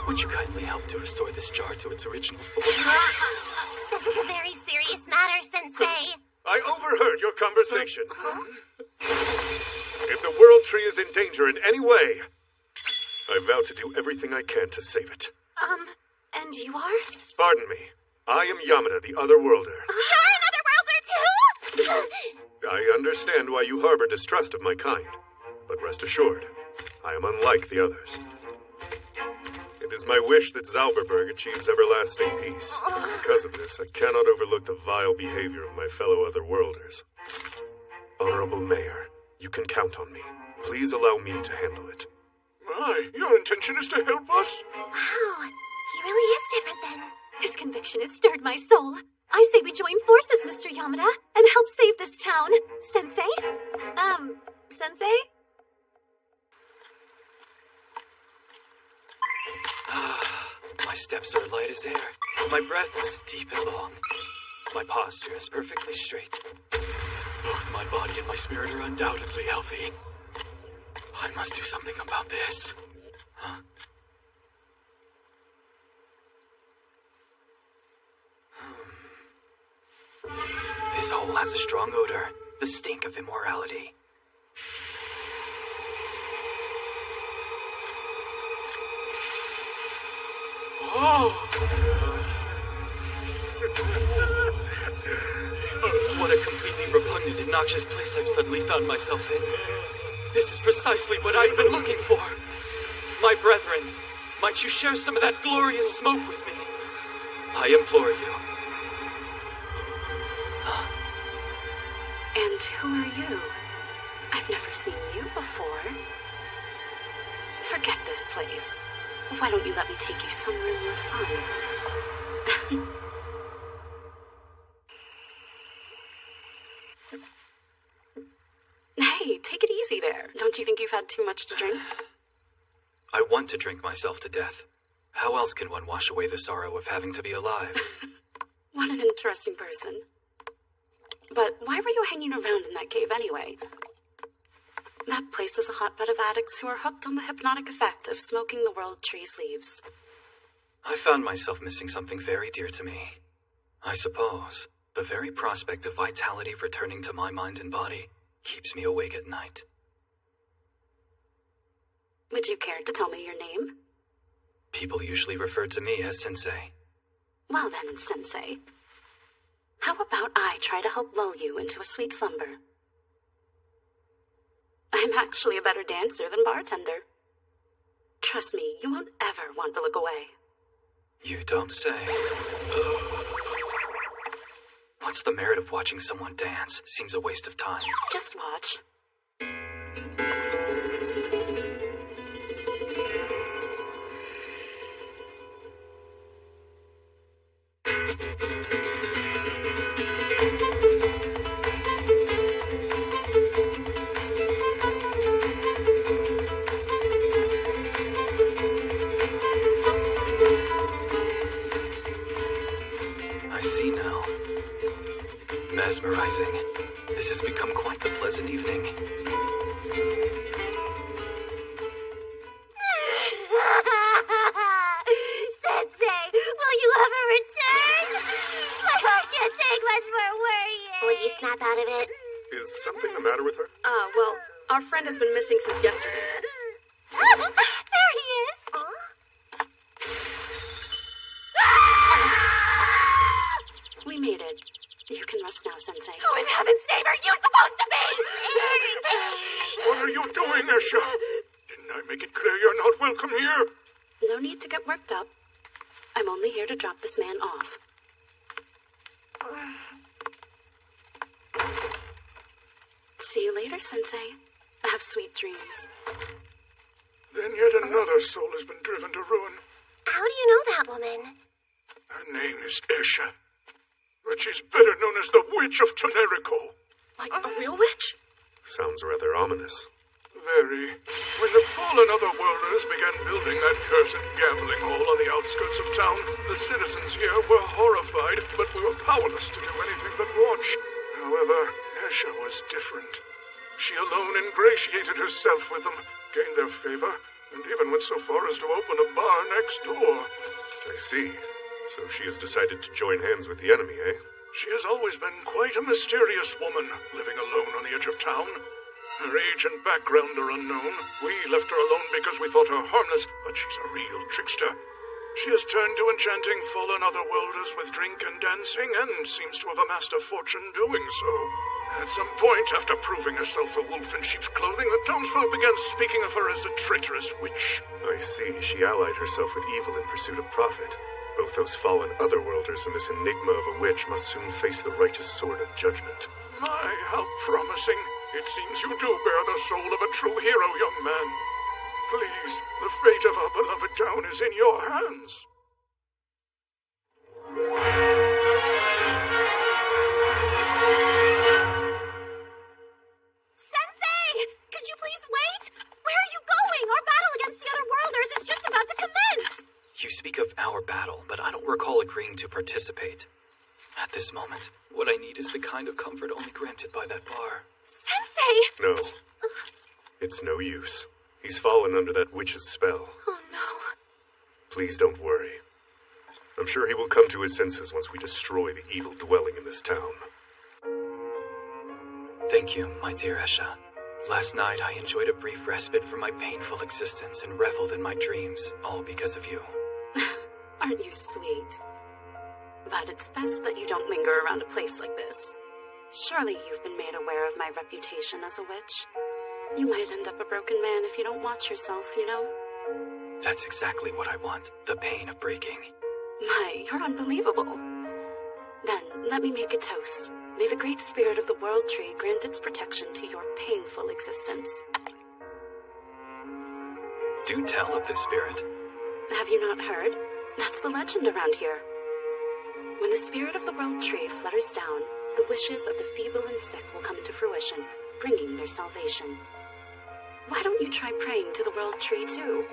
would you kindly help to restore this jar to its original form? This is a very serious matter, Sensei. I overheard your conversation. If the World Tree is in danger in any way, I vow to do everything I can to save it. And you are? Pardon me. I am Yamada, the Otherworlder. You're an Otherworlder, too? I understand why you harbor distrust of my kind, but rest assured, I am unlike the others. It is my wish that Zauberberg achieves everlasting peace. Because of this, I cannot overlook the vile behavior of my fellow Otherworlders. Honorable Mayor, you can count on me. Please allow me to handle it. My, your intention is to help us? Wow, he really is different then. His conviction has stirred my soul. I say we join forces, Mr. Yamada, and help save this town. Sensei? Sensei? My steps are light as air. My breath's deep and long. My posture is perfectly straight. Both my body and my spirit are undoubtedly healthy. I must do something about this. Huh? This hole has a strong odor. The stink of immorality. Oh! What a completely repugnant and noxious place I've suddenly found myself in. This is precisely what I've been looking for. My brethren, might you share some of that glorious smoke with me? I implore you. And who are you? I've never seen you before. Forget this place. Why don't you let me take you somewhere more fun? Hey, take it easy there. Don't you think you've had too much to drink? I want to drink myself to death. How else can one wash away the sorrow of having to be alive? What an interesting person. But why were you hanging around in that cave anyway? That place is a hotbed of addicts who are hooked on the hypnotic effect of smoking the World Tree's leaves. I found myself missing something very dear to me. I suppose the very prospect of vitality returning to my mind and body keeps me awake at night. Would you care to tell me your name? People usually refer to me as Sensei. Well then, Sensei. How about I try to help lull you into a sweet slumber? I'm actually a better dancer than bartender. Trust me, you won't ever want to look away. You don't say. What's the merit of watching someone dance? Seems a waste of time. Just watch. mesmerizing. This has become quite the pleasant evening. Sensei, will you ever return? My heart can't take much more worrying. Would you snap out of it? Is something the matter with her? Well, our friend has been missing since yesterday. There he is. We made it. You can rest now, Sensei. Who in heaven's name are you supposed to be? What are you doing, Esha? Didn't I make it clear you're not welcome here? No need to get worked up. I'm only here to drop this man off. See you later, Sensei. Have sweet dreams. Then yet another soul has been driven to ruin. How do you know that woman? Her name is Esha, but she's better known as the Witch of Tenerico. Like a real witch? Sounds rather ominous. Very. When the fallen otherworlders began building that cursed gambling hall on the outskirts of town, the citizens here were horrified, but we were powerless to do anything but watch. However, Esha was different. She alone ingratiated herself with them, gained their favor, and even went so far as to open a bar next door. I see. So she has decided to join hands with the enemy, eh? She has always been quite a mysterious woman, living alone on the edge of town. Her age and background are unknown. We left her alone because we thought her harmless, but she's a real trickster. She has turned to enchanting fallen otherworlders with drink and dancing, and seems to have amassed a fortune doing so. At some point, after proving herself a wolf in sheep's clothing, the townsfolk began speaking of her as a traitorous witch. I see. She allied herself with evil in pursuit of profit. Both those fallen otherworlders and this enigma of a witch must soon face the righteous sword of judgment. My, how promising. It seems you do bear the soul of a true hero, young man. Please, the fate of our beloved town is in your hands. Sensei! Could you please wait? Where are you going? Our battle against the other worlders is just about to commence! You speak of our battle, but I don't recall agreeing to participate. At this moment, what I need is the kind of comfort only granted by that bar. Sensei! No. It's no use. He's fallen under that witch's spell. Oh no. Please don't worry. I'm sure he will come to his senses once we destroy the evil dwelling in this town. Thank you, my dear Esha. Last night I enjoyed a brief respite from my painful existence and reveled in my dreams, all because of you. Aren't you sweet? But it's best that you don't linger around a place like this. Surely you've been made aware of my reputation as a witch. You might end up a broken man if you don't watch yourself, you know? That's exactly what I want, the pain of breaking. My, you're unbelievable. Then, let me make a toast. May the great spirit of the World Tree grant its protection to your painful existence. Do tell of the spirit. Have you not heard? That's the legend around here. When the spirit of the World Tree flutters down, the wishes of the feeble and sick will come to fruition, bringing their salvation. Why don't you try praying to the World Tree too?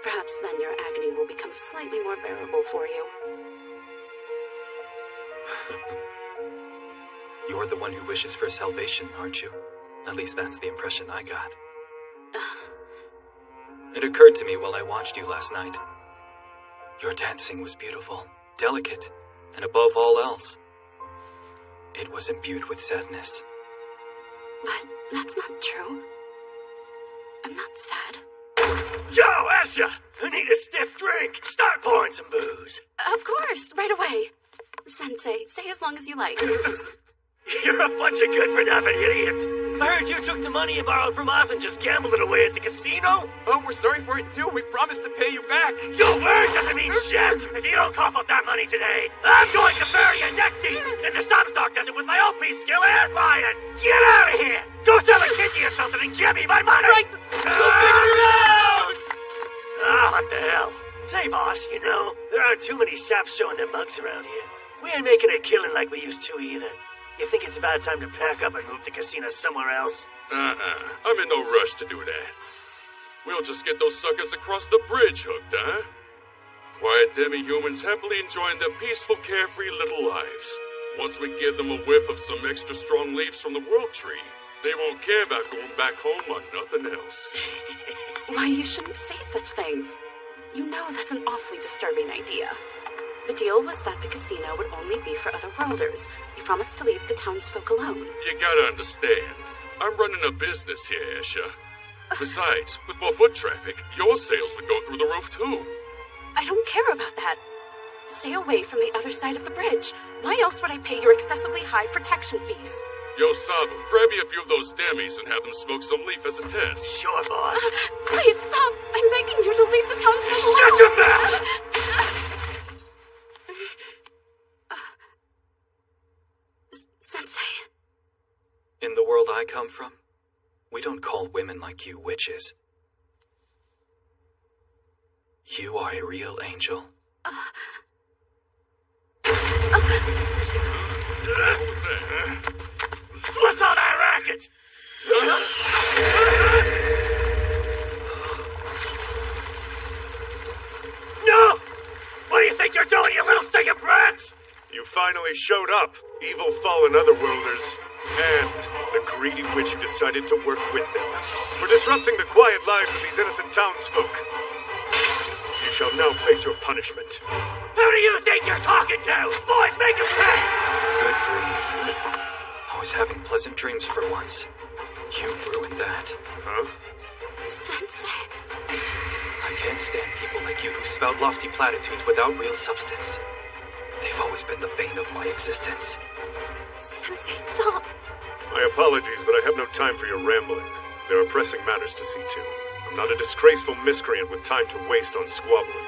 Perhaps then your agony will become slightly more bearable for you. You're the one who wishes for salvation, aren't you? At least that's the impression I got. It occurred to me while I watched you last night. Your dancing was beautiful, delicate, and above all else, it was imbued with sadness. But that's not true. I'm not sad. Yo, Esha! I need a stiff drink. Start pouring some booze. Of course, right away. Sensei, stay as long as you like. You're a bunch of good-for-nothing idiots. I heard you took the money you borrowed from us and just gambled it away at the casino. Oh, we're sorry for it, too. We promised to pay you back. Your word doesn't mean shit. If you don't cough up that money today, I'm going to bury you neck deep in the Samstock Desert with my OP skill and lion. Get out of here. Go sell a kidney or something and give me my money. Right. We'll figure it out. Ah, what the hell? Say, boss, you know, there aren't too many saps showing their mugs around here. We ain't making a killing like we used to either. You think it's about time to pack up and move the casino somewhere else? I'm in no rush to do that. We'll just get those suckers across the bridge hooked, huh? Quiet demi-humans happily enjoying their peaceful, carefree little lives. Once we give them a whiff of some extra strong leaves from the World Tree, they won't care about going back home on nothing else. Why, you shouldn't say such things. You know that's an awfully disturbing idea. The deal was that the casino would only be for other worlders. You promised to leave the townsfolk alone. You gotta understand, I'm running a business here, Esha. Besides, with more foot traffic, your sales would go through the roof too. I don't care about that. Stay away from the other side of the bridge. Why else would I pay your excessively high protection fees? Yo, Sabu, grab me a few of those dammies and have them smoke some leaf as a test. Sure, boss. Please stop! I'm begging you to leave the townsfolk alone! Shut your mouth! Sensei. In the world I come from, we don't call women like you witches. You are a real angel. What's all that racket? No! What do you think you're doing, you little stinking brats? You finally showed up, evil fallen otherworlders, and the greedy witch who decided to work with them, for disrupting the quiet lives of these innocent townsfolk. You shall now face your punishment. Who do you think you're talking to? Boys, make him pay! Good grief. I was having pleasant dreams for once. You ruined that. Huh? Sensei. I can't stand people like you who spout lofty platitudes without real substance. They've always been the bane of my existence. Sensei, stop. My apologies, but I have no time for your rambling. There are pressing matters to see to. I'm not a disgraceful miscreant with time to waste on squabbling.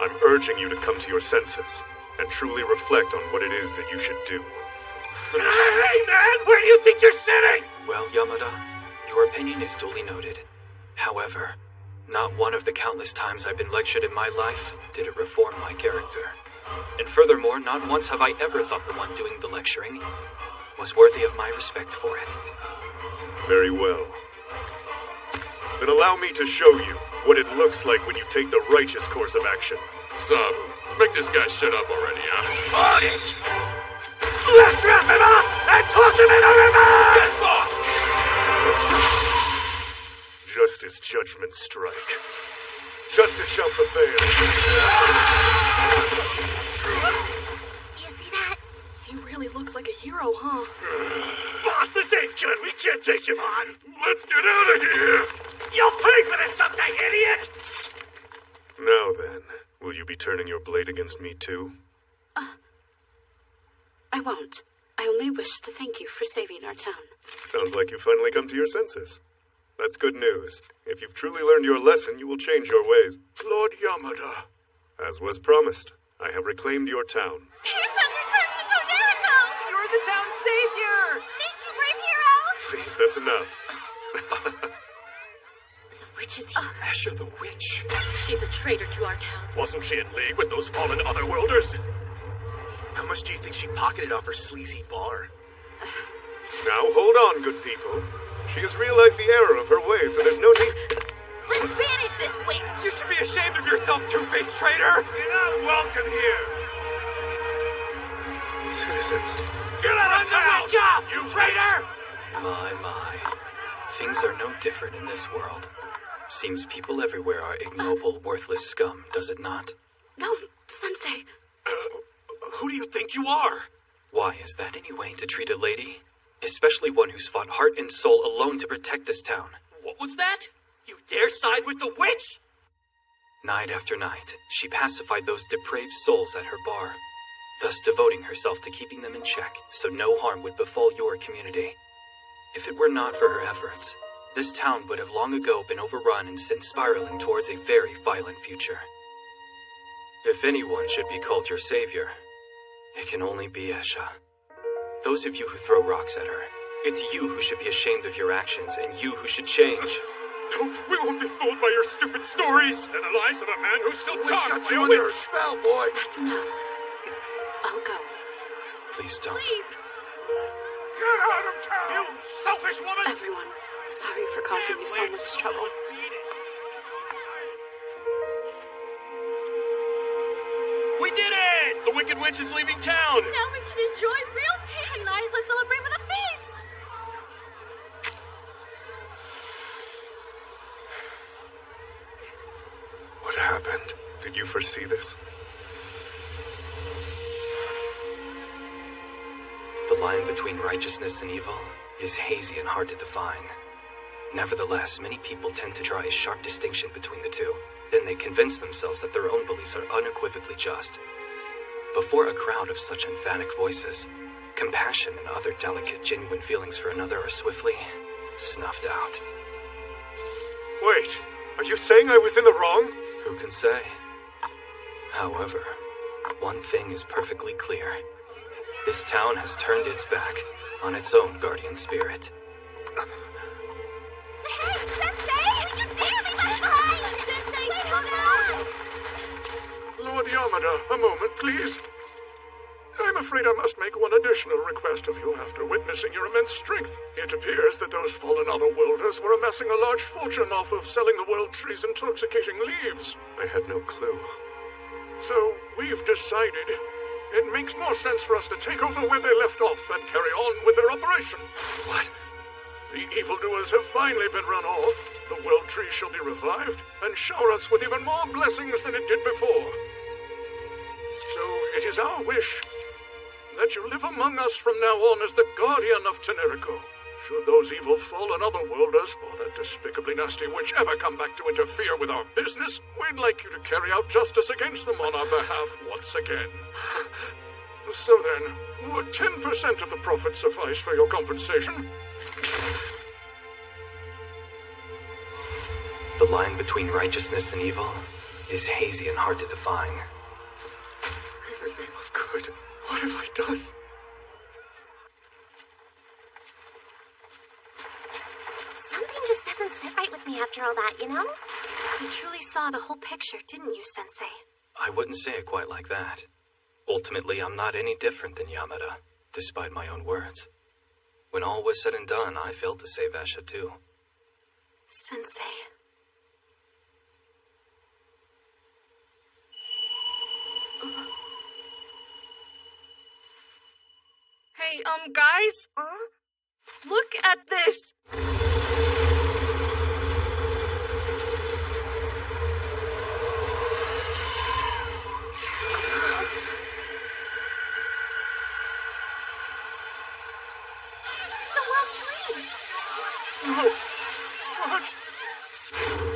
I'm urging you to come to your senses and truly reflect on what it is that you should do. Hey, man! Where do you think you're sitting? Well, Yamada, your opinion is duly noted. However, not one of the countless times I've been lectured in my life did it reform my character. And furthermore, not once have I ever thought the one doing the lecturing was worthy of my respect for it. Very well. Then allow me to show you what it looks like when you take the righteous course of action. Sabu, make this guy shut up already, huh? On it! Let's wrap him up and toss him in the river! Yes, boss! Just as judgment strike. Justice shall prevail. You see that? He really looks like a hero, huh? Boss, this ain't good. We can't take him on. Let's get out of here! You'll pay for this someday, idiot! Now then, will you be turning your blade against me too? I won't. I only wish to thank you for saving our town. Sounds like you've finally come to your senses. That's good news. If you've truly learned your lesson, you will change your ways. Lord Yamada. As was promised, I have reclaimed your town. Pearson's returned to Tonerico! You're the town's savior! Thank you, brave hero! Please, that's enough. The witch is here. Asher the witch. She's a traitor to our town. Wasn't she in league with those fallen otherworlders? How much do you think she pocketed off her sleazy bar? Now hold on, good people. She has realized the error of her ways, so there's no need... Let's banish this witch! You should be ashamed of yourself, two-faced traitor! You're not welcome here! Citizens, Get out of town! Witch off, you traitor! My. Things are no different in this world. Seems people everywhere are ignoble, worthless scum, does it not? No, Sensei. Who do you think you are? Why, is that any way to treat a lady? Especially one who's fought heart and soul alone to protect this town. What was that? You dare side with the witch? Night after night, she pacified those depraved souls at her bar, thus devoting herself to keeping them in check so no harm would befall your community. If it were not for her efforts, this town would have long ago been overrun and sent spiraling towards a very violent future. If anyone should be called your savior, it can only be Esha. Those of you who throw rocks at her, it's you who should be ashamed of your actions and you who should change. We won't be fooled by your stupid stories and the lies of a man who's still Witch talking. got you under her spell, boy. That's enough. I'll go. Please don't. Get out of town, you selfish woman! Everyone, sorry for causing you so much trouble. We did it! The Wicked Witch is leaving town! Now we can enjoy real cake! Tonight, let's celebrate with a feast! What happened? Did you foresee this? The line between righteousness and evil is hazy and hard to define. Nevertheless, many people tend to draw a sharp distinction between the two. Then they convince themselves that their own beliefs are unequivocally just. Before a crowd of such emphatic voices, compassion and other delicate, genuine feelings for another are swiftly snuffed out. Wait, are you saying I was in the wrong? Who can say? However, one thing is perfectly clear. This town has turned its back on its own guardian spirit. Hey, Sensei! You dare leave us behind! Sensei, hold on! Lord Yamada, a moment, please. I'm afraid I must make one additional request of you after witnessing your immense strength. It appears that those fallen otherworlders were amassing a large fortune off of selling the world tree's intoxicating leaves. I had no clue. So, we've decided it makes more sense for us to take over where they left off and carry on with their operation. What? The evildoers have finally been run off. The world tree shall be revived and shower us with even more blessings than it did before. So, it is our wish that you live among us from now on as the guardian of Tenerico. Should those evil fallen otherworlders, or that despicably nasty witch, ever come back to interfere with our business, we'd like you to carry out justice against them on our behalf once again. So then, would 10% of the profit suffice for your compensation? The line between righteousness and evil is hazy and hard to define. In the name of good, what have I done? Something just doesn't sit right with me after all that, you know? You truly saw the whole picture, didn't you, Sensei? I wouldn't say it quite like that. Ultimately, I'm not any different than Yamada, despite my own words. When all was said and done, I failed to save Asha too. Sensei. Hey, guys? Look at this!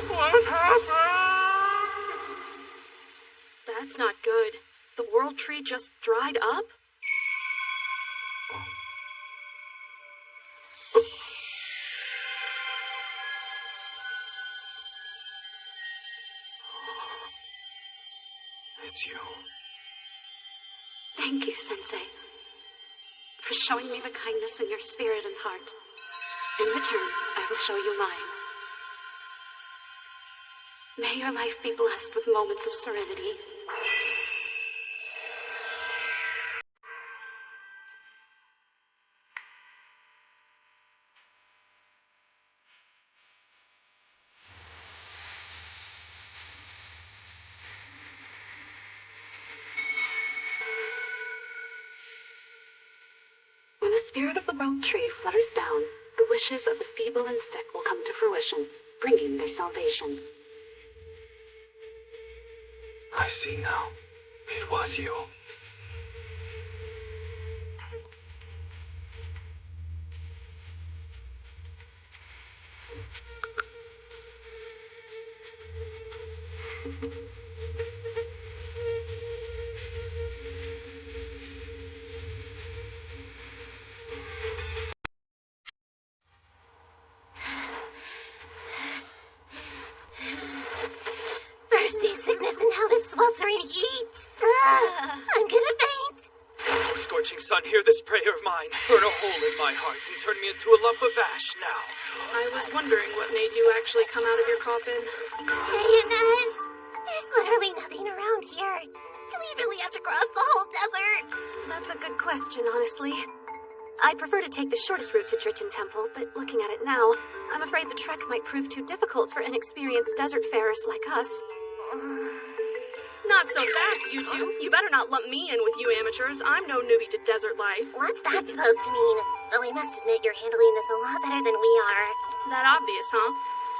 What happened? That's not good. The world tree just dried up? It's you. Thank you, Sensei, for showing me the kindness in your spirit and heart. In return, I will show you mine. May your life be blessed with moments of serenity. When the spirit of the world tree flutters down, the wishes of the feeble and sick will come to fruition, bringing their salvation. I see now. It was you. First seasickness and now this sweltering heat. I'm gonna faint. Oh, scorching sun, hear this prayer of mine. Burn a hole in my heart and turn me into a lump of ash now. I was wondering what made you actually come out of your coffin. Hey, Annette. There's literally nothing around here. Do we really have to cross the whole desert? That's a good question, honestly. I'd prefer to take the shortest route to Driton Temple, but looking at it now, I'm afraid the trek might prove too difficult for inexperienced desert farers like us. Not so fast, you two. You better not lump me in with you amateurs. I'm no newbie to desert life. What's that supposed to mean? Though I must admit you're handling this a lot better than we are. That obvious, huh?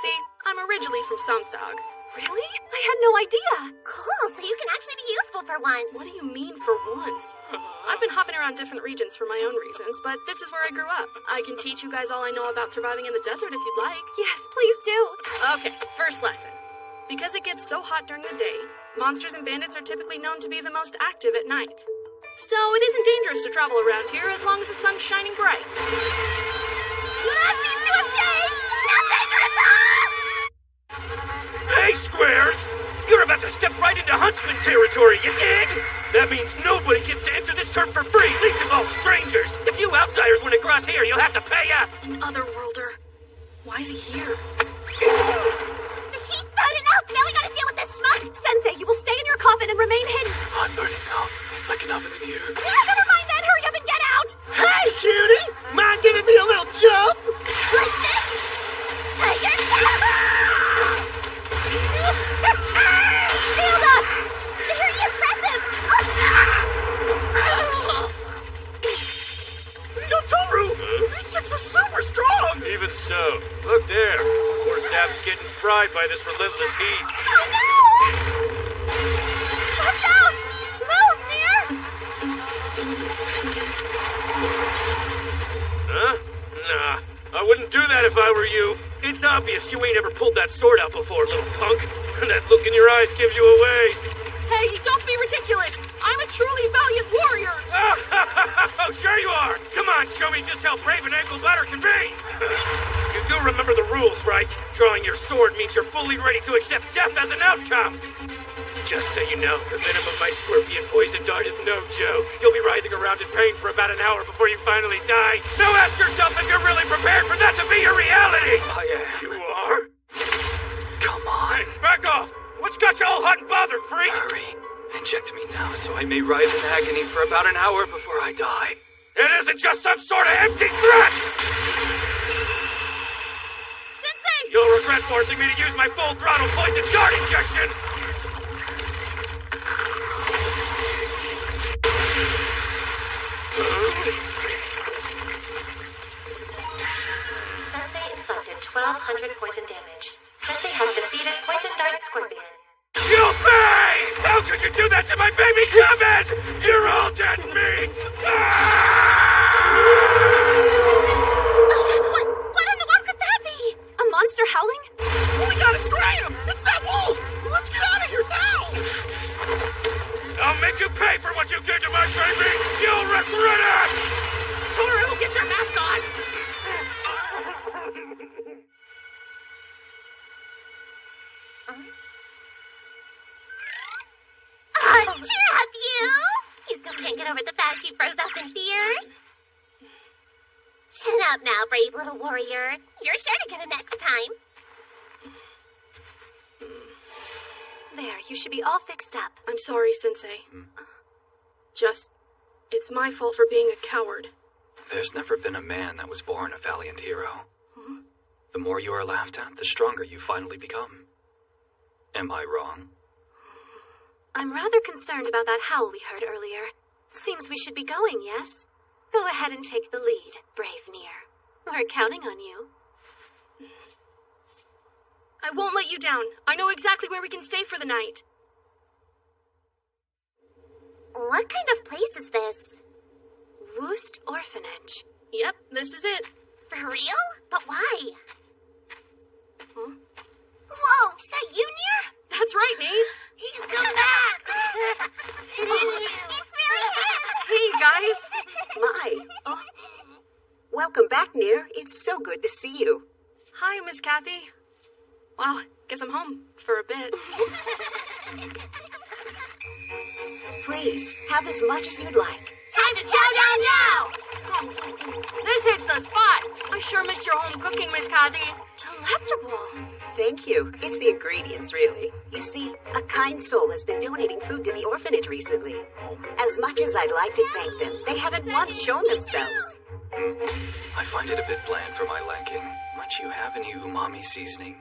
See, I'm originally from Samstag. Really? I had no idea. Cool, so you can actually be useful for once. What do you mean for once? I've been hopping around different regions for my own reasons, but this is where I grew up. I can teach you guys all I know about surviving in the desert if you'd like. Yes, please do. Okay, first lesson. Because it gets so hot during the day, monsters and bandits are typically known to be the most active at night. So it isn't dangerous to travel around here as long as the sun's shining bright. That seems to have changed! Not dangerous! Hey, Squares! You're about to step right into Huntsman territory, you dig? That means nobody gets to enter this turf for free, least of all strangers. If you outsiders want to cross here, you'll have to pay up. An otherworlder. Why is he here? The heat's bad enough! Now we gotta deal with this schmuck! Sensei, you will stay in your coffin and remain hidden. I'm burning now. It's like an oven in here. Never mind then! Hurry up and get out! Hey, cutie! Mind giving me a little jump? Like this? Take your Shield us! Very impressive! Yotoru! These chicks are super strong! Even so. Look there. Poor Sap's getting fried by this relentless heat. Oh no! Watch out! Move, Mir! Huh? Nah. I wouldn't do that if I were you. It's obvious you ain't ever pulled that sword out before, little punk. That look in your eyes gives you away. Hey, don't be ridiculous! I'm a truly valiant warrior! Oh, sure you are! Come on, show me just how brave an ankle biter can be! You do remember the rules, right? Drawing your sword means you're fully ready to accept death as an outcome! Just so you know, the venom of my scorpion poison dart is no joke. You'll be writhing around in pain for about an hour before you finally die. Now ask yourself if you're really prepared for that to be your reality! I am. You are? Come on. Hey, back off! What's got you all hot and bothered, freak? Hurry. Inject me now so I may writhe in agony for about an hour before I die. It isn't just some sort of empty threat! Sensei! You'll regret forcing me to use my full throttle poison dart injection! Sensei inflicted 1,200 poison damage. Sensei has defeated Poison Dart Scorpion. You pay! How could you do that to my baby Gomez? You're all dead meat! What in the world could that be? A monster howling? We gotta scram! It's that wolf! Let's get out of here now! I'll make you pay for what you did to my baby! You'll regret it! Toru, get your mask on! Cheer up, you! You still can't get over the fact you froze up in fear? Chin up now, brave little warrior. You're sure to get it next time. There, you should be all fixed up. I'm sorry, Sensei. It's my fault for being a coward. There's never been a man that was born a valiant hero. The more you are laughed at, the stronger you finally become. Am I wrong? I'm rather concerned about that howl we heard earlier. Seems we should be going, yes? Go ahead and take the lead, brave Nier. We're counting on you. I won't let you down. I know exactly where we can stay for the night. What kind of place is this? Woost Orphanage. Yep, this is it. For real? But why? Huh? Whoa, is that you, Nier? That's right, Nate. He's come back! It's really him! Hey, guys. My. Welcome back, Nier. It's so good to see you. Hi, Miss Kathy. Well, guess I'm home for a bit. Please, have as much as you'd like. Time to chow down now! This hits the spot. I sure missed your home cooking, Miss Kathy. Delectable. Thank you. It's the ingredients, really. You see, a kind soul has been donating food to the orphanage recently. As much as I'd like to thank them, they haven't once shown themselves. I find it a bit bland for my liking. Might you have any umami seasoning?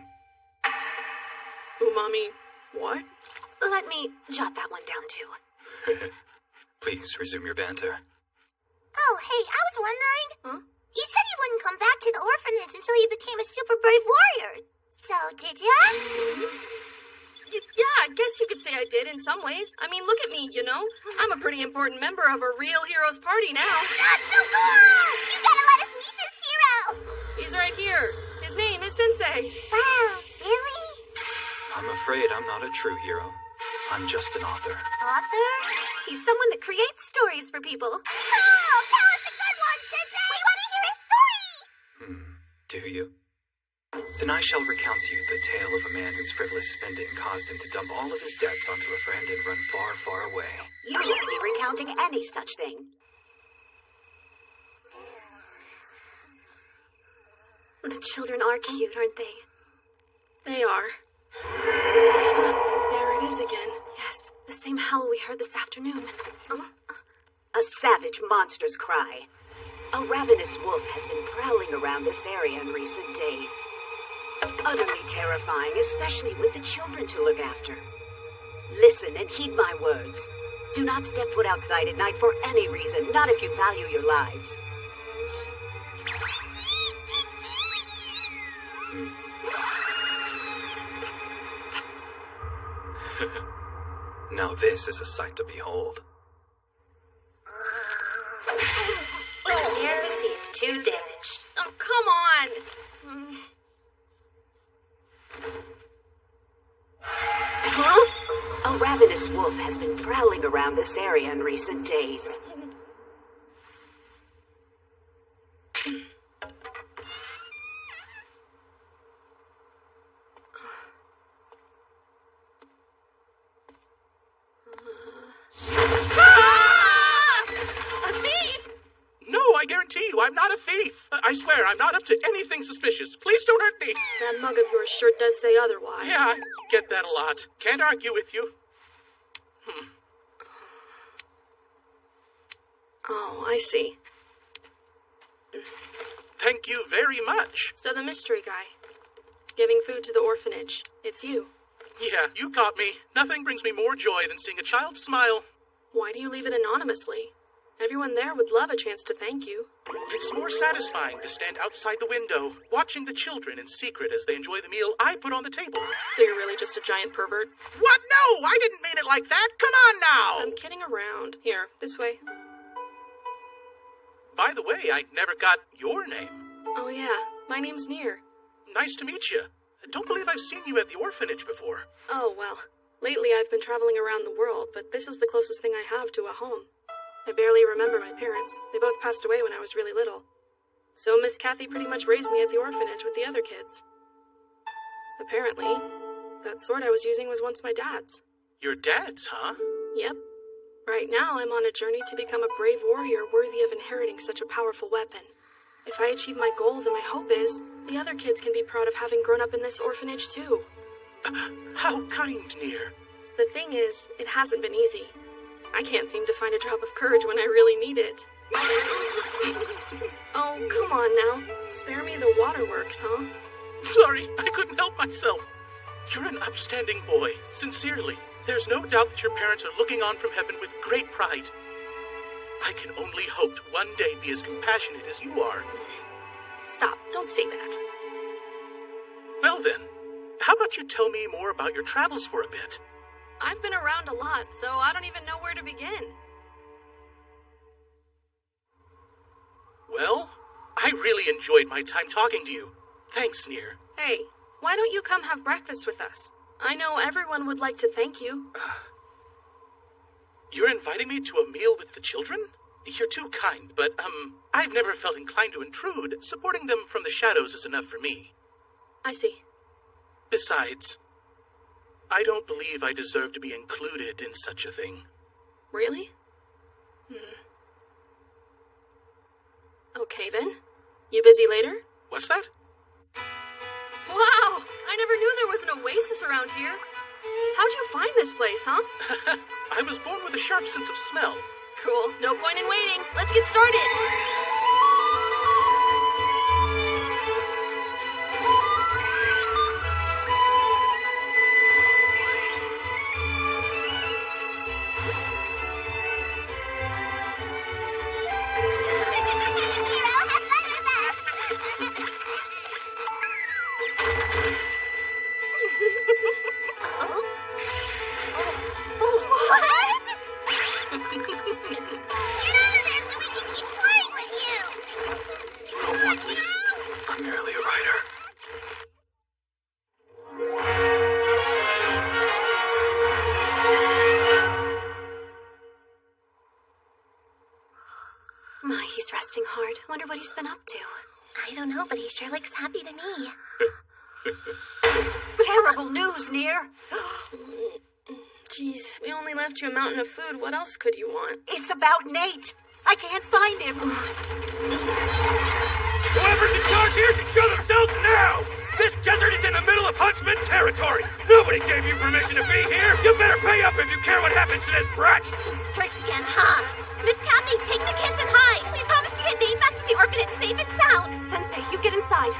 Umami what? Let me jot that one down, too. Please resume your banter. Oh, hey, I was wondering. Huh? You said you wouldn't come back to the orphanage until you became a super brave warrior. So, did ya? Yeah, I guess you could say I did in some ways. I mean, look at me, you know? I'm a pretty important member of a real hero's party now. That's so cool! You gotta let us meet this hero! He's right here. His name is Sensei. Wow, really? I'm afraid I'm not a true hero. I'm just an author. Author? He's someone that creates stories for people. Oh, tell us a good one, Sensei! We want to hear a story! Do you? Then I shall recount to you the tale of a man whose frivolous spending caused him to dump all of his debts onto a friend and run far, far away. You won't be recounting any such thing. The children are cute, aren't they? They are. There it is again. Yes, the same howl we heard this afternoon. A savage monster's cry. A ravenous wolf has been prowling around this area in recent days. Utterly terrifying, especially with the children to look after. Listen and heed my words. Do not step foot outside at night for any reason, not if you value your lives. Now this is a sight to behold. Engineer received 2 damage. Oh, come on! Huh? A ravenous wolf has been prowling around this area in recent days. I guarantee you, I'm not a thief. I swear, I'm not up to anything suspicious. Please don't hurt me. That mug of yours sure does say otherwise. Yeah, I get that a lot. Can't argue with you. Oh, I see. Thank you very much. So the mystery guy. Giving food to the orphanage. It's you. Yeah, you caught me. Nothing brings me more joy than seeing a child smile. Why do you leave it anonymously? Everyone there would love a chance to thank you. It's more satisfying to stand outside the window, watching the children in secret as they enjoy the meal I put on the table. So you're really just a giant pervert? What? No, I didn't mean it like that. Come on now. I'm kidding around. Here, this way. By the way, I never got your name. Oh yeah, my name's Near. Nice to meet you. I don't believe I've seen you at the orphanage before. Oh, well. Lately I've been traveling around the world, but this is the closest thing I have to a home. I barely remember my parents. They both passed away when I was really little. So Miss Kathy pretty much raised me at the orphanage with the other kids. Apparently, that sword I was using was once my dad's. Your dad's, huh? Yep. Right now I'm on a journey to become a brave warrior worthy of inheriting such a powerful weapon. If I achieve my goal, then my hope is the other kids can be proud of having grown up in this orphanage too. How kind, Near. The thing is, it hasn't been easy. I can't seem to find a drop of courage when I really need it. Oh, come on now. Spare me the waterworks, huh? Sorry, I couldn't help myself. You're an upstanding boy, sincerely. There's no doubt that your parents are looking on from heaven with great pride. I can only hope to one day be as compassionate as you are. Stop, don't say that. Well then, how about you tell me more about your travels for a bit? I've been around a lot, so I don't even know where to begin. Well, I really enjoyed my time talking to you. Thanks, Near. Hey, why don't you come have breakfast with us? I know everyone would like to thank you. You're inviting me to a meal with the children? You're too kind, but, I've never felt inclined to intrude. Supporting them from the shadows is enough for me. I see. Besides, I don't believe I deserve to be included in such a thing. Really? Okay then. You busy later? What's that? Wow! I never knew there was an oasis around here. How'd you find this place, huh? I was born with a sharp sense of smell. Cool. No point in waiting. Let's get started. he's been up to. I don't know, but he sure looks happy to me. Terrible news, Near. Jeez, we only left you a mountain of food. What else could you want? It's about Nate. I can't find him. Whoever's in charge here should show themselves now! This desert is in the middle of Huntsman territory! Nobody gave you permission to be here! You better pay up if you care what happens to this brat! Tricks again, huh? Miss Kathy, take the kids and hide! We promise to get Nate back to the orphanage safe and sound! Sensei, you get inside.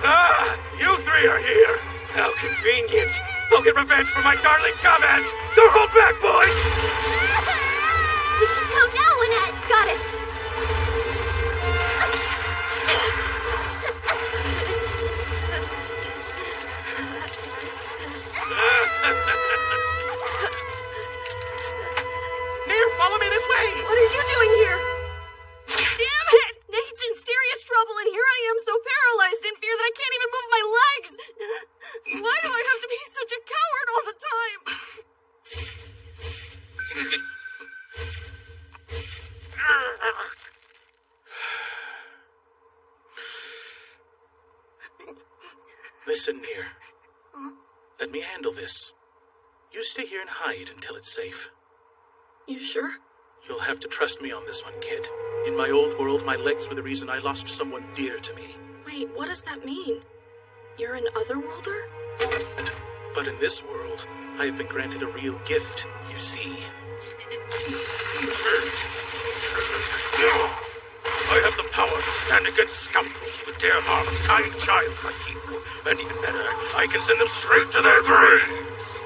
Ah, you three are here! How convenient! I'll get revenge for my darling comrades! Don't hold back, boys! We should count now, Annette! Got it! Near, follow me this way! What are you doing here? Damn it! Nate's in serious trouble, and here I am so paralyzed in fear that I can't even move my legs! Why do I have to be such a coward all the time? Listen, Near. Let me handle this. You stay here and hide until it's safe. You sure? You'll have to trust me on this one, kid. In my old world, my legs were the reason I lost someone dear to me. Wait, what does that mean? You're an otherworlder? But in this world, I have been granted a real gift, you see. I have the power to stand against scoundrels who dare harm a kind child like you. And even better, I can send them straight to their graves.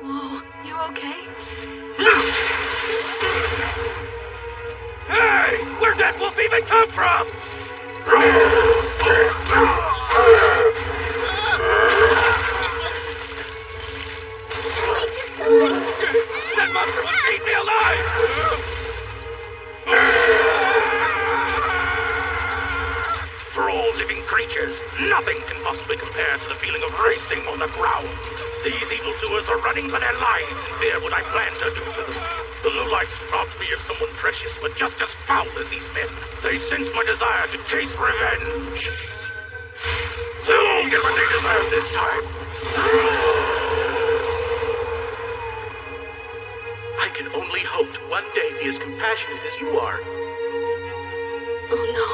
Whoa, you okay? Hey! Where'd that wolf even come from? That monster must eat me alive! For all living creatures, nothing can possibly compare to the feeling of racing on the ground. These evildoers are running for their lives in fear of what I plan to do to them. The lowlifes robbed me of someone precious, but just as foul as these men. They sense my desire to taste revenge. They'll all get what they deserve this time. I can only hope to one day be as compassionate as you are. Oh no.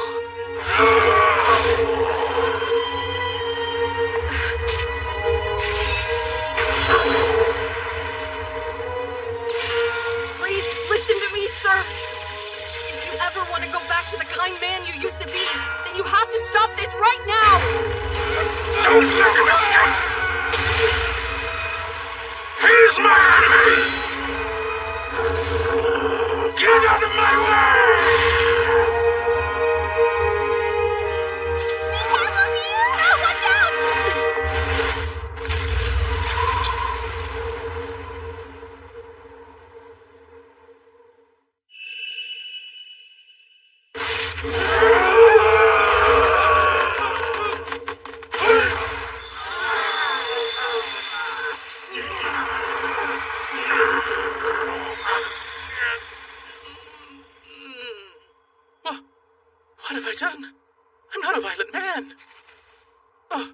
Please, listen to me, sir. If you ever want to go back to the kind man you used to be, then you have to stop this right now. Don't let him escape! He's my enemy! Get out of my way! Watch out! What have I done? I'm not a violent man. Oh.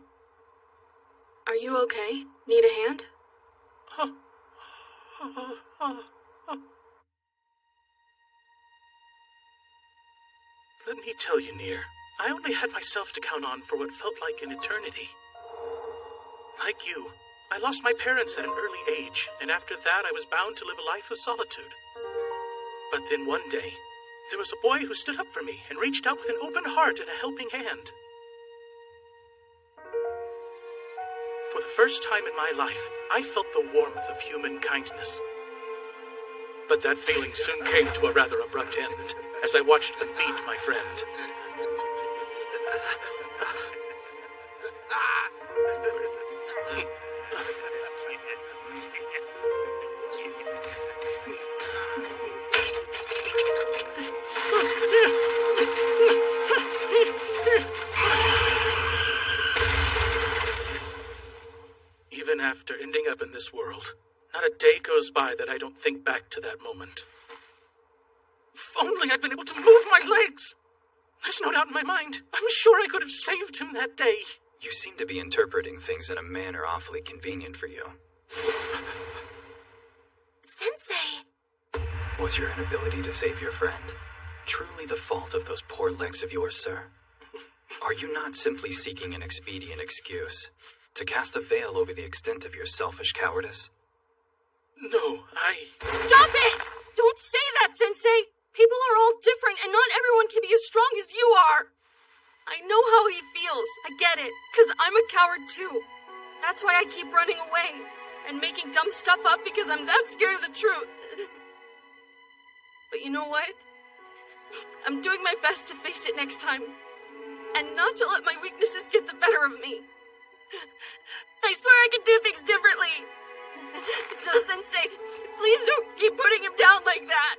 Are you okay? Need a hand? Let me tell you, Near, I only had myself to count on for what felt like an eternity. Like you, I lost my parents at an early age, and after that I was bound to live a life of solitude. But then one day, there was a boy who stood up for me and reached out with an open heart and a helping hand. For the first time in my life, I felt the warmth of human kindness. But that feeling soon came to a rather abrupt end as I watched them beat my friend. Even after ending step in this world. Not a day goes by that I don't think back to that moment. If only I'd been able to move my legs! There's no doubt in my mind. I'm sure I could have saved him that day. You seem to be interpreting things in a manner awfully convenient for you. Sensei! Was your inability to save your friend truly the fault of those poor legs of yours, sir? Are you not simply seeking an expedient excuse to cast a veil over the extent of your selfish cowardice? No, Stop it! Don't say that, Sensei! People are all different, and not everyone can be as strong as you are! I know how he feels. I get it. Because I'm a coward, too. That's why I keep running away and making dumb stuff up because I'm that scared of the truth. But you know what? I'm doing my best to face it next time. And not to let my weaknesses get the better of me. I swear I can do things differently. So, Sensei, please don't keep putting him down like that.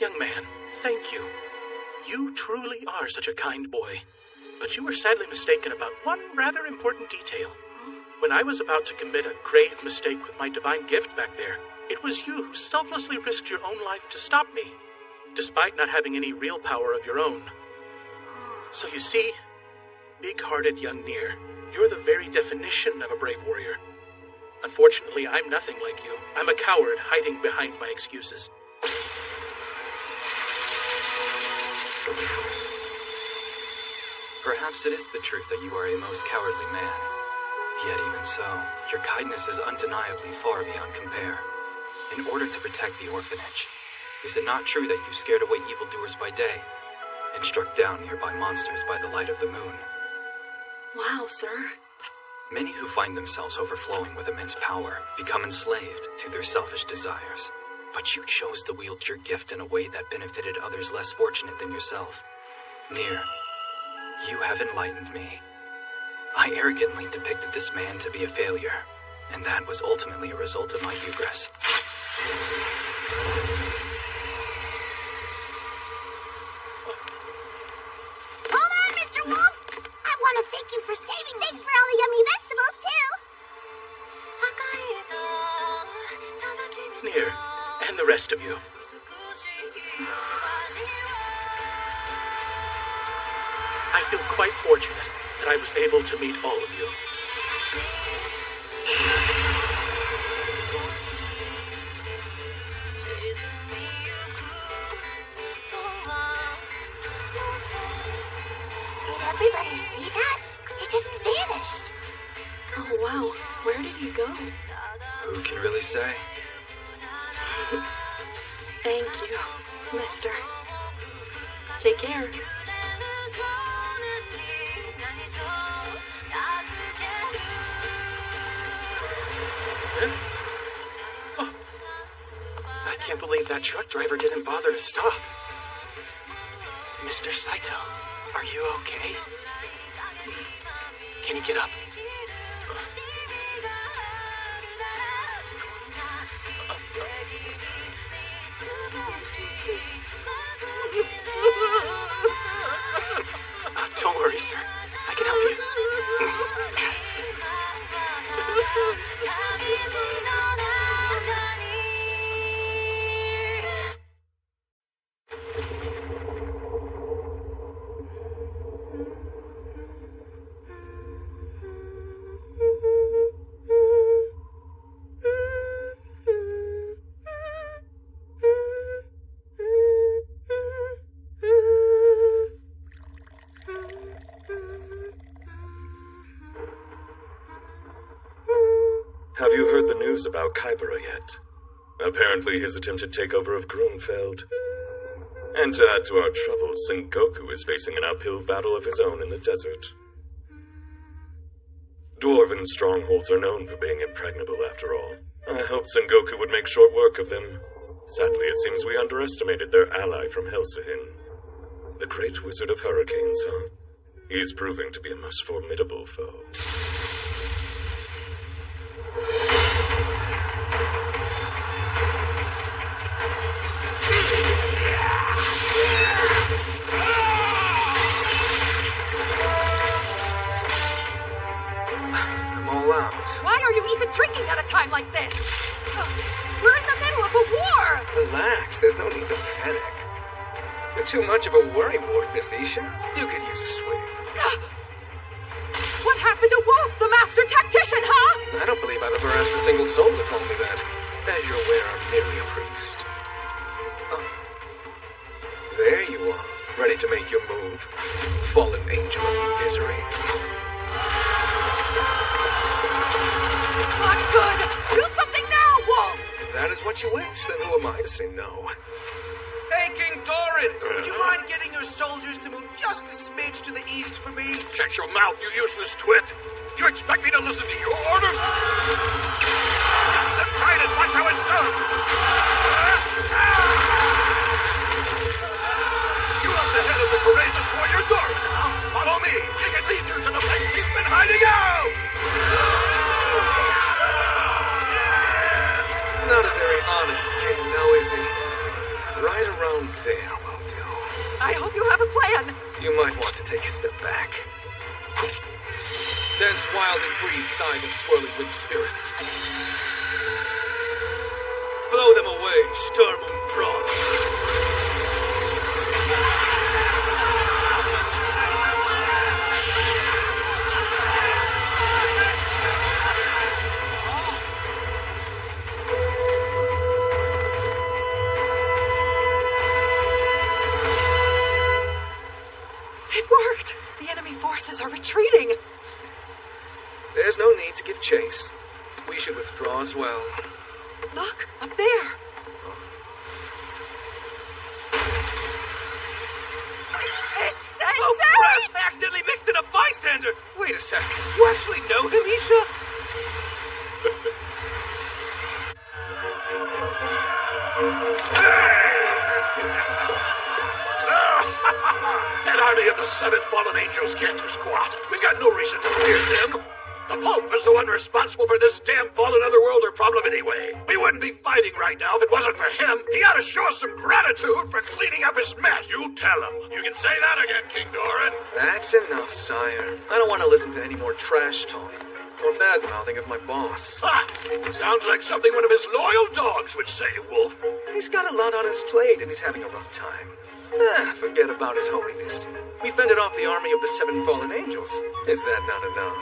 Young man, thank you. You truly are such a kind boy. But you were sadly mistaken about one rather important detail. When I was about to commit a grave mistake with my divine gift back there, it was you who selflessly risked your own life to stop me, despite not having any real power of your own. So you see, big-hearted young Nier, you're the very definition of a brave warrior. Unfortunately, I'm nothing like you. I'm a coward hiding behind my excuses. Perhaps it is the truth that you are a most cowardly man. Yet even so, your kindness is undeniably far beyond compare. In order to protect the orphanage, is it not true that you scared away evildoers by day and struck down nearby monsters by the light of the moon? Wow, sir. Many who find themselves overflowing with immense power become enslaved to their selfish desires. But you chose to wield your gift in a way that benefited others less fortunate than yourself. Nier, you have enlightened me. I arrogantly depicted this man to be a failure, and that was ultimately a result of my hubris. Hold on, Mr. Wolf! I want to thank you for saving. Thanks for all the yummy vegetables, too! Nier, and the rest of you. I feel quite fortunate that I was able to meet all of you. Did everybody see that? He just vanished. Oh, wow. Where did he go? Who can really say? Thank you, mister. Take care. Oh. I can't believe that truck driver didn't bother to stop. Mr. Saito, are you okay? Can you get up? Don't worry, sir. I can help you. Have you heard the news about Kaibara yet? Apparently his attempted takeover of Grun failed. And to add to our troubles, Sengoku is facing an uphill battle of his own in the desert. Dwarven strongholds are known for being impregnable, after all. I hoped Sengoku would make short work of them. Sadly, it seems we underestimated their ally from Helsihin. The great wizard of hurricanes, huh? He's proving to be a most formidable foe. Why are you even drinking at a time like this? We're in the middle of a war! Relax, there's no need to panic. You're too much of a worrywart, Miss Isha. You could use a swig. What happened to Wolf, the master tactician, huh? I don't believe I've ever asked a single soul to call me that. As you're aware, I'm merely a priest. Oh. There you are, ready to make your move. Fallen angel of misery. Not good! Do something now, Wolf! If that is what you wish, then who am I to say no? Hey, King Doran! Would you mind getting your soldiers to move just a smidge to the east for me? Shut your mouth, you useless twit! You expect me to listen to your orders? Sit tight and watch how it's done! You are the head of the courageous warrior Doran now. Follow me. I can lead you to the place he's been hiding out! Not a very honest king, now is he? Right around there will do. I hope you have a plan. You might want to take a step back. There's wild and free side of swirling winged spirits. Blow them away, Starmoon Frost. It worked! The enemy forces are retreating. There's no need to give chase. We should withdraw as well. Look, up there. It's Sensei! Oh, crap! I accidentally mixed in a bystander! Wait a second. You actually know him, Isha? That army of the 7 fallen angels can't do squat. We got no reason to fear them. The Pope is the one responsible for this damn fallen otherworlder problem anyway. We wouldn't be fighting right now if it wasn't for him. He ought to show us some gratitude for cleaning up his mess. You tell him. You can say that again, King Doran. That's enough, sire. I don't want to listen to any more trash talk or bad-mouthing of my boss. Ha! Sounds like something one of his loyal dogs would say, Wolf. He's got a lot on his plate and he's having a rough time. Forget about his holiness. We fended off the army of the 7 fallen angels. Is that not enough?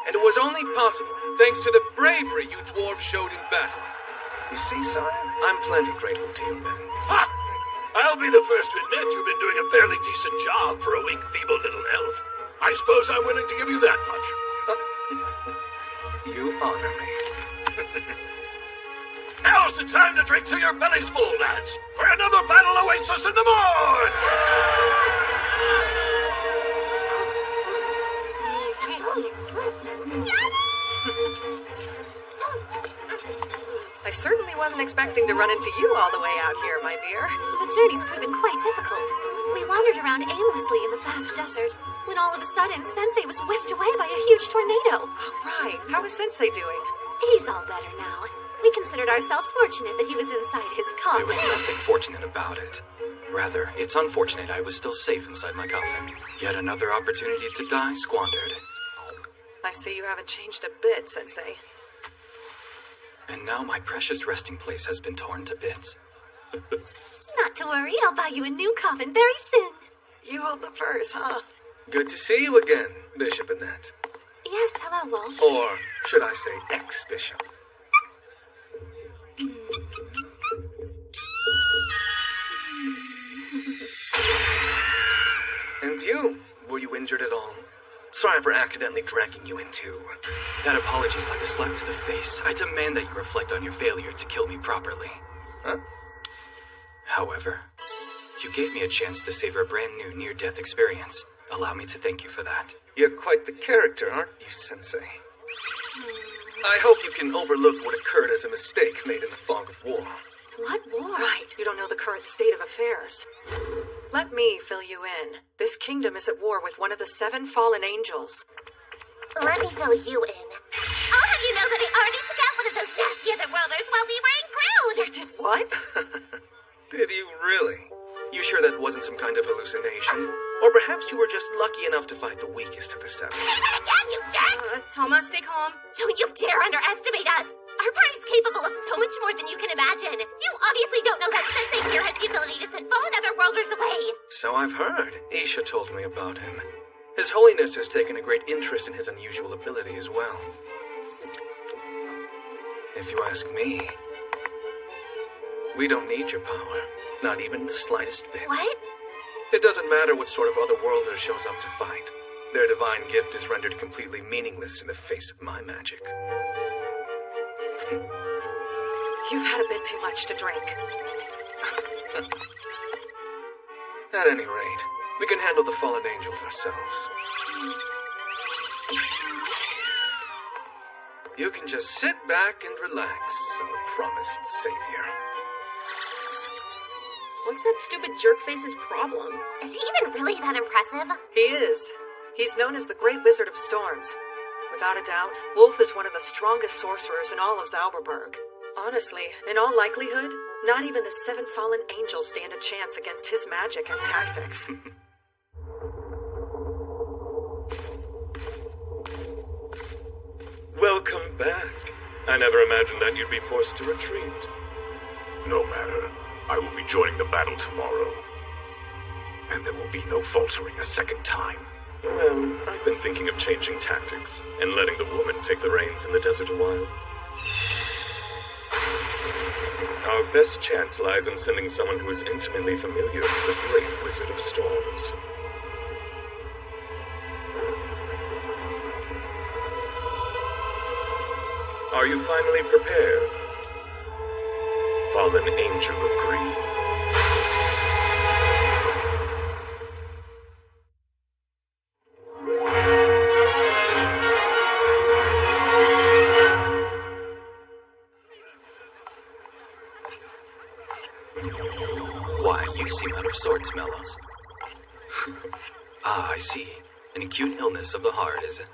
And it was only possible thanks to the bravery you dwarves showed in battle. You see, sire, I'm plenty grateful to you men. Ha! I'll be the first to admit you've been doing a fairly decent job for a weak, feeble little elf. I suppose I'm willing to give you that much. You honor me. Now's the time to drink till your belly's full, lads, for another battle awaits us in the morn! I certainly wasn't expecting to run into you all the way out here, my dear. The journey's proven quite difficult. We wandered around aimlessly in the vast desert, when all of a sudden, Sensei was whisked away by a huge tornado. Oh, right. How is Sensei doing? He's all better now. We considered ourselves fortunate that he was inside his coffin. There was nothing fortunate about it. Rather, it's unfortunate I was still safe inside my coffin. Yet another opportunity to die squandered. I see you haven't changed a bit, Sensei. And now my precious resting place has been torn to bits. Not to worry, I'll buy you a new coffin very soon. You hold the purse, huh? Good to see you again, Bishop Annette. Yes, hello, Wolf. Or should I say ex-bishop? And you? Were you injured at all? Sorry for accidentally dragging you into. That apology's like a slap to the face. I demand that you reflect on your failure to kill me properly. Huh? However, you gave me a chance to savor a brand new near-death experience. Allow me to thank you for that. You're quite the character, aren't you, Sensei? I hope you can overlook what occurred as a mistake made in the fog of war. What war? Right, you don't know the current state of affairs. Let me fill you in. This kingdom is at war with one of the 7 fallen angels. Let me fill you in. I'll have you know that I already took out one of those nasty otherworlders while we were in Groot! You did what? Did you really? You sure that wasn't some kind of hallucination? Or perhaps you were just lucky enough to fight the weakest of the seven? Say that again, you jerk! Toma, stay calm. Don't you dare underestimate us! Our party's capable of so much more than you can imagine. You obviously don't know that Sensei here has the ability to send fallen otherworlders away. So I've heard. Isha told me about him. His Holiness has taken a great interest in his unusual ability as well. If you ask me, we don't need your power. Not even the slightest bit. What? It doesn't matter what sort of otherworlder shows up to fight. Their divine gift is rendered completely meaningless in the face of my magic. You've had a bit too much to drink. At any rate, we can handle the fallen angels ourselves. You can just sit back and relax, our promised savior. What's that stupid jerk-face's problem? Is he even really that impressive? He is. He's known as the Great Wizard of Storms. Without a doubt, Wolf is one of the strongest sorcerers in all of Zauberberg. Honestly, in all likelihood, not even the 7 fallen angels stand a chance against his magic and tactics. Welcome back. I never imagined that you'd be forced to retreat. No matter. I will be joining the battle tomorrow. And there will be no faltering a second time. Well, I've been thinking of changing tactics and letting the woman take the reins in the desert a while. Our best chance lies in sending someone who is intimately familiar with the Great Wizard of Storms. Are you finally prepared? Fallen Angel of Greed. Why, you seem out of sorts, Mellows. Ah, I see. An acute illness of the heart, is it?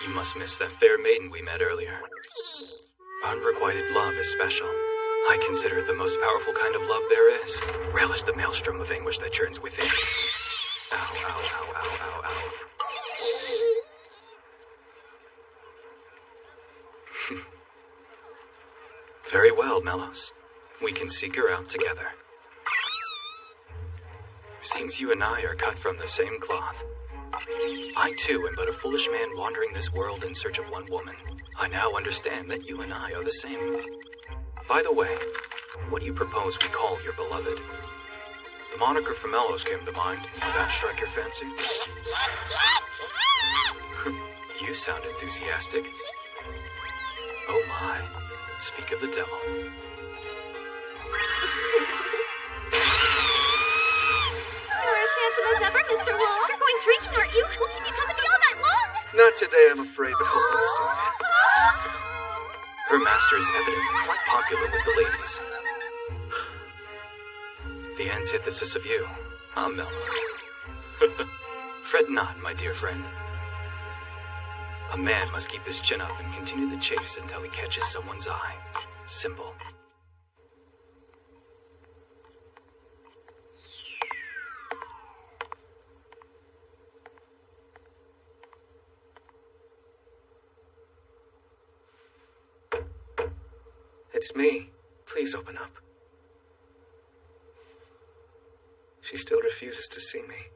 You must miss that fair maiden we met earlier. Unrequited love is special. I consider it the most powerful kind of love there is. Relish the maelstrom of anguish that churns within. Ow, ow, ow, ow, ow, ow. Very well, Mellows. We can seek her out together. Seems you and I are cut from the same cloth. I, too, am but a foolish man wandering this world in search of one woman. I now understand that you and I are the same. By the way, what do you propose we call your beloved? The moniker for Mellows came to mind. Does that strike your fancy? You sound enthusiastic. Oh my. Speak of the devil. You're as handsome as ever, Mr. Wolf. You're going drinking, aren't you? We'll keep you company all night long. Not today, I'm afraid, but hopefully soon. Her master is evidently quite popular with the ladies. The antithesis of you, huh, Mellows? Fret not, my dear friend. A man must keep his chin up and continue the chase until he catches someone's eye. Simple. It's me. Please open up. She still refuses to see me.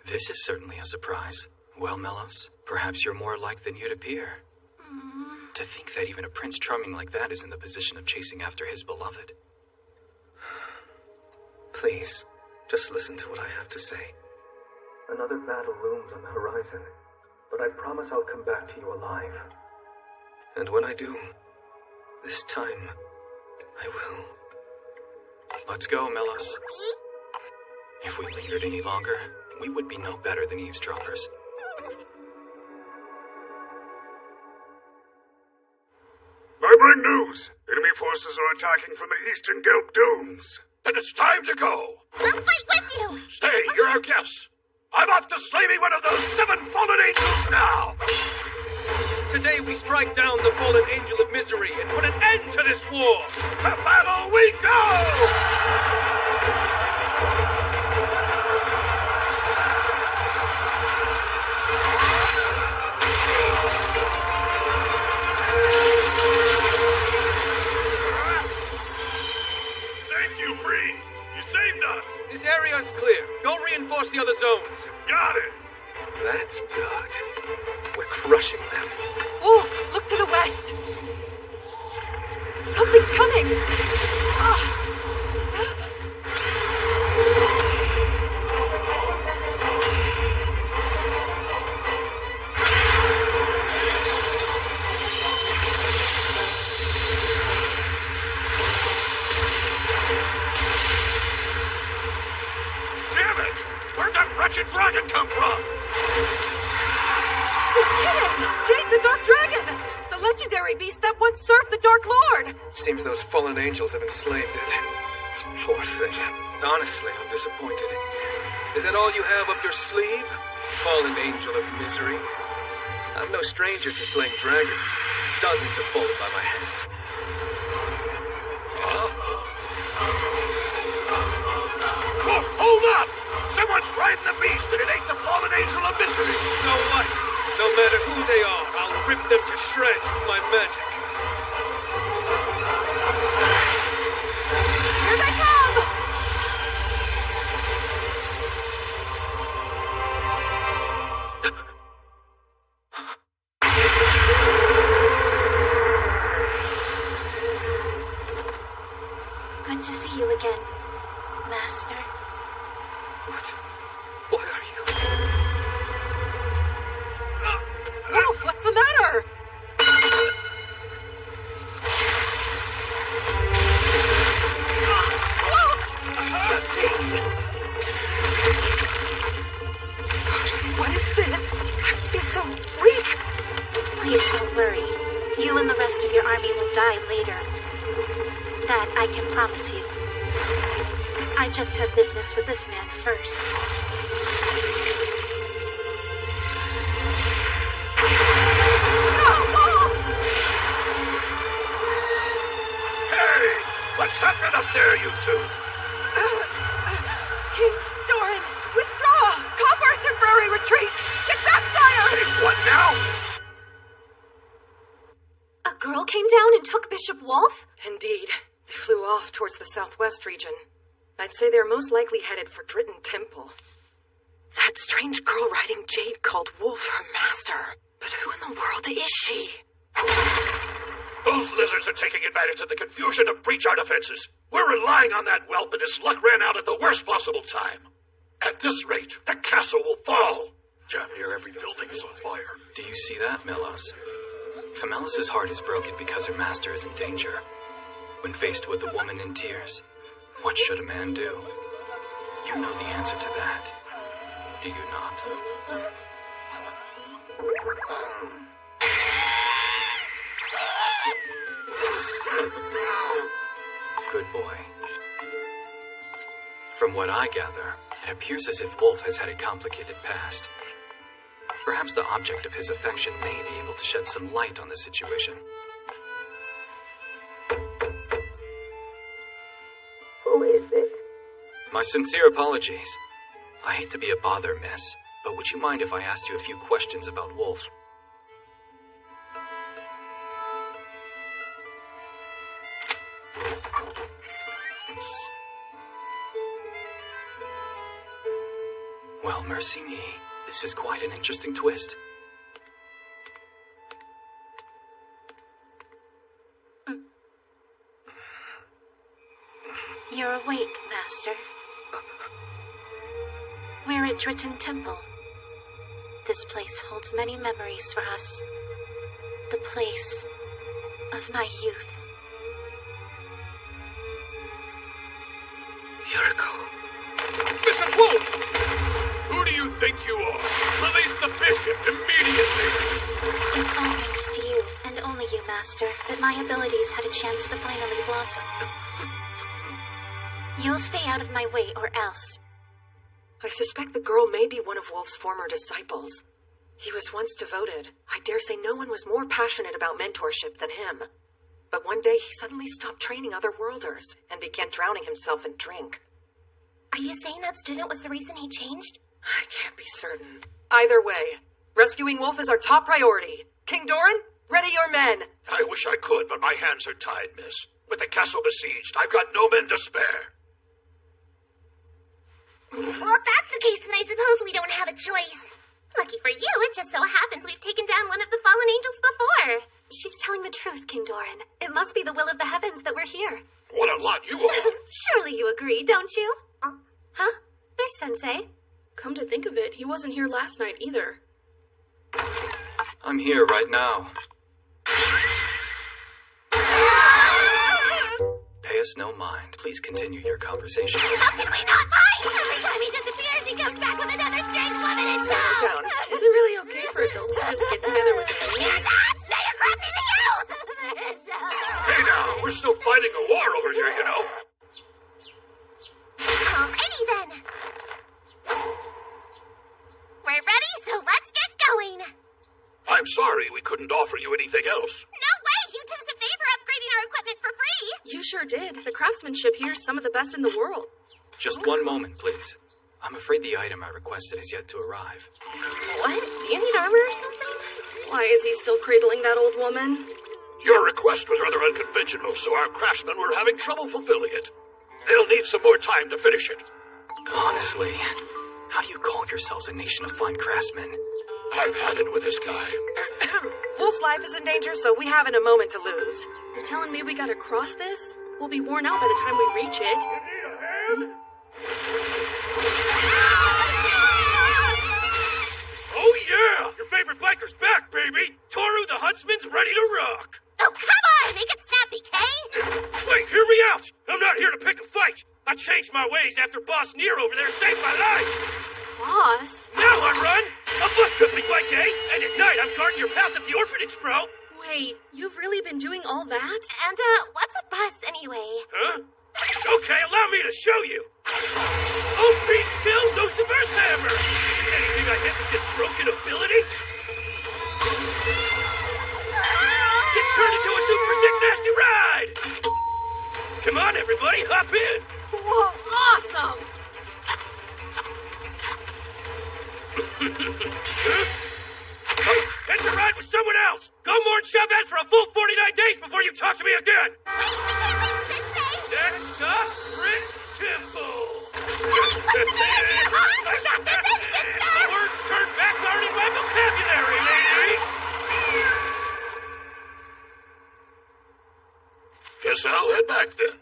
This is certainly a surprise. Well, Mellows, perhaps you're more alike than you'd appear. To think that even a prince charming like that is in the position of chasing after his beloved. Please, just listen to what I have to say. Another battle looms on the horizon, but I promise I'll come back to you alive. And when I do, this time, I will. Let's go, Mellows. If we lingered any longer, we would be no better than eavesdroppers. I bring news. Enemy forces are attacking from the eastern Gelb Dunes. Then it's time to go. We'll fight with you. Stay, you're our guest. I'm off to slay me one of those 7 fallen angels now. Today we strike down the fallen angel of misery and put an end to this war. To battle we go! Damn it! Where'd that wretched dragon come from? You're kidding! Jade the Dark Dragon! The legendary beast that once served the Dark Lord! Seems those fallen angels have enslaved it. Poor thing. Honestly, I'm disappointed. Is that all you have up your sleeve? Fallen angel of misery? I'm no stranger to slaying dragons. Dozens have fallen by my hand. Whoa, hold up! Someone's riding the beast and it ain't the fallen angel of misery! So what? No matter who they are, I'll rip them to shreds with my magic. Here they come! Good to see you again, Master. Why are you? Wolf, what's the matter? What is this? I feel so weak. Please don't worry. You and the rest of your army will die later. That I can promise you. I just have business with this man first. Hey! What's happening up there, you two? King Doran, withdraw! Copper temporary retreat! Get back, sire! Say what now? A girl came down and took Bishop Wolf? Indeed. They flew off towards the southwest region. I'd say they're most likely headed for Dritton Temple. That strange girl riding Jade called Wolf her master. But who in the world is she? Those lizards are taking advantage of the confusion to breach our defenses. We're relying on that whelp, and his luck ran out at the worst possible time. At this rate, the castle will fall. Damn near every building is on fire. Do you see that, Melos? Famelos' heart is broken because her master is in danger. When faced with a woman in tears, what should a man do? You know the answer to that, do you not? Good boy. From what I gather, it appears as if Wolf has had a complicated past. Perhaps the object of his affection may be able to shed some light on the situation. Who is it? My sincere apologies. I hate to be a bother, miss, but would you mind if I asked you a few questions about Wolf? Well, mercy me. This is quite an interesting twist. You're awake, Master. We're at Dritton Temple. This place holds many memories for us. The place of my youth. Yuriko. Bishop Wolf! Who do you think you are? Release the bishop immediately! It's all thanks to you, and only you, Master, that my abilities had a chance to finally blossom. You'll stay out of my way, or else. I suspect the girl may be one of Wolf's former disciples. He was once devoted. I dare say no one was more passionate about mentorship than him. But one day he suddenly stopped training other worlders and began drowning himself in drink. Are you saying that student was the reason he changed? I can't be certain. Either way, rescuing Wolf is our top priority. King Doran, ready your men! I wish I could, but my hands are tied, miss. With the castle besieged, I've got no men to spare. Well, if that's the case, then I suppose we don't have a choice. Lucky for you, it just so happens we've taken down one of the fallen angels before. She's telling the truth, King Doran. It must be the will of the heavens that we're here. What a lot you are! Surely you agree, don't you? Huh? There's Sensei. Come to think of it, he wasn't here last night either. I'm here right now. Pay us no mind. Please continue your conversation. How can we not fight? Every time he disappears, he comes back with another strange woman in show. Down. Is it really okay for adults to just get together with their You're not! Now you're corrupting the youth! Hey now, we're still fighting a war over here, you know. Alrighty then. We're ready, so let's get going. I'm sorry we couldn't offer you anything else. No way! You did us a favor upgrading our equipment for free. You sure did. The craftsmanship here is some of the best in the world. Just one moment, please. I'm afraid the item I requested has yet to arrive. What? Do you need armor or something? Why is he still cradling that old woman? Your request was rather unconventional, so our craftsmen were having trouble fulfilling it. They'll need some more time to finish it. Honestly, how do you call yourselves a nation of fine craftsmen? I've had it with this guy. Wolf's life is in danger, so we haven't a moment to lose. You're telling me we gotta cross this? We'll be worn out by the time we reach it. Oh yeah! Your favorite biker's back, baby! Toru the Huntsman's ready to rock! Oh, come on! Make it snappy, Kay! Wait, hear me out! I'm not here to pick a fight! I changed my ways after Boss Near over there saved my life! Boss? Now I run! A bus company by day, and at night I'm guarding your house at the orphanage, bro! Wait, you've really been doing all that? And, what's a bus anyway? Huh? Okay, allow me to show you! OP still no subverse hammer! Anything I hit with this broken ability? Gets turned into a super sick nasty ride! Come on, everybody, hop in! Whoa, awesome! Get to ride with someone else! Go mourn Chavez for a full 49 days before you talk to me again! Wait, we can't leave Sensei! Next stop, Crit Temple! Words turned back aren't in my vocabulary, lady! Guess I'll head back then.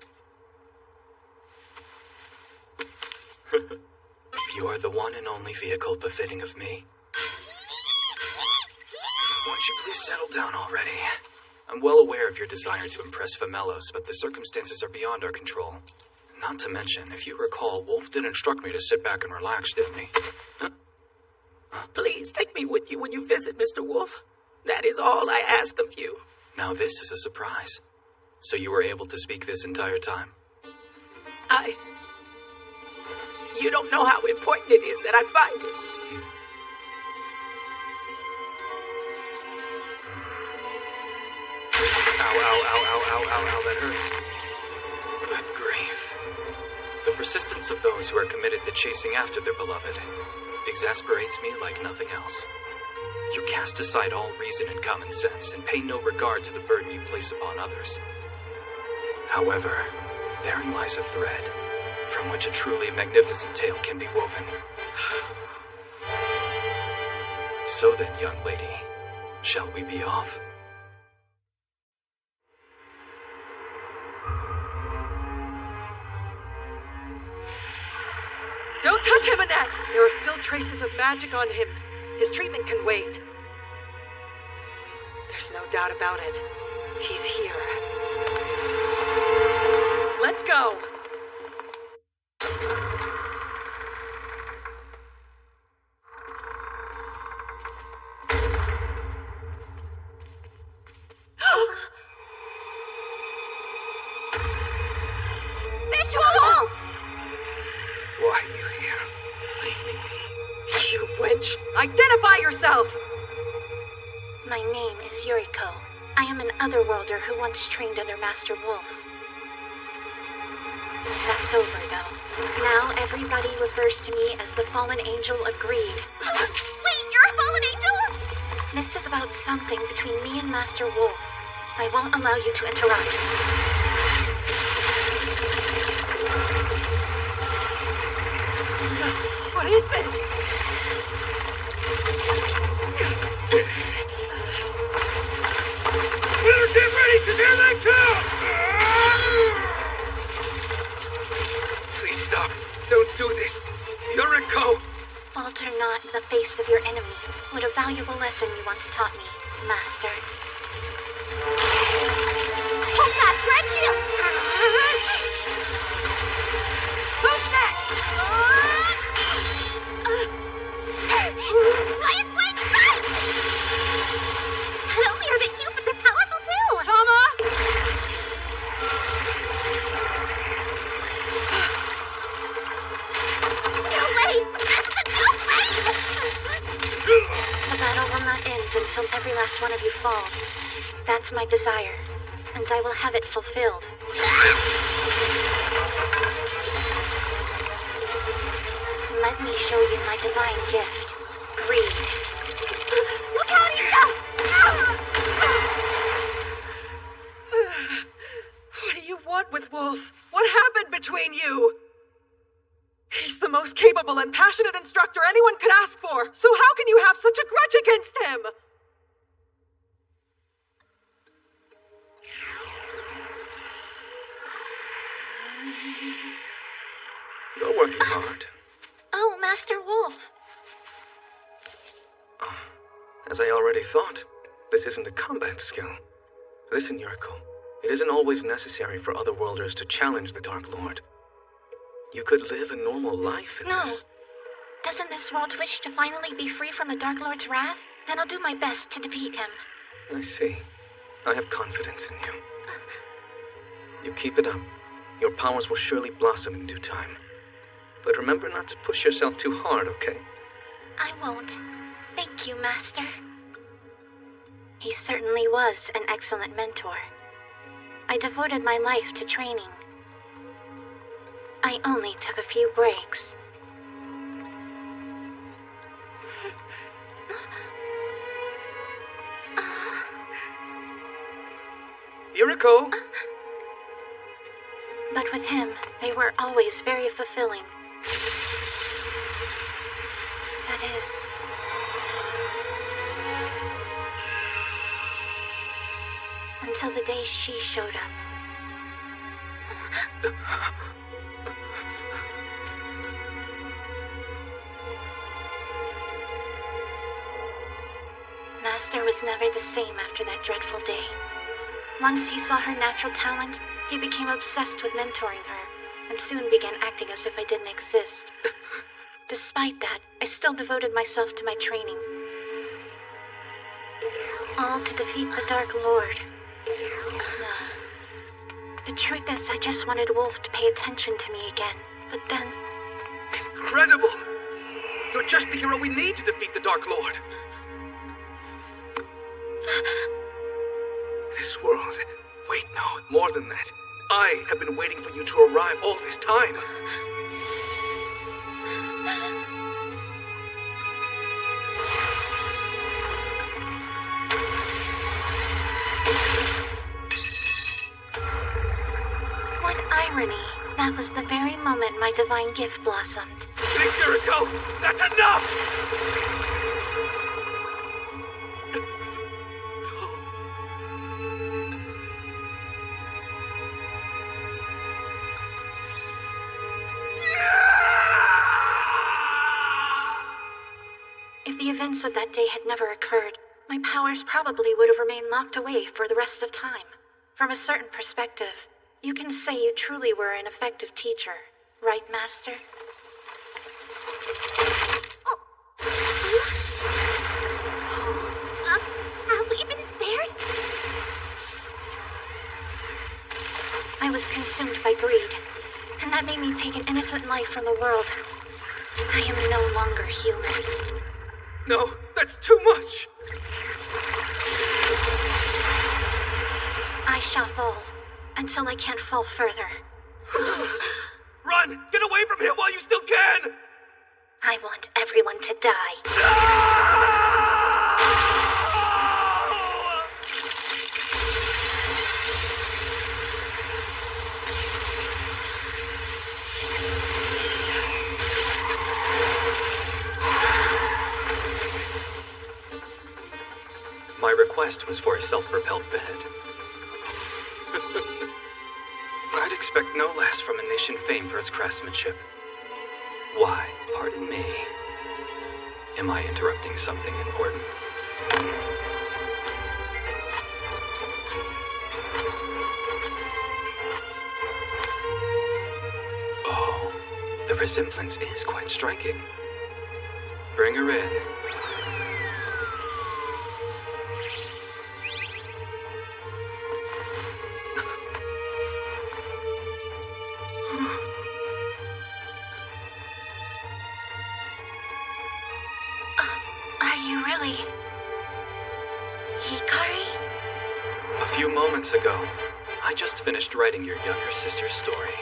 You are the one and only vehicle befitting of me. Won't you please settle down already? I'm well aware of your desire to impress Famelos, but the circumstances are beyond our control. Not to mention, if you recall, Wolf did instruct me to sit back and relax, didn't he? Please take me with you when you visit, Mr. Wolf. That is all I ask of you. Now this is a surprise. So you were able to speak this entire time? You don't know how important it is that I find it. Ow, that hurts. Good grief. The persistence of those who are committed to chasing after their beloved exasperates me like nothing else. You cast aside all reason and common sense and pay no regard to the burden you place upon others. However, therein lies a thread from which a truly magnificent tale can be woven. So then, young lady, shall we be off? Don't touch him, Annette! There are still traces of magic on him. His treatment can wait. There's no doubt about it. He's here. Let's go! Visual Wolf! Why are you here? Leave me be. You wench! Identify yourself! My name is Yuriko. I am an otherworlder who once trained under Master Wolf. That's over, though. Now everybody refers to me as the Fallen Angel of Greed. Wait, you're a fallen angel? This is about something between me and Master Wolf. I won't allow you to interrupt. What is this? do this! Yuriko! Falter not in the face of your enemy. What a valuable lesson you once taught me, Master. Hold fast, Red Shield! Who's next? Lion's Blade Strike! Not only are they cute, but they're powerful too! Tama! No way! This is a no way! The battle will not end until every last one of you falls. That's my desire, and I will have it fulfilled. Let me show you my divine gift, greed. Look out, Isha! What do you want with Wolf? What happened between you? He's the most capable and passionate instructor anyone could ask for, so how can you have such a grudge against him? You're working hard. Oh, Master Wolf. As I already thought, this isn't a combat skill. Listen, Yuriko, it isn't always necessary for otherworlders to challenge the Dark Lord. You could live a normal life in this. Doesn't this world wish to finally be free from the Dark Lord's wrath? Then I'll do my best to defeat him. I see. I have confidence in you. You keep it up. Your powers will surely blossom in due time. But remember not to push yourself too hard, okay? I won't. Thank you, Master. He certainly was an excellent mentor. I devoted my life to training. I only took a few breaks. Yuriko! But with him, they were always very fulfilling. That is... until the day she showed up. Master was never the same after that dreadful day. Once he saw her natural talent, he became obsessed with mentoring her, and soon began acting as if I didn't exist. Despite that, I still devoted myself to my training. All to defeat the Dark Lord. The truth is, I just wanted Wolf to pay attention to me again, but then... Incredible! You're just the hero we need to defeat the Dark Lord! This world... Wait, no, more than that. I have been waiting for you to arrive all this time. What irony. That was the very moment my divine gift blossomed. Big Jericho! That's enough! If the events of that day had never occurred, my powers probably would have remained locked away for the rest of time. From a certain perspective, you can say you truly were an effective teacher, right, Master? Have we been spared? I was consumed by greed, and that made me take an innocent life from the world. I am no longer human. No, that's too much! I shall fall, until I can't fall further. Run! Get away from here while you still can! I want everyone to die. My request was for a self-propelled bed. I'd expect no less from a nation famed for its craftsmanship. Why, pardon me. Am I interrupting something important? Oh, the resemblance is quite striking. Bring her in. Are you really... Hikari? A few moments ago, I just finished writing your younger sister's story.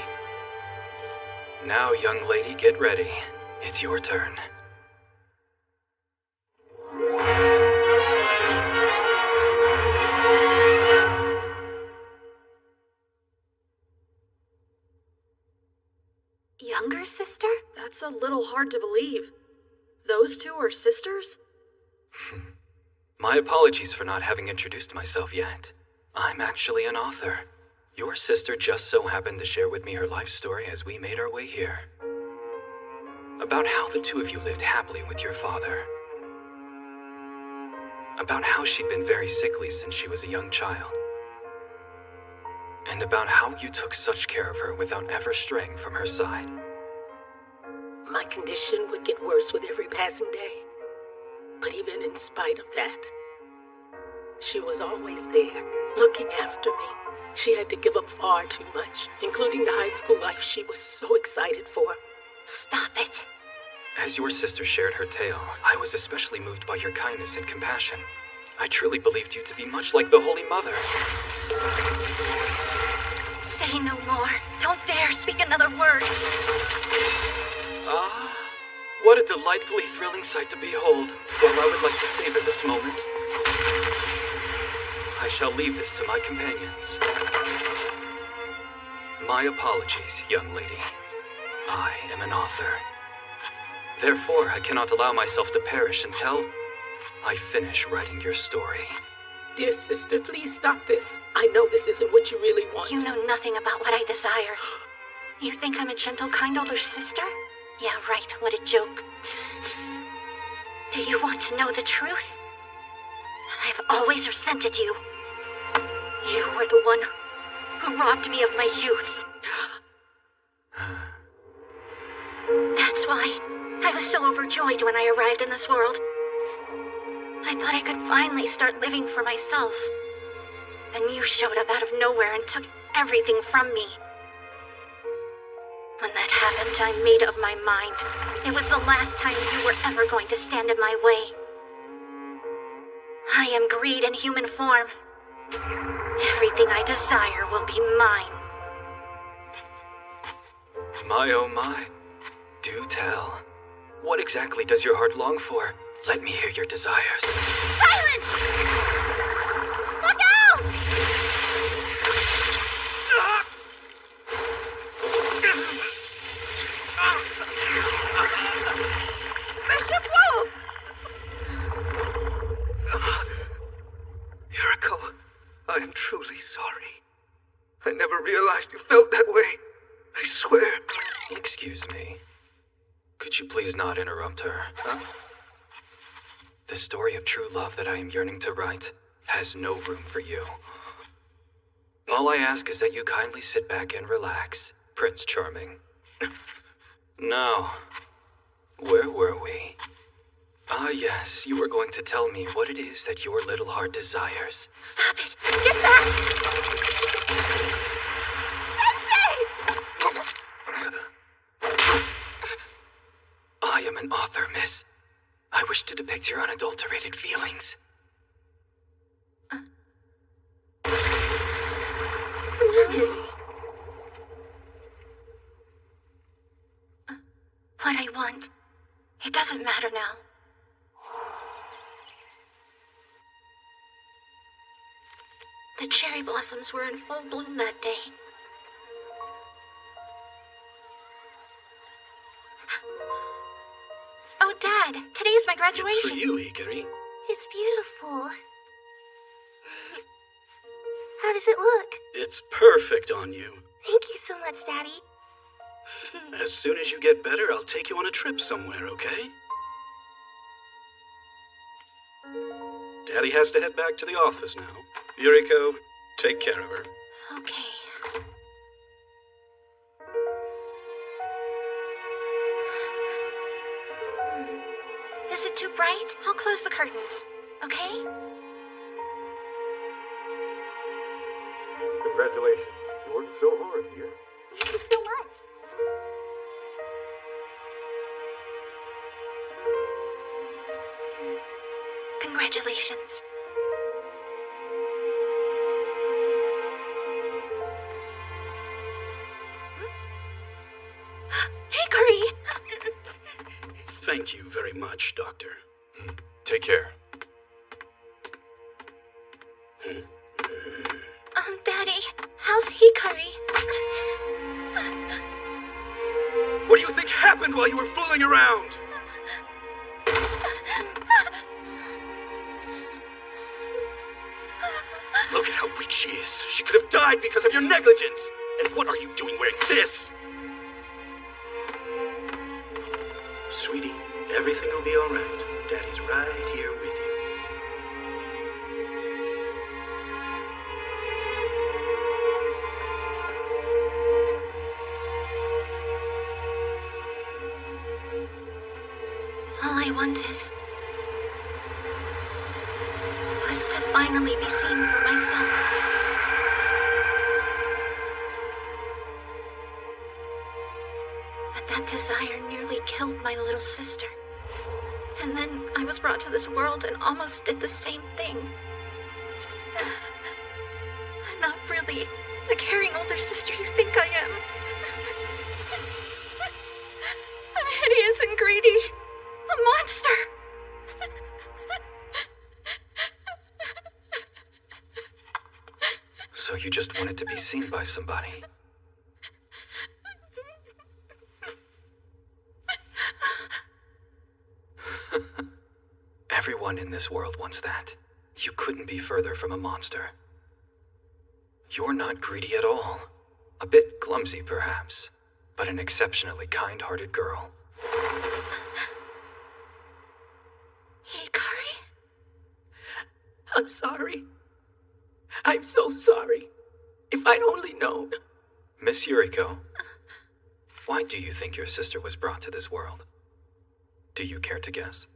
Now, young lady, get ready. It's your turn. Younger sister? That's a little hard to believe. Those two are sisters? My apologies for not having introduced myself yet. I'm actually an author. Your sister just so happened to share with me her life story as we made our way here. About how the two of you lived happily with your father. About how she'd been very sickly since she was a young child. And about how you took such care of her without ever straying from her side. My condition would get worse with every passing day. But even in spite of that, she was always there, looking after me. She had to give up far too much, including the high school life she was so excited for. Stop it. As your sister shared her tale, I was especially moved by your kindness and compassion. I truly believed you to be much like the Holy Mother. Say no more. Don't dare speak another word. Ah, what a delightfully thrilling sight to behold. Well, I would like to savor this moment. I shall leave this to my companions. My apologies, young lady. I am an author. Therefore, I cannot allow myself to perish until I finish writing your story. Dear sister, please stop this. I know this isn't what you really want. You know nothing about what I desire. You think I'm a gentle, kind older sister? Yeah, right, what a joke. Do you want to know the truth? I've always resented you. You were the one who robbed me of my youth. That's why I was so overjoyed when I arrived in this world. I thought I could finally start living for myself. Then you showed up out of nowhere and took everything from me. When that happened, I made up my mind. It was the last time you were ever going to stand in my way. I am greed in human form. Everything I desire will be mine. My oh my. Do tell. What exactly does your heart long for? Let me hear your desires. Silence! Look out! Bishop Wolf! Yuriko, I am truly sorry. I never realized you felt that way. I swear. Excuse me. Could you please not interrupt her? Huh? The story of true love that I am yearning to write has no room for you. All I ask is that you kindly sit back and relax, Prince Charming. Now, where were we? Ah, yes, you were going to tell me what it is that your little heart desires. Stop it! Get back! I am an author, miss. I wish to depict your unadulterated feelings. What I want, it doesn't matter now. The cherry blossoms were in full bloom that day. Oh, Dad, today's my graduation. It's for you, Hikari. It's beautiful. How does it look? It's perfect on you. Thank you so much, Daddy. As soon as you get better, I'll take you on a trip somewhere, okay? Daddy has to head back to the office now. Yuriko, take care of her. Okay. Is it too bright? I'll close the curtains, okay? Congratulations. You worked so hard, dear. Thank you so much. Congratulations. Hikari! Thank you very much, Doctor. Take care. Daddy, how's Hikari? What do you think happened while you were fooling around? Look at how weak she is. She could have died because of your negligence. And what are you doing wearing this? Sweetie, everything will be all right. Daddy's right here with you. All I wanted was to finally be seen for myself. But that desire nearly killed my little sister. And then I was brought to this world and almost did the same thing. I'm not really the caring older sister you think I am. I'm hideous and greedy. A monster! So you just wanted to be seen by somebody? Everyone in this world wants that. You couldn't be further from a monster. You're not greedy at all. A bit clumsy, perhaps, but an exceptionally kind-hearted girl. Hikari? I'm sorry. I'm so sorry. If I'd only known. Miss Yuriko, why do you think your sister was brought to this world? Do you care to guess?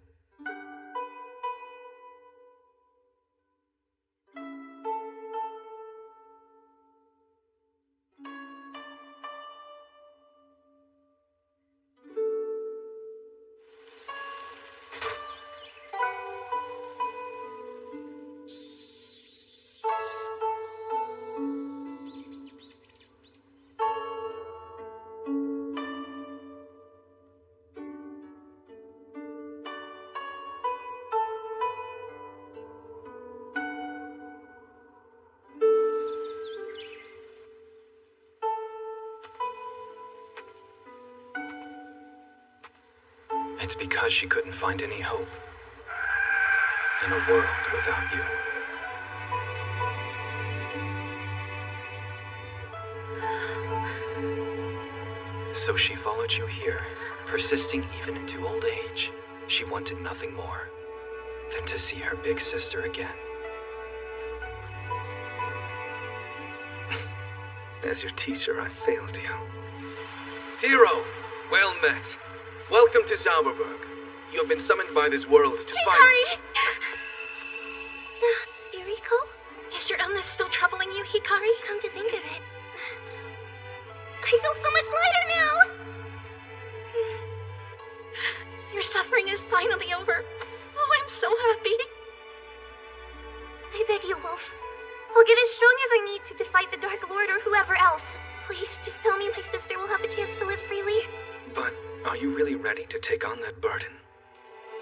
It's because she couldn't find any hope in a world without you. So she followed you here, persisting even into old age. She wanted nothing more than to see her big sister again. As your teacher, I failed you. Hero, well met. Welcome to Zauberberg. You have been summoned by this world to fight. Yuriko? Is your illness still troubling you, Hikari? Come to think of it, I feel so much lighter now! Your suffering is finally over. Oh, I'm so happy. I beg you, Wolf. I'll get as strong as I need to fight the Dark Lord or whoever else. Please, just tell me my sister will have a chance to live freely. But are you really ready to take on that burden?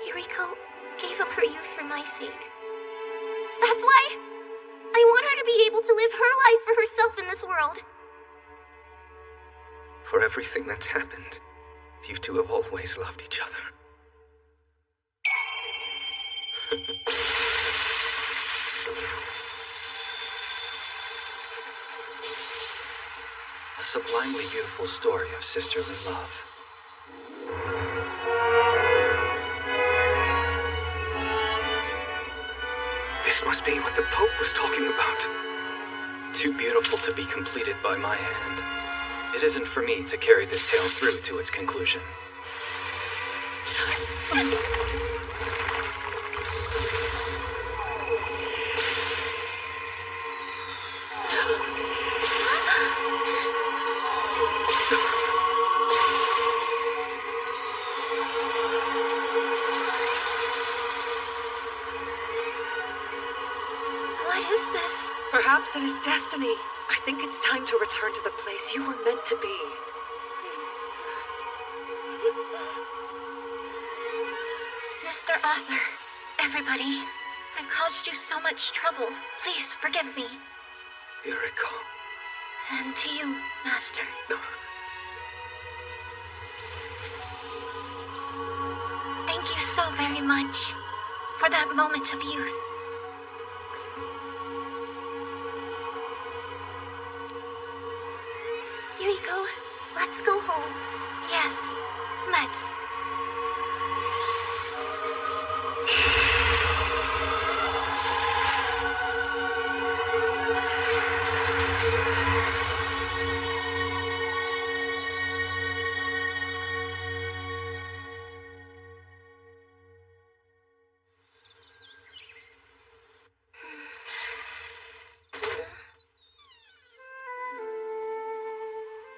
Yuriko gave up her youth for my sake. That's why I want her to be able to live her life for herself in this world. For everything that's happened, you two have always loved each other. sublimely beautiful story of sisterly love. This must be what the Pope was talking about. Too beautiful to be completed by my hand. It isn't for me to carry this tale through to its conclusion. Perhaps it is destiny. I think it's time to return to the place you were meant to be. Mr. Author, everybody, I've caused you so much trouble. Please forgive me. Yuriko. And to you, Master. Thank you so very much for that moment of youth. Yuriko, let's go home. Yes, let's.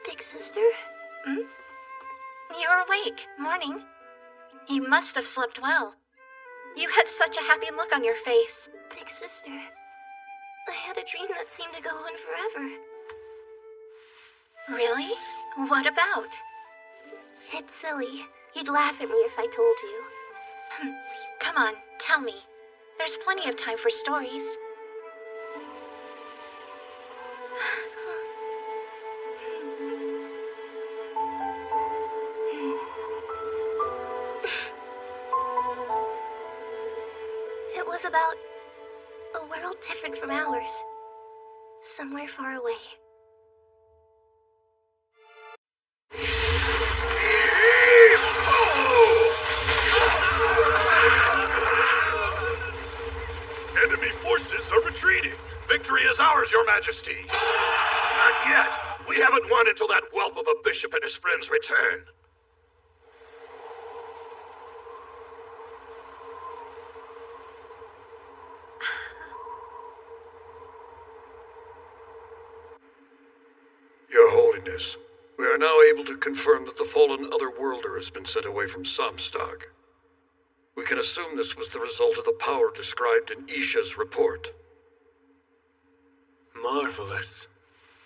Big sister? You're awake. Morning. You must have slept well. You had such a happy look on your face. Big sister, I had a dream that seemed to go on forever. Really? What about? It's silly. You'd laugh at me if I told you. Come on, tell me. There's plenty of time for stories. It was about a world different from ours. Somewhere far away. Enemy forces are retreating. Victory is ours, Your Majesty. Not yet. We haven't won until that whelp of a bishop and his friends return. Your Holiness, we are now able to confirm that the fallen Otherworlder has been sent away from Samstag. We can assume this was the result of the power described in Isha's report. Marvelous.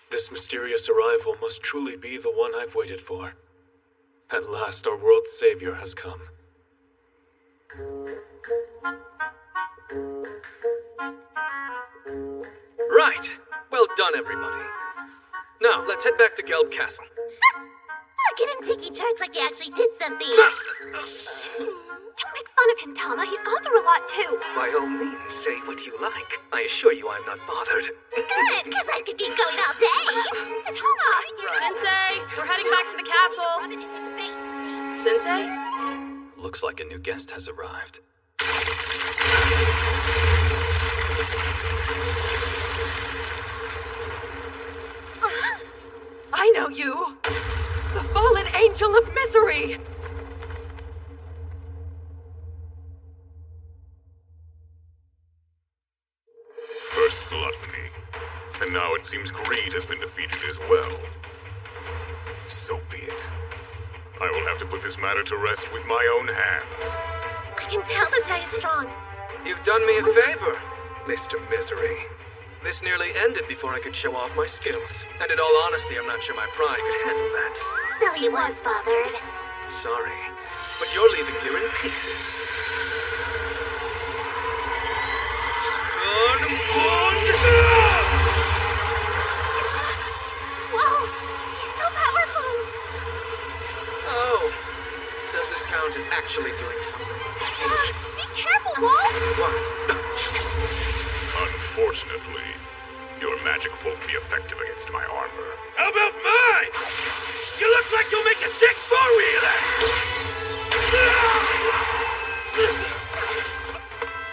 This mysterious arrival must truly be the one I've waited for. At last, our world's savior has come. Right. Well done, everybody. Now, let's head back to Gelb Castle. Look at him taking charge like he actually did something. Don't make fun of him, Tama. He's gone through a lot, too. By all means, say what you like. I assure you I'm not bothered. Good, because I could keep going all day. Tama! Sensei, we're heading back to the castle. Sensei? Looks like a new guest has arrived. I know you! The fallen angel of misery! First gluttony, and now it seems greed has been defeated as well. So be it. I will have to put this matter to rest with my own hands. I can tell this guy is strong. You've done me a favor, Mr. Misery. This nearly ended before I could show off my skills. And in all honesty, I'm not sure my pride could handle that. So he was bothered. Sorry, but you're leaving here in pieces. Whoa! He's so powerful! Oh, does this count as actually doing something? Be careful, Wolf! What? Unfortunately, Your magic won't be effective against my armor. How about mine? You look like you'll make a sick four-wheeler!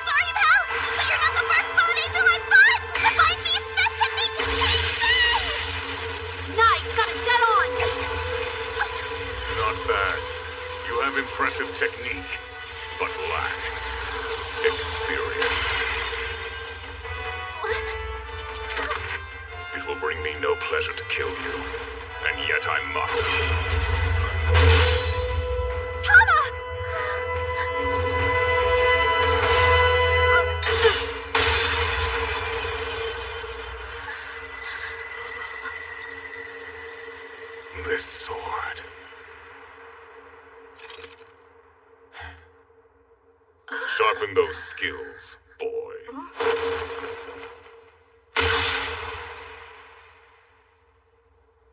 Sorry, pal, but you're not the first fallen angel I've fought! The Find Beast Best technique is insane! Nice, got it dead on! Not bad. You have impressive technique, but lack experience. It will bring me no pleasure to kill you, and yet I must. Tama! This sword. Sharpen those skills, boy.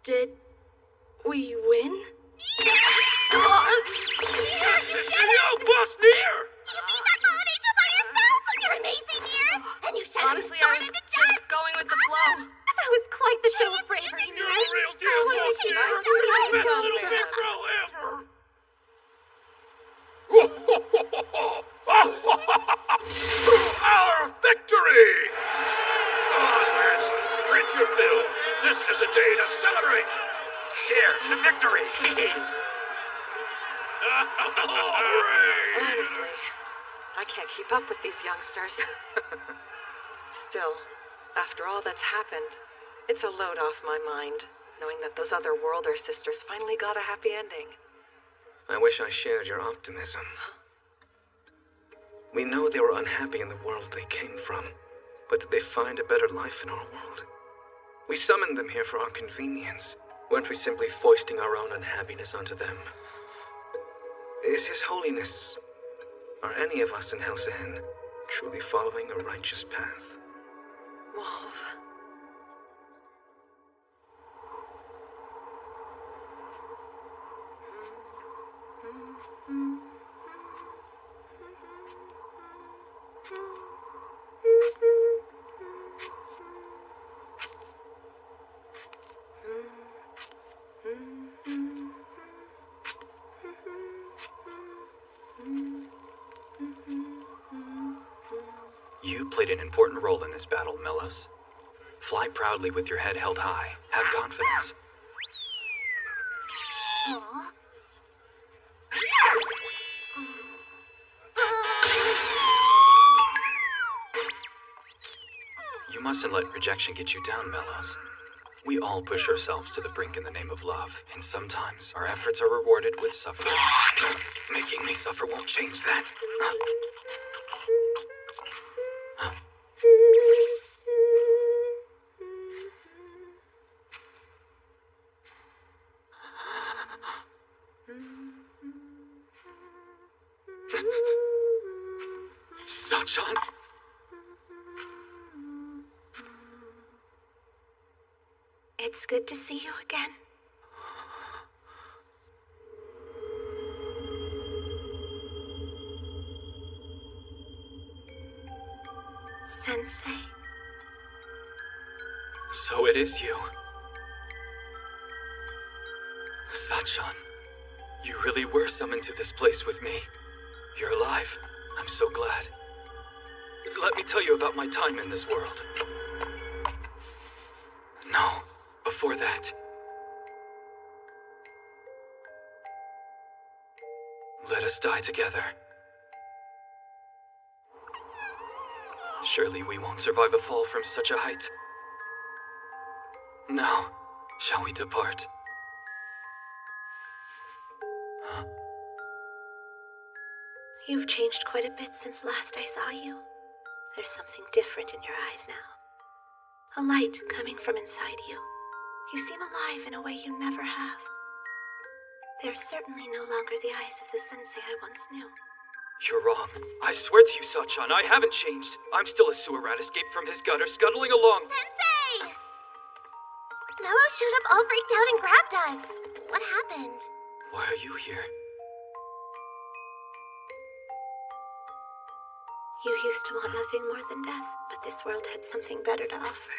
Did we win? You boss Nier! beat that fallen angel by yourself! You're amazing, Nier! And you should have Honestly, I started was to just going with the flow. That was quite the show of bravery, Nier. You're a real deal, boss Nier! Best little bit bro ever! To our victory! Come on, lads, drink your fill. This is a day to celebrate. Cheers to victory! Honestly, I can't keep up with these youngsters. Still, after all that's happened, it's a load off my mind, knowing that those other Worlder sisters finally got a happy ending. I wish I shared your optimism. We know they were unhappy in the world they came from, but did they find a better life in our world? We summoned them here for our convenience. Weren't we simply foisting our own unhappiness onto them? Is His Holiness, or any of us in Helsihen, truly following a righteous path? Wolf. You played an important role in this battle, Melos. Fly proudly with your head held high. Have confidence. You mustn't let rejection get you down, Melos. We all push ourselves to the brink in the name of love, and sometimes our efforts are rewarded with suffering. Making me suffer won't change that. Sachan? It's good to see you again. Sensei. So it is you. Sachan, you really were summoned to this place with me. You're alive. I'm so glad. Let me tell you about my time in this world. No, before that. Let us die together. Surely we won't survive a fall from such a height. Now, shall we depart? You've changed quite a bit since last I saw you. There's something different in your eyes now. A light coming from inside you. You seem alive in a way you never have. They're certainly no longer the eyes of the sensei I once knew. You're wrong. I swear to you, Sachan, I haven't changed. I'm still a sewer rat escaped from his gutter, scuttling along. Sensei! Mello showed up all freaked out and grabbed us. What happened? Why are you here? You used to want nothing more than death, but this world had something better to offer.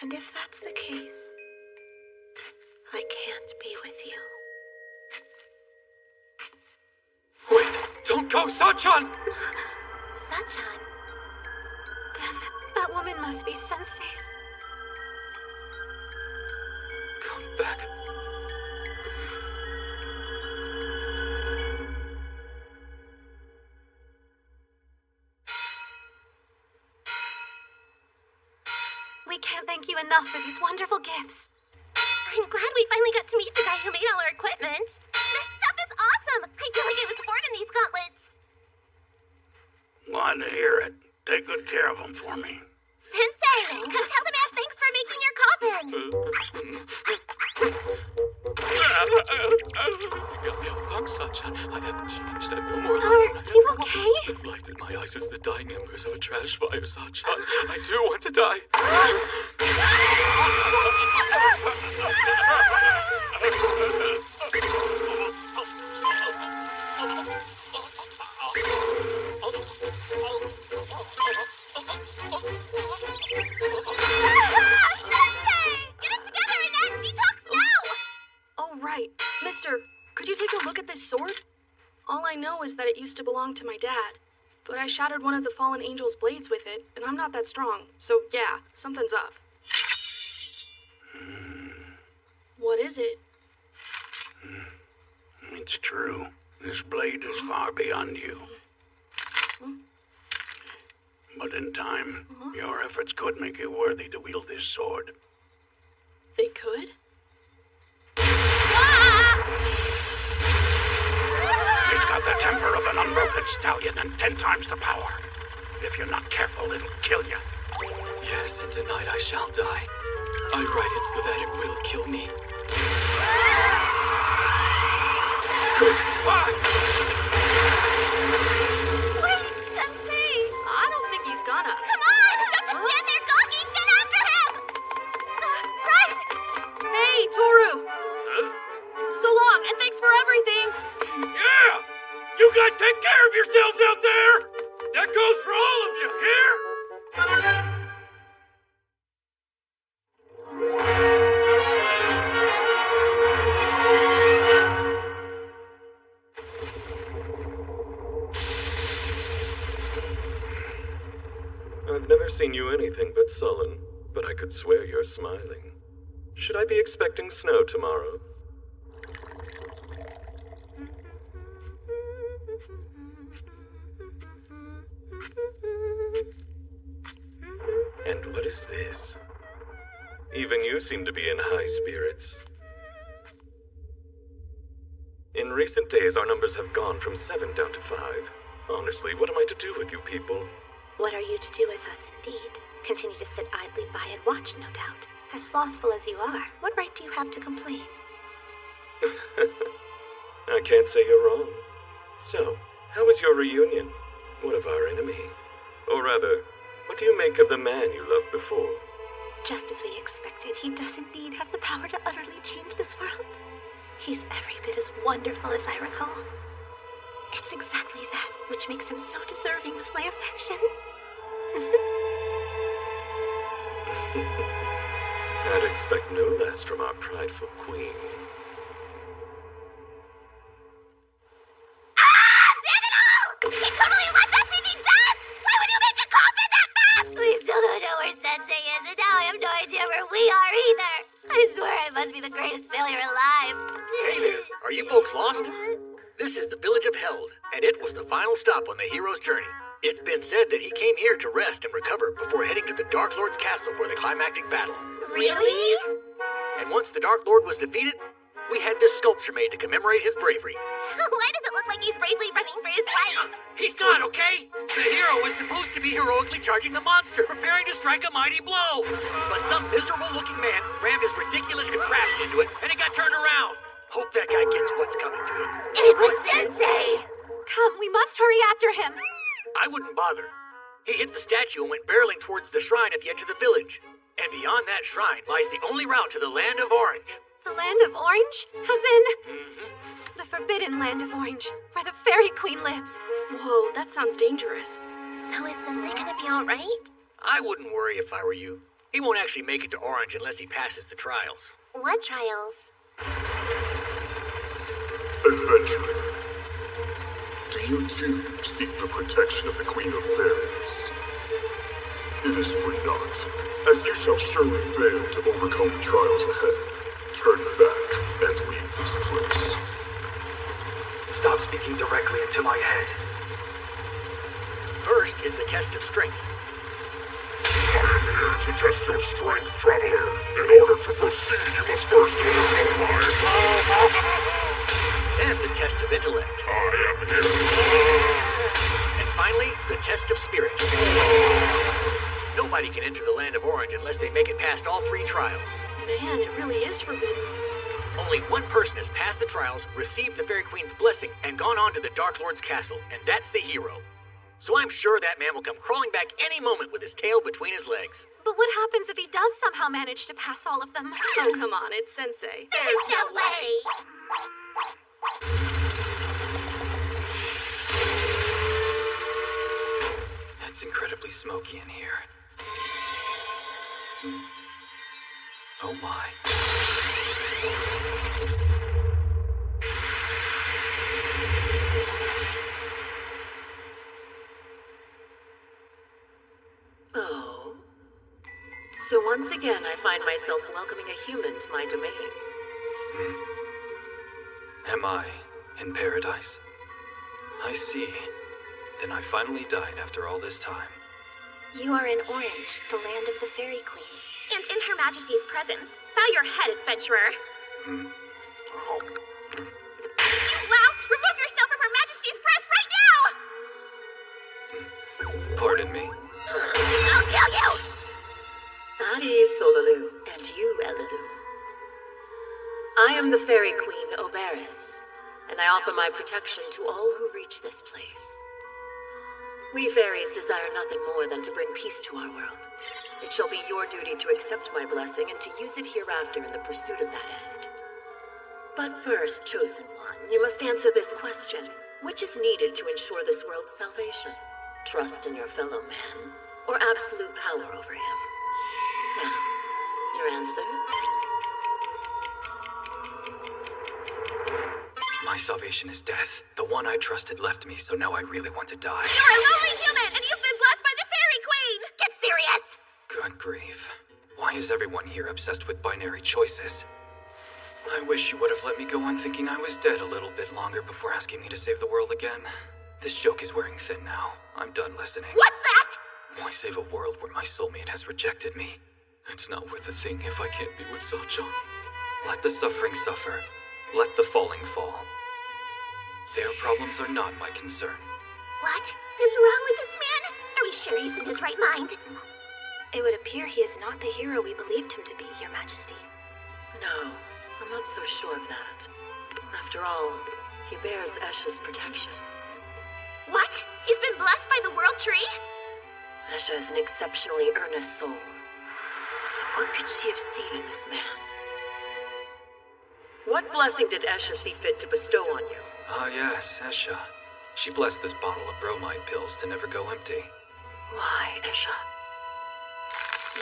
And if that's the case, I can't be with you. Wait! Don't go, Sachan! Sachan? Then that woman must be Sensei's. Come back. We can't thank you enough for these wonderful gifts. I'm glad we finally got to meet the guy who made all our equipment. This stuff is awesome! I feel like I was born in these gauntlets. Glad to hear it. Take good care of them for me. Sensei, come tell the man thanks for making your coffin. Punk Sachan, I haven't changed. I've no more Are you okay? The light in my eyes is the dying embers of a trash fire, Sachan. I do want to die. Oh, right. Mister, could you take a look at this sword? All I know is that it used to belong to my dad, but I shattered one of the fallen angel's blades with it, and I'm not that strong, so yeah, something's up. What is it? It's true. This blade is far beyond you. But in time, your efforts could make you worthy to wield this sword. They could? It's got the temper of an unbroken stallion and 10 times the power. If you're not careful, it'll kill you. Yes, and tonight I shall die. I write it so that it will kill me. Wait, Sensei! I don't think he's gonna. Come on! Don't just stand there gawking! Get after him! Right! Hey, Toru! Huh? So long, and thanks for everything! Yeah! You guys take care of yourselves out there! That goes for all of you, here? I've never seen you anything but sullen, but I could swear you're smiling. Should I be expecting snow tomorrow? And what is this? Even you seem to be in high spirits. In recent days, our numbers have gone from 7 down to 5. Honestly, what am I to do with you people? What are you to do with us, indeed? Continue to sit idly by and watch, no doubt. As slothful as you are, what right do you have to complain? I can't say you're wrong. So, how was your reunion? What of our enemy? Or rather, what do you make of the man you loved before? Just as we expected, he does indeed have the power to utterly change this world. He's every bit as wonderful as I recall. It's exactly that which makes him so deserving of my affection. I'd expect no less from our prideful queen. Damn it all! He totally left us in dust! Why would you make a coffin that fast? We still don't know where Sensei is, and now I have no idea where we are either. I swear I must be the greatest failure alive. Hey there, are you folks lost? This is the village of Held, and it was the final stop on the hero's journey. It's been said that he came here to rest and recover before heading to the Dark Lord's castle for the climactic battle. Really? And once the Dark Lord was defeated, we had this sculpture made to commemorate his bravery. So why does it look like he's bravely running for his life? He's not, okay? The hero was supposed to be heroically charging the monster, preparing to strike a mighty blow. But some miserable-looking man rammed his ridiculous contraption into it, and it got turned around. Hope that guy gets what's coming to him. It was Sensei! Come, we must hurry after him. I wouldn't bother. He hit the statue and went barreling towards the shrine at the edge of the village. And beyond that shrine lies the only route to the Land of Orange. The Land of Orange? As in... the Forbidden Land of Orange, where the Fairy Queen lives. Whoa, that sounds dangerous. So is Sensei gonna be alright? I wouldn't worry if I were you. He won't actually make it to Orange unless he passes the trials. What trials? Adventurer, do you too seek the protection of the Queen of Fairies? It is for naught, as you shall surely fail to overcome the trials ahead. Turn back and leave this place. Stop speaking directly into my head. First is the test of strength. I am here to test your strength, traveler. In order to proceed, you must first overcome my... Then the test of intellect. I am here. And finally, the test of spirit. Nobody can enter the land of Orange unless they make it past all 3 trials. Man, it really is forbidden. Only one person has passed the trials, received the Fairy Queen's blessing, and gone on to the Dark Lord's castle, and that's the hero. So I'm sure that man will come crawling back any moment with his tail between his legs. But what happens if he does somehow manage to pass all of them? Oh, come on, it's Sensei. There's no way! It's incredibly smoky in here. Oh my. Oh. So once again, I find myself welcoming a human to my domain. Am I in paradise? I see. Then I finally died after all this time. You are in Orange, the land of the Fairy Queen. And in Her Majesty's presence. Bow your head, adventurer. Hmm. You lout! Remove yourself from Her Majesty's breast right now! Pardon me? I'll kill you! Adi Solalu, and you, Elilu. I am the Fairy Queen, Oberis, and I offer my protection to all who reach this place. We fairies desire nothing more than to bring peace to our world. It shall be your duty to accept my blessing and to use it hereafter in the pursuit of that end. But first, Chosen One, you must answer this question. Which is needed to ensure this world's salvation? Trust in your fellow man, or absolute power over him? Now, your answer? My salvation is death. The one I trusted left me, so now I really want to die. You're a lowly human, and you've been blessed by the Fairy Queen! Get serious! Good grief. Why is everyone here obsessed with binary choices? I wish you would have let me go on thinking I was dead a little bit longer before asking me to save the world again. This joke is wearing thin now. I'm done listening. What's that? Why save a world where my soulmate has rejected me? It's not worth a thing if I can't be with Sachan. Let the suffering suffer. Let the falling fall. Their problems are not my concern. What is wrong with this man? Are we sure he's in his right mind? It would appear he is not the hero we believed him to be, Your Majesty. No, I'm not so sure of that. After all, he bears Esha's protection. What? He's been blessed by the World Tree? Esha is an exceptionally earnest soul. So what could she have seen in this man? What blessing did Esha see fit to bestow on you? Ah yes, Esha. She blessed this bottle of bromide pills to never go empty. Why, Esha?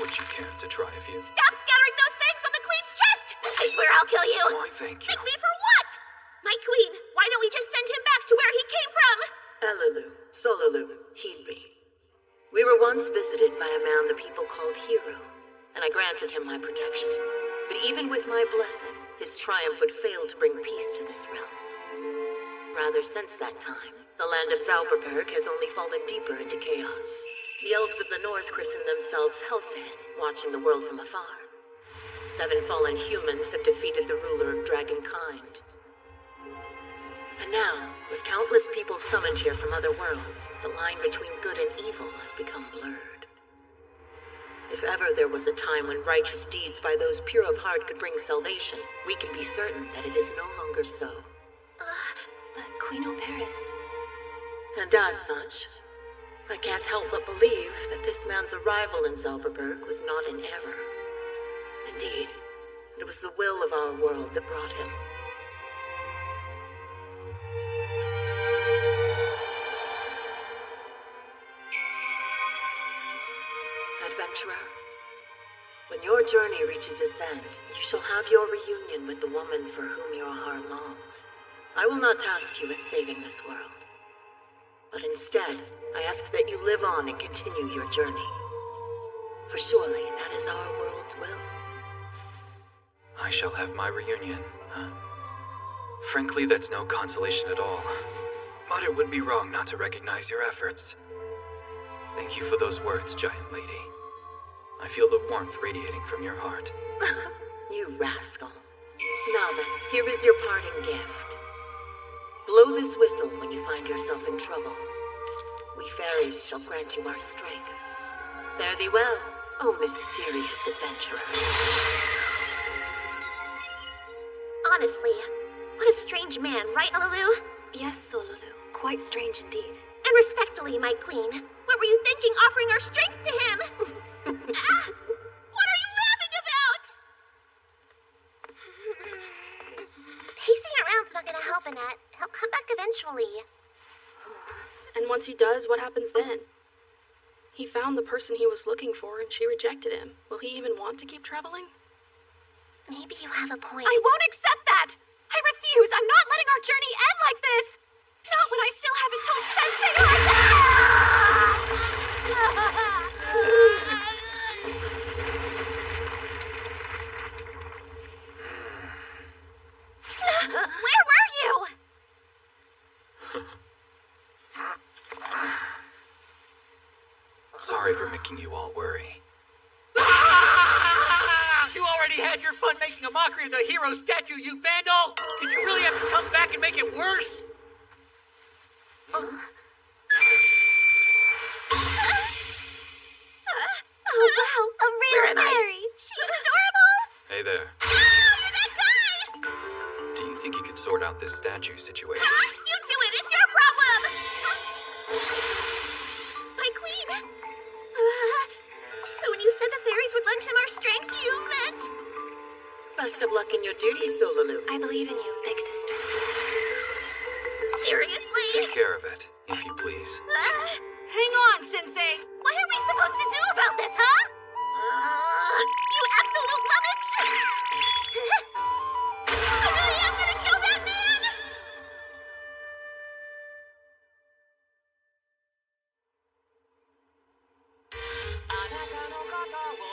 Would you care to try a few? Stop scattering those things on the Queen's chest! I swear I'll kill you! Why, thank you. Take me for what? My Queen, why don't we just send him back to where he came from? Elilu, Solalu, heed me. We were once visited by a man the people called Hero, and I granted him my protection. But even with my blessing, his triumph would fail to bring peace to this realm. Rather, since that time, the land of Zauberberg has only fallen deeper into chaos. The elves of the north christen themselves Helsen, watching the world from afar. 7 fallen humans have defeated the ruler of dragonkind. And now, with countless people summoned here from other worlds, the line between good and evil has become blurred. If ever there was a time when righteous deeds by those pure of heart could bring salvation, we can be certain that it is no longer so. But Queen Oberis... And as such, I can't help but believe that this man's arrival in Zauberberg was not in error. Indeed, it was the will of our world that brought him. Adventurer, When your journey reaches its end, you shall have your reunion with the woman for whom your heart longs. I will not task you with saving this world. But instead, I ask that you live on and continue your journey. For surely that is our world's will. I shall have my reunion, huh? Frankly, that's no consolation at all. But it would be wrong not to recognize your efforts. Thank you for those words, giant lady. I feel the warmth radiating from your heart. You rascal. Now then, here is your parting gift. Blow this whistle when you find yourself in trouble. We fairies shall grant you our strength. Fare thee well, O mysterious adventurer. Honestly, what a strange man, right, Alulu? Yes, Solulu. Quite strange indeed. And respectfully, my queen, what were you thinking offering our strength to him? What are you laughing about? Pacing around's not gonna help, Annette. He'll come back eventually. And once he does, what happens then? He found the person he was looking for and she rejected him. Will he even want to keep traveling? Maybe you have a point. I won't accept that! I refuse! I'm not letting our journey end like this! Not when I still haven't told Sensei Where were you? Sorry for making you all worry. You already had your fun making a mockery of the hero statue, you vandal! Did you really have to come back and make it worse? Oh wow, a real fairy! She's adorable! Hey there. You're that guy! Do you think you could sort out this statue situation? You do it! It's your problem! My queen! So when you said the fairies would lend him our strength, you meant... Best of luck in your duties, Solulu. I believe in you, big sister. Seriously? Take care of it, if you please. Hang on, Sensei! What are we supposed to do about this, huh? You absolute lummox! I really am gonna kill that man!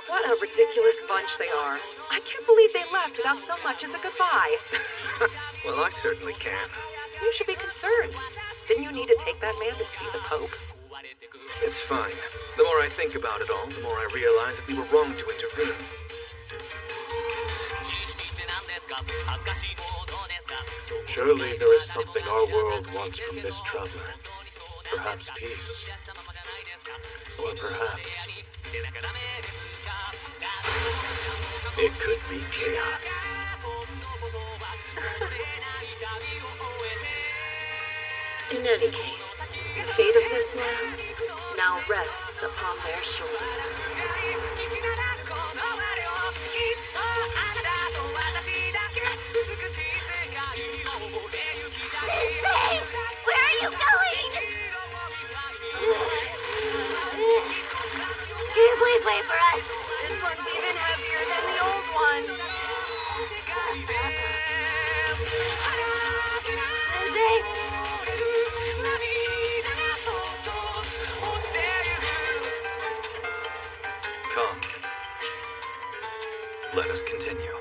What a ridiculous bunch they are. I can't believe they left without so much as a goodbye. Well, I certainly can. You should be concerned. Didn't you need to take that man to see the Pope? It's fine. The more I think about it all, the more I realize that we were wrong to intervene. Surely there is something our world wants from this traveler. Perhaps peace. Or perhaps... it could be chaos. In any case, the fate of this land now rests upon their shoulders. Sensei! Where are you going? Can you please wait for us? This one's even heavier than the old one. Sensei? Come. Let us continue.